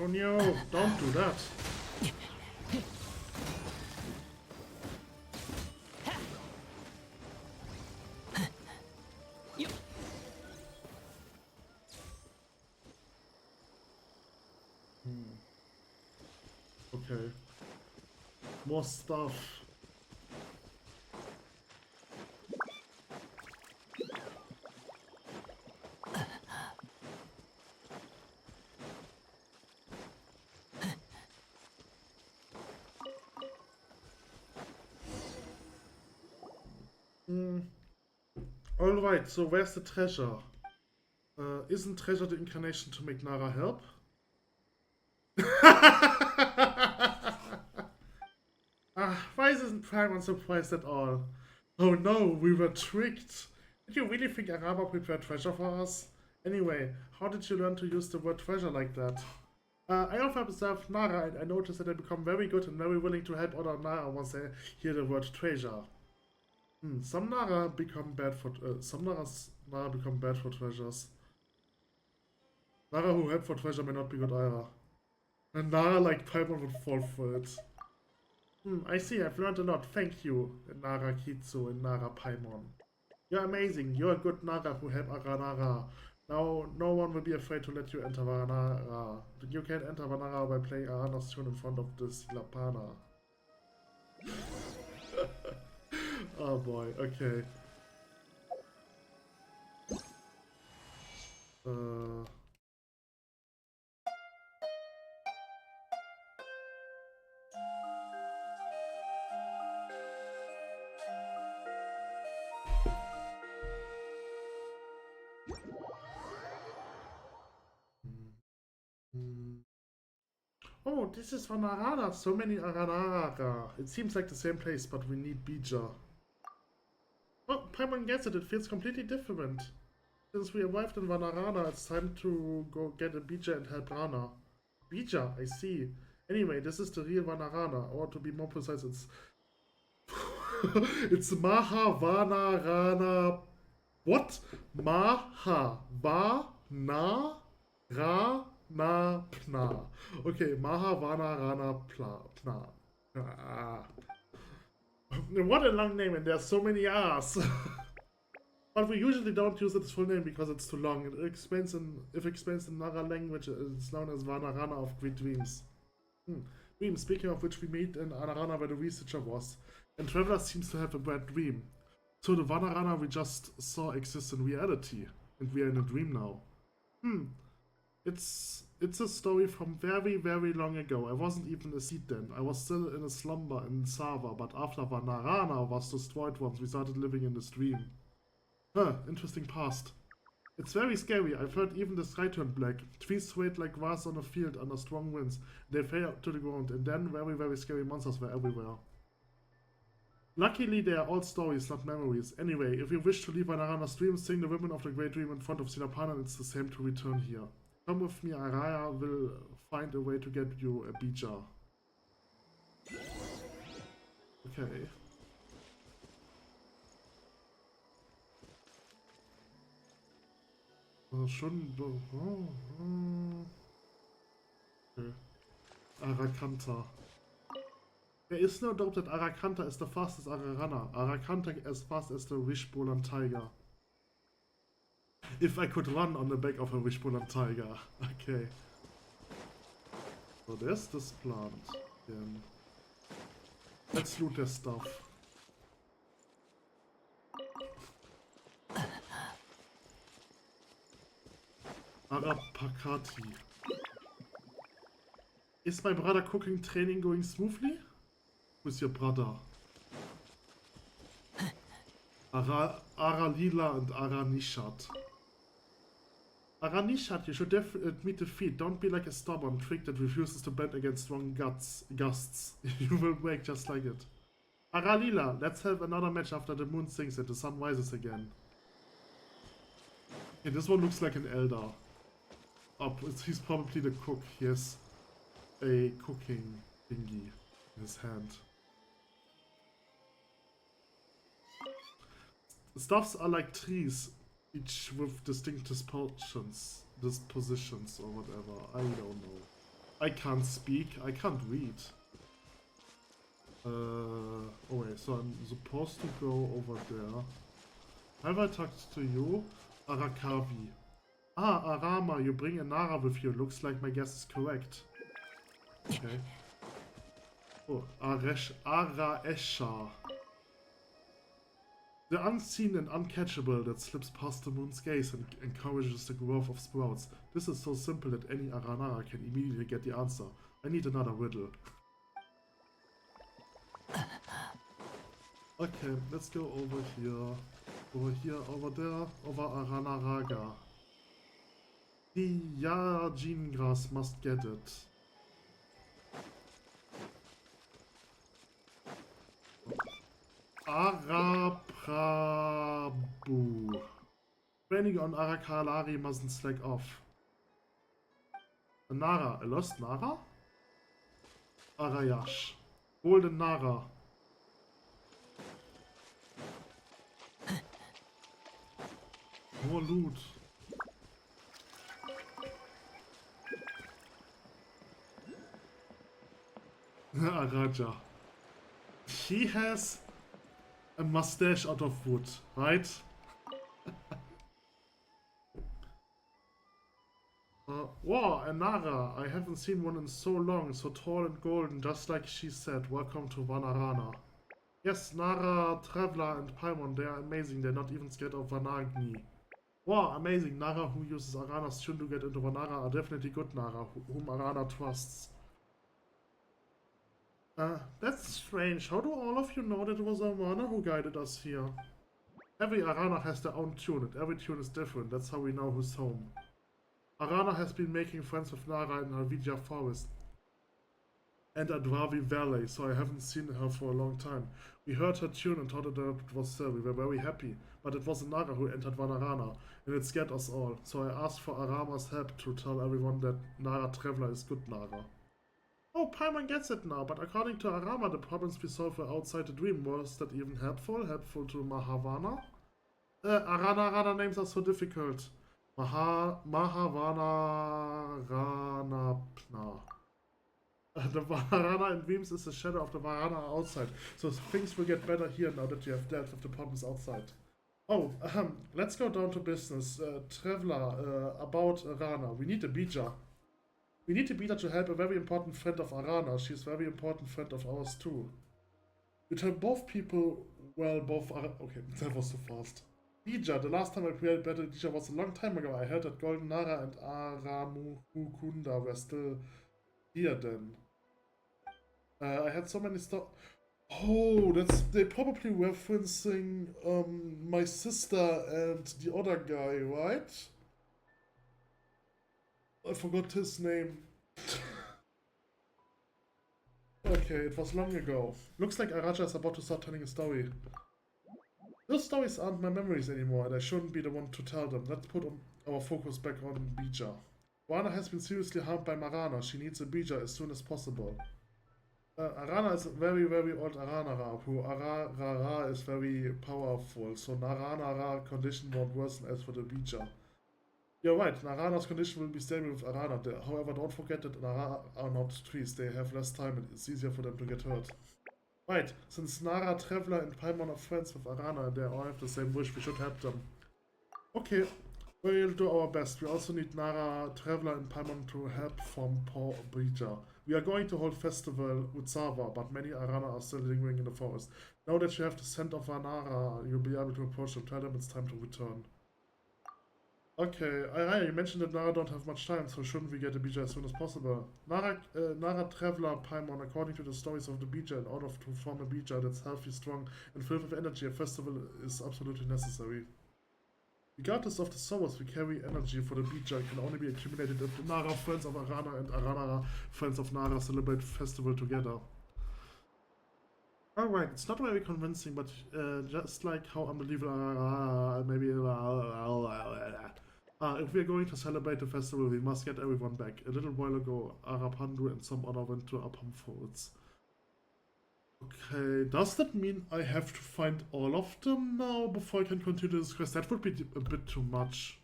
Oh no, don't do that. Okay. More stuff. Alright, so where's the treasure? Isn't treasure the incarnation to make Nara help? Why isn't Paimon surprised at all? Oh no, we were tricked. Did you really think Araba prepared treasure for us? Anyway, how did you learn to use the word treasure like that? I often observe Nara and I notice that they become very good and very willing to help other Nara once they hear the word treasure. Some Nara become bad for Nara become bad for treasures. Nara who help for treasure may not be good either. And Nara like Paimon would fall for it. I see, I've learned a lot. Thank you, Nara Kitsu and Nara Paimon. You're amazing. You're a good Nara who help Aranara. Now, no one will be afraid to let you enter Varanara. You can enter Varanara by playing Arana's tune in front of the Silapana. Oh boy, okay. Oh, this is from Arana. So many Aranara. It seems like the same place, but we need Bija. Oh, Paimon gets it. It feels completely different. Since we arrived in Vanarana, it's time to go get a Bija and help Rana. Bija, I see. Anyway, this is the real Vanarana. Or to be more precise, it's... it's Mahavanarana... What? Mahavanarana... Pna. Okay, Mahavanarana Pna. What a long name, and there's so many R's. But we usually don't use its full name because it's too long. It explains in Nara language, it's known as Vanarana of Great Dreams. Dream, speaking of which, we meet in Vanarana where the researcher was. And Traveler seems to have a bad dream. So the Vanarana we just saw exists in reality. And we are in a dream now. It's a story from very, very long ago. I wasn't even a seed then. I was still in a slumber in Sava, but after Vanarana was destroyed once, we started living in this dream. Huh, interesting past. It's very scary. I've heard even the sky turned black. Trees swayed like grass on a field under strong winds. They fell to the ground, and then very, very scary monsters were everywhere. Luckily, they are all stories, not memories. Anyway, if you wish to leave Vanarana's dream, sing the Women of the Great Dream in front of Silapana, and it's the same to return here. Come with me, Araya will find a way to get you a Bija. Okay. Okay. Arakanta. There is no doubt that Arakanta is the fastest Ararana. Arakanta as fast as the Wishbone tiger. If I could run on the back of a Wishbone tiger. Okay. So there's this plant. Again. Let's loot their stuff. Arapakati. Is my brother cooking training going smoothly? Who's your brother? Aralila and Aranishat. Aranishat, you should admit defeat. Don't be like a stubborn trick that refuses to bend against strong gusts. You will break just like it. Aralila, let's have another match after the moon sinks and the sun rises again. Okay, this one looks like an elder. Oh, he's probably the cook. He has a cooking thingy in his hand. Stuffs are like trees, each with distinct dispositions or whatever. I don't know. I can't speak. I can't read. Oh wait, so I'm supposed to go over there. Have I talked to you? Arakavi. Ah, Arama, you bring a Nara with you. Looks like my guess is correct. Okay. Oh, Araesha. The unseen and uncatchable that slips past the moon's gaze and encourages the growth of sprouts. This is so simple that any Aranara can immediately get the answer. I need another riddle. Okay, let's go over here. Over here, over there, over Aranaraga. The Yajin grass must get it. Araprabu. Training on Arakalari mustn't slack off. A Nara, a lost Nara? Arayash. Golden Nara. More loot. Araja. He has a mustache out of wood, right? Wow, a Nara. I haven't seen one in so long, so tall and golden, just like she said. Welcome to Vanarana. Yes, Nara, Traveler, and Paimon, they are amazing. They're not even scared of Vanagni. Wow, amazing. Nara who uses Arana's tune to get into Vanara are definitely good Nara, whom Arana trusts. That's strange. How do all of you know that it was Arana who guided us here? Every Arana has their own tune, and every tune is different. That's how we know who's home. Arana has been making friends with Nara in Alvidia Forest and Adwavi Valley, so I haven't seen her for a long time. We heard her tune and thought that it was her. We were very happy, but it was Nara who entered Vanarana, and it scared us all. So I asked for Arama's help to tell everyone that Nara Traveler is good Nara. Oh, Paimon gets it now, but according to Arama, the problems we solved were outside the dream. Was that even helpful? Helpful to Mahavana? Arana names are so difficult. Mahavana Ranapna. The Varana in dreams is the shadow of the Varana outside, so things will get better here now that you have dealt with the problems outside. Oh, let's go down to business. Traveler, about Arana. We need a Bija. We need a Bija to help a very important friend of Arana. She's a very important friend of ours too. You tell both people, well, both are... Okay, that was too fast. Bija, the last time I played Battle Bija was a long time ago. I heard that Golden Nara and Aramukunda were still here then. I had so many stuff. Oh, they probably referencing my sister and the other guy, right? I forgot his name. Okay, it was long ago. Looks like Araja is about to start telling a story. Those stories aren't my memories anymore, and I shouldn't be the one to tell them. Let's put our focus back on Bija. Rana has been seriously harmed by Marana. She needs a Bija as soon as possible. Arana is a very, very old Aranara, who Arara is very powerful, so Naranara condition won't worsen as for the Bija. You're right, Narana's condition will be stable with Arana. However, don't forget that Nara are not trees, they have less time and it's easier for them to get hurt. Right, since Nara, Traveler, and Paimon are friends with Arana, they all have the same wish, we should help them. Okay, we'll do our best. We also need Nara, Traveler, and Paimon to help from Poor Bija. We are going to hold festival Utsava, but many Arana are still lingering in the forest. Now that you have the scent of Vanara, you'll be able to approach them. Tell them it's time to return. Okay, Araya, you mentioned that Nara don't have much time, so shouldn't we get a Bija as soon as possible? Nara Traveler, Paimon, according to the stories of the Bija, in order to form a Bija that's healthy, strong, and filled with energy, a festival is absolutely necessary. Regardless of the source, we carry energy for the Bija can only be accumulated if the Nara friends of Arana and Arana friends of Nara celebrate festival together. Alright, it's not very convincing, but just like how unbelievable maybe if we're going to celebrate the festival, we must get everyone back. A little while ago, Arapandu and some other went to Apam Forts. Okay, does that mean I have to find all of them now before I can continue this quest? That would be a bit too much.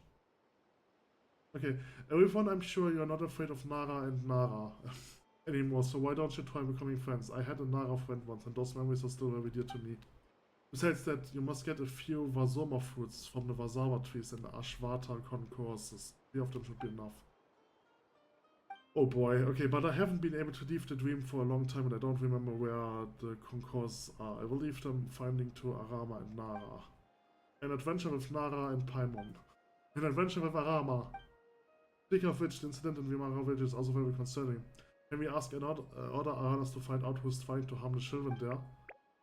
Okay, everyone, I'm sure you're not afraid of Nara and Nara anymore, so why don't you try becoming friends? I had a Nara friend once, and those memories are still very dear to me. Besides that, you must get a few Vasoma fruits from the Vasawa trees in the Ashwata concourses. 3 of them should be enough. Oh boy, okay, but I haven't been able to leave the dream for a long time and I don't remember where the concourses are. I will leave them finding to Arama and Nara. An adventure with Nara and Paimon. An adventure with Arama. Speaking of which, the incident in Vimara village is also very concerning. Can we ask another other Aranas to find out who's trying to harm the children there?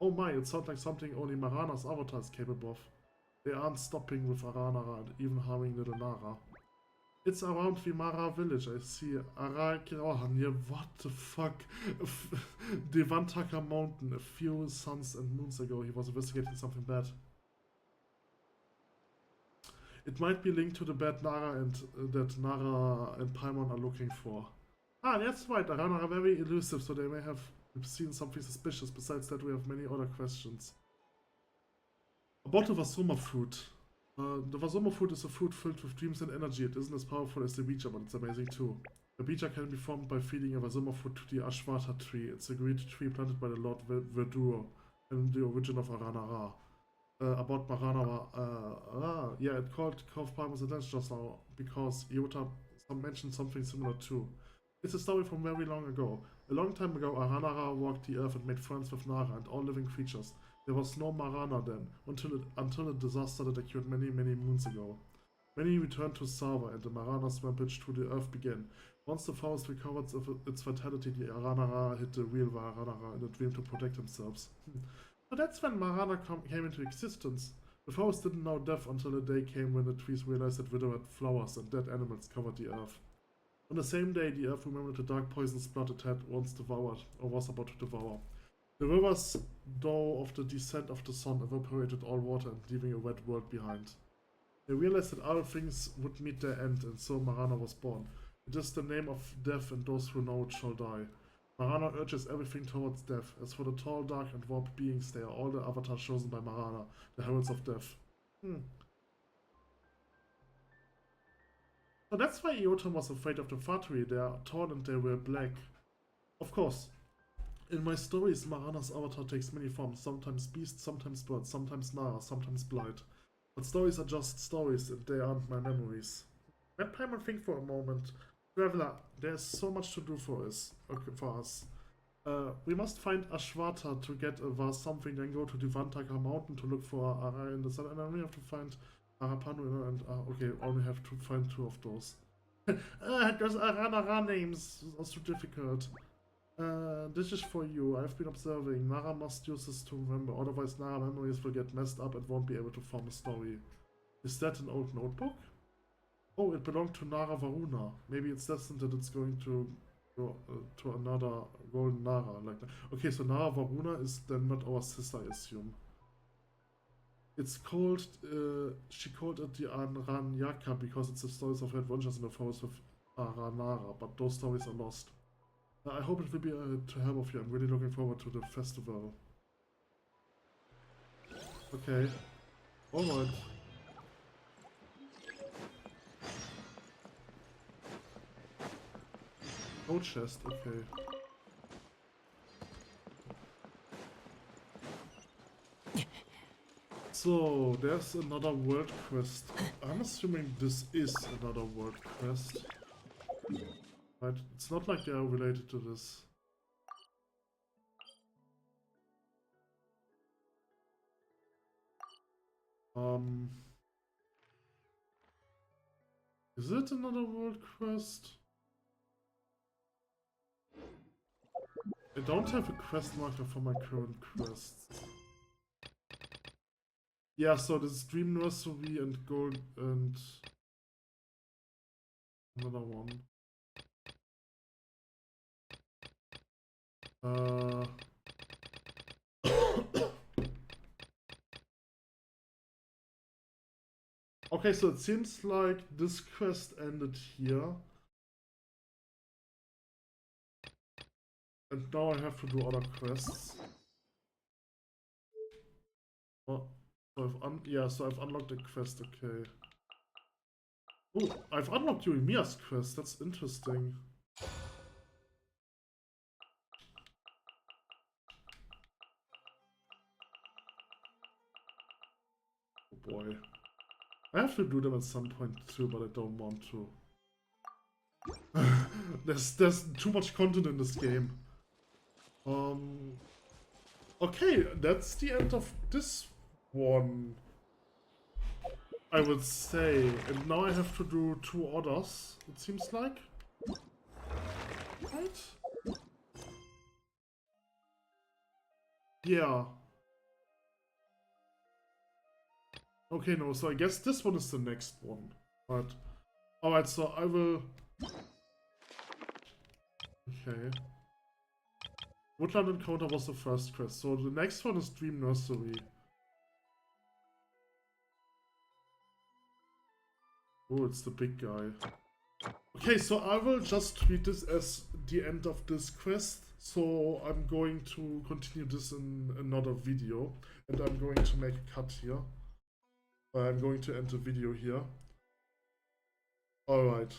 Oh my, it sounds like something only Marana's avatar is capable of. They aren't stopping with Aranara and even harming little Nara. It's around Vimara village, I see. Arakirohan, yeah, what the fuck? Devantaka mountain, a few suns and moons ago, he was investigating something bad. It might be linked to the bad Nara and that Nara and Paimon are looking for. Ah, that's right, Arana are very elusive, so they may have seen something suspicious. Besides that, we have many other questions. About the Vasoma fruit. The Vasoma fruit is a fruit filled with dreams and energy. It isn't as powerful as the Bija, but it's amazing too. The Bija can be formed by feeding a Vasoma fruit to the Ashwata tree. It's a great tree planted by the Lord Verduro and the origin of Aranara. About Marana, yeah, it called Palmer's attention just now because Iota mentioned something similar too. It's a story from very long ago. A long time ago, Aranara walked the earth and made friends with Nara and all living creatures. There was no Marana then, until a disaster that occurred many moons ago. Many returned to Sava and the Marana's rampage through the earth began. Once the forest recovered its vitality, the Aranara hit the real Aranara in a dream to protect themselves. So that's when Marana came into existence. The forest didn't know death until the day came when the trees realized that withered flowers and dead animals covered the earth. On the same day, the earth remembered the dark poisonous blood it had once devoured, or was about to devour. The rivers, though, of the descent of the sun evaporated all water and leaving a wet world behind. They realized that other things would meet their end, and so Marana was born. It is the name of death, and those who know it shall die. Marana urges everything towards death. As for the tall, dark, and warped beings, they are all the avatars chosen by Marana, the heralds of death. So that's why Iotam was afraid of the Fatui. They are tall and they wear black. Of course. In my stories, Marana's avatar takes many forms, sometimes beast, sometimes bird, sometimes Nara, sometimes blight. But stories are just stories, and they aren't my memories. Let Paimon think for a moment. Traveler, there's so much to do for us. We must find Ashwata to get a vase something, then go to Devantaka mountain to look for Ara in the sun, and then we have to find Arapanu and okay, only have to find 2 of those. Those Aranara names are so difficult. This is for you. I've been observing. Nara must use this to remember, otherwise Nara memories will get messed up and won't be able to form a story. Is that an old notebook? Oh, it belonged to Nara Varuna. Maybe it's destined that it's going to go to another golden Nara. Like that. Okay, so Nara Varuna is then not our sister, I assume. It's called, she called it the Anranyaka because it's the stories of her adventures in the forest with Aranara, but those stories are lost. I hope it will be to help of you. I'm really looking forward to the festival. Okay. Alright. No chest, okay. So, there's another world quest. I'm assuming this is another world quest. Right? It's not like they are related to this. Is it another world quest? I don't have a quest marker for my current quests. Yeah, so this is Dream Nursery and Gold and another one. Okay, so it seems like this quest ended here. And now I have to do other quests. Oh, so so I've unlocked a quest, okay. Oh, I've unlocked Yurimiya's quest. That's interesting. Oh boy. I have to do them at some point too, but I don't want to. There's too much content in this game. Okay, that's the end of this one, I would say. And now I have to do 2 others, it seems like. Right? Yeah. Okay, no, so I guess this one is the next one. But, alright, so I will... Okay. Woodland Encounter was the first quest, so the next one is Dream Nursery. Oh, it's the big guy. Okay, so I will just treat this as the end of this quest. So I'm going to continue this in another video. And I'm going to make a cut here. I'm going to end the video here. Alright.